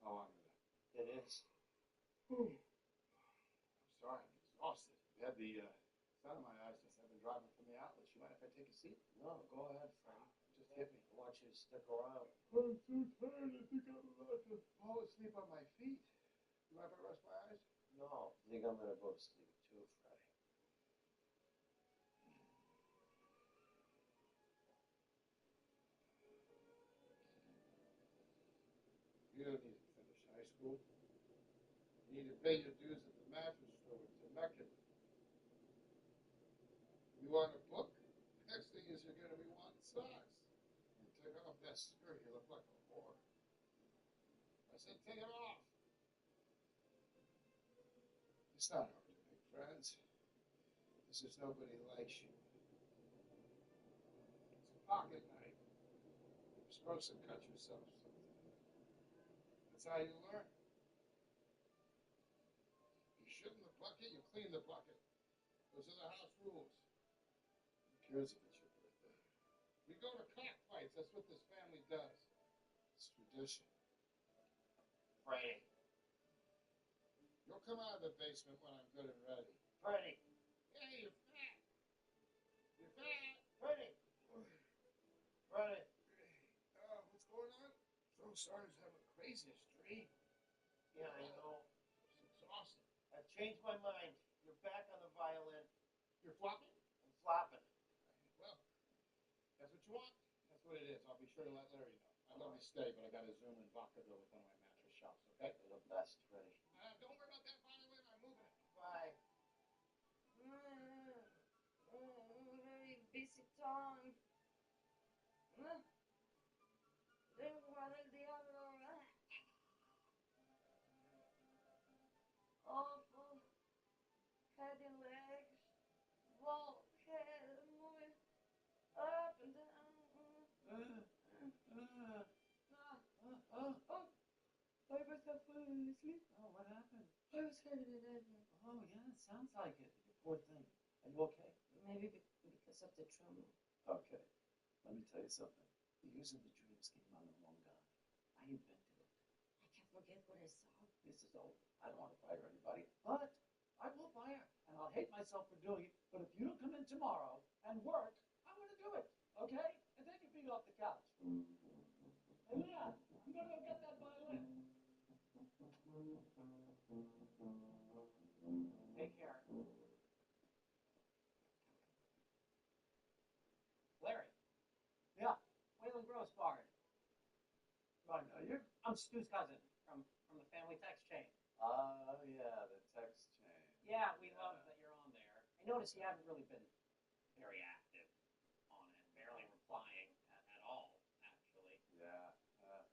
I'll honor that. It is. I'm sorry, I'm exhausted. I had the sun in my eyes since I've been driving from the outlets. You mind if I take a seat? No, go ahead, Freddie. Just hit me. I want you to stick around. I'm so tired. I think I'm about to fall asleep on my feet. You mind if I rest my eyes? No, I think I'm going to go to sleep too, Freddie. You don't need to finish high school. You need to pay your dues at the mattress store in Temecula. You want a book? Next thing is you're going to be wanting socks. And take off that skirt. You look like a whore. I said take it off. It's not hard to make friends. This is nobody likes you. It's a pocket knife. You're supposed to cut yourself something. That's how you learn. You shit in the bucket, you clean the bucket. Those are the house rules. Who cares if it's your birthday? We go to cockfights. That's what this family does. It's tradition. Freddie. You'll come out of the basement when I'm good and ready. Freddie. Hey, you're fat. You're fat. Freddie. Freddie. What's going on? Joe Sarter's having the craziest dream. Yeah, I know. It's exhausting. I've changed my mind. You're back on the violin. You're flopping? I'm flopping. Well, that's what you want. That's what it is. I'll be sure to let Larry know. I'd love to stay, but I got to Zoom in Vacaville with one of my mattress shops, okay? You're the best, Freddie. Don't worry about that violin. I'm moving it. Bye. Very busy time. Lengua del diablo. Awful. Head and legs. Walk, head, moving up and down. I was so falling asleep. Oh, what happened? I was having a nightmare. Oh, yeah, it sounds like it. You poor thing. Are you okay? Maybe because of the trauma. Okay. Let me tell you something. The use of the dreams came on the wrong guy. I invented it. I can't forget what I saw. This is over. I don't want to fire anybody, but I will fire, and I'll hate myself for doing it. But if you don't come in tomorrow and work, I'm going to do it, okay? And take your feet off the couch. Hey, Leon, I'm going to go get that violin. Take care. Larry. Yeah. Waylon Grossbard. Do I know you? I'm Stu's cousin from the family text chain. Oh, yeah, the text chain. Yeah, we love that you're on there. I notice you haven't really been very active on it, barely replying at all, actually. Yeah.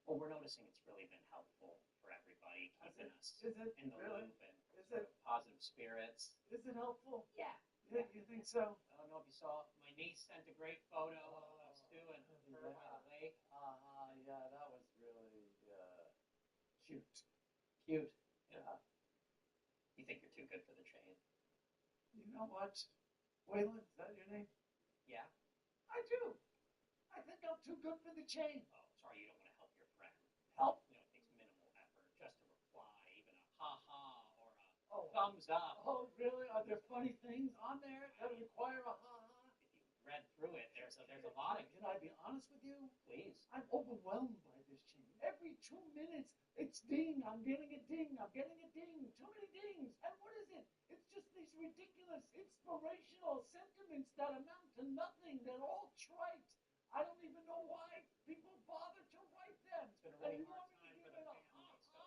Well, we're noticing it's really been helpful for everybody, keeping us Is it in the really? loop and Is sort it? of positive spirits. Is it helpful? Yeah. You think so? I don't know if you saw, my niece sent a great photo of Stu and her by the lake. Yeah, that was really Cute. Cute. Yeah. You think you're too good for the chain? You know what? Waylon, is that your name? Yeah. I do. I think I'm too good for the chain. Oh, sorry, you don't want to help your friend. Help? You know, it takes minimal effort just to reply, even a ha-ha or a thumbs up. Oh, really? Are there funny things on there that require a ha-ha? If you read through it, there's a lot of. Can I be honest with you? Please. I'm overwhelmed by this chain. Every 2 minutes, it's ding. I'm getting a ding. I'm getting a ding. Too many dings. And what is it? It's just these ridiculous, inspirational sentiments that amount to nothing. They're all trite. I don't even know why people bother to write them. It's been a really and you hard want me time to for give the it a family, so.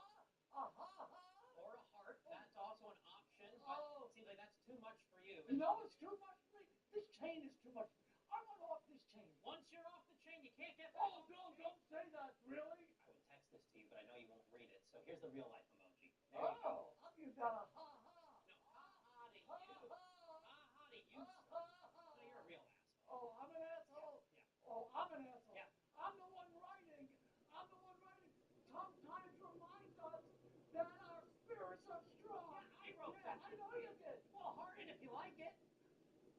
ha-ha? A ha-ha? Or a heart. That's also an option. But it seems like that's too much for you. You know it's too much for me. This chain is too much. I want off this chain. Once you're off the chain, you can't get back. Oh, don't say that. Really? I would text this to you, but I know you won't read it. So here's the real life emoji. There you go. Oh, I'll give that a ha-ha. No, ha-ha to you. Ha-ha to you. So you're a real asshole. Oh, I'm an asshole? Yeah. Oh, I'm an asshole. Yeah. I'm the one writing. I'm the one writing. Sometimes reminds us that our spirits are strong. Yeah, I wrote that. I know you did. Well, heart it if you like it.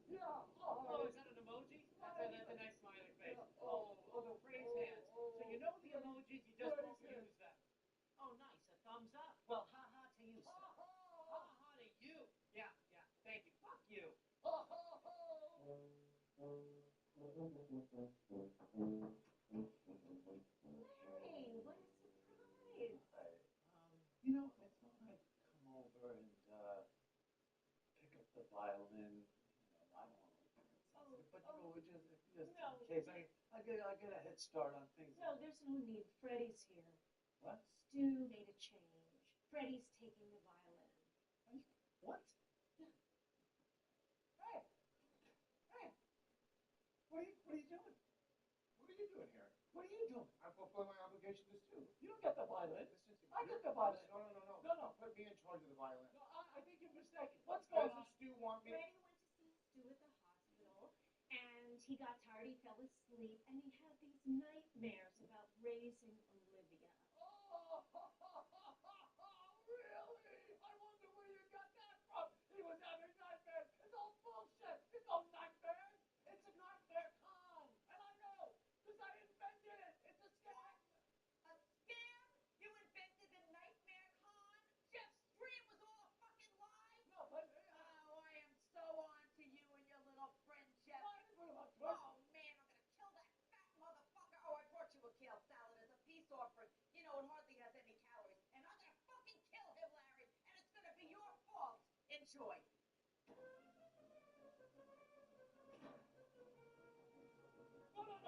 Yeah. Oh, is that an emoji? That's a nice smiley face. Yeah. Oh, the praise hands. So you know the emojis, you just won't use them. Oh, nice. A thumbs up. Well, ha-ha to you, sir. Ha-ha to you. Yeah. Thank you. Fuck you. Larry, what a surprise. You know, I thought I'd come over and pick up the violin. I don't want to look insensitive, but just No. in case I get a head start on things. No, there's no need. Freddie's here. What? Stu made a change. Freddie's taking the violin. What? Hey! What are you doing? What are you doing here? What are you doing? I'm fulfilling my obligation to Stu. You don't get the violin. Listen to me. I get the violin. No. Put me in charge of the violin. No, I think you're mistaken. What's going Doesn't on? Stu want me? Freddie went to see Stu at the hospital, and he got tired, he fell asleep, and he had these nightmares about raising Olivia. Oh, really? I wonder where you got that from. He was having nightmares. It's all bullshit. It's no nightmares. It's a nightmare con. And I know, because I invented it. It's a scam. A scam? You invented the nightmare con? Jeff's dream was all a fucking lie? No, but... Oh, I am so on to you and your little friend, Jeff. What about Twitch? Oh, man, I'm going to kill that fat motherfucker. Oh, I brought you a kale salad as a peace offering. You know, it hardly has any calories. And I'm going to fucking kill him, Larry. And it's going to be your fault. Enjoy. All right.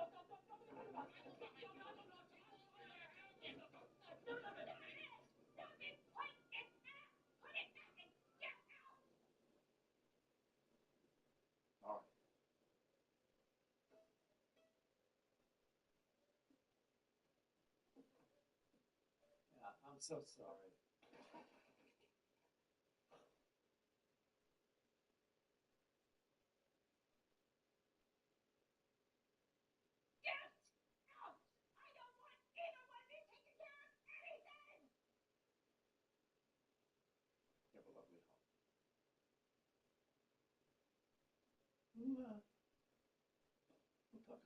Yeah, I'm so sorry. You have a lovely home. Who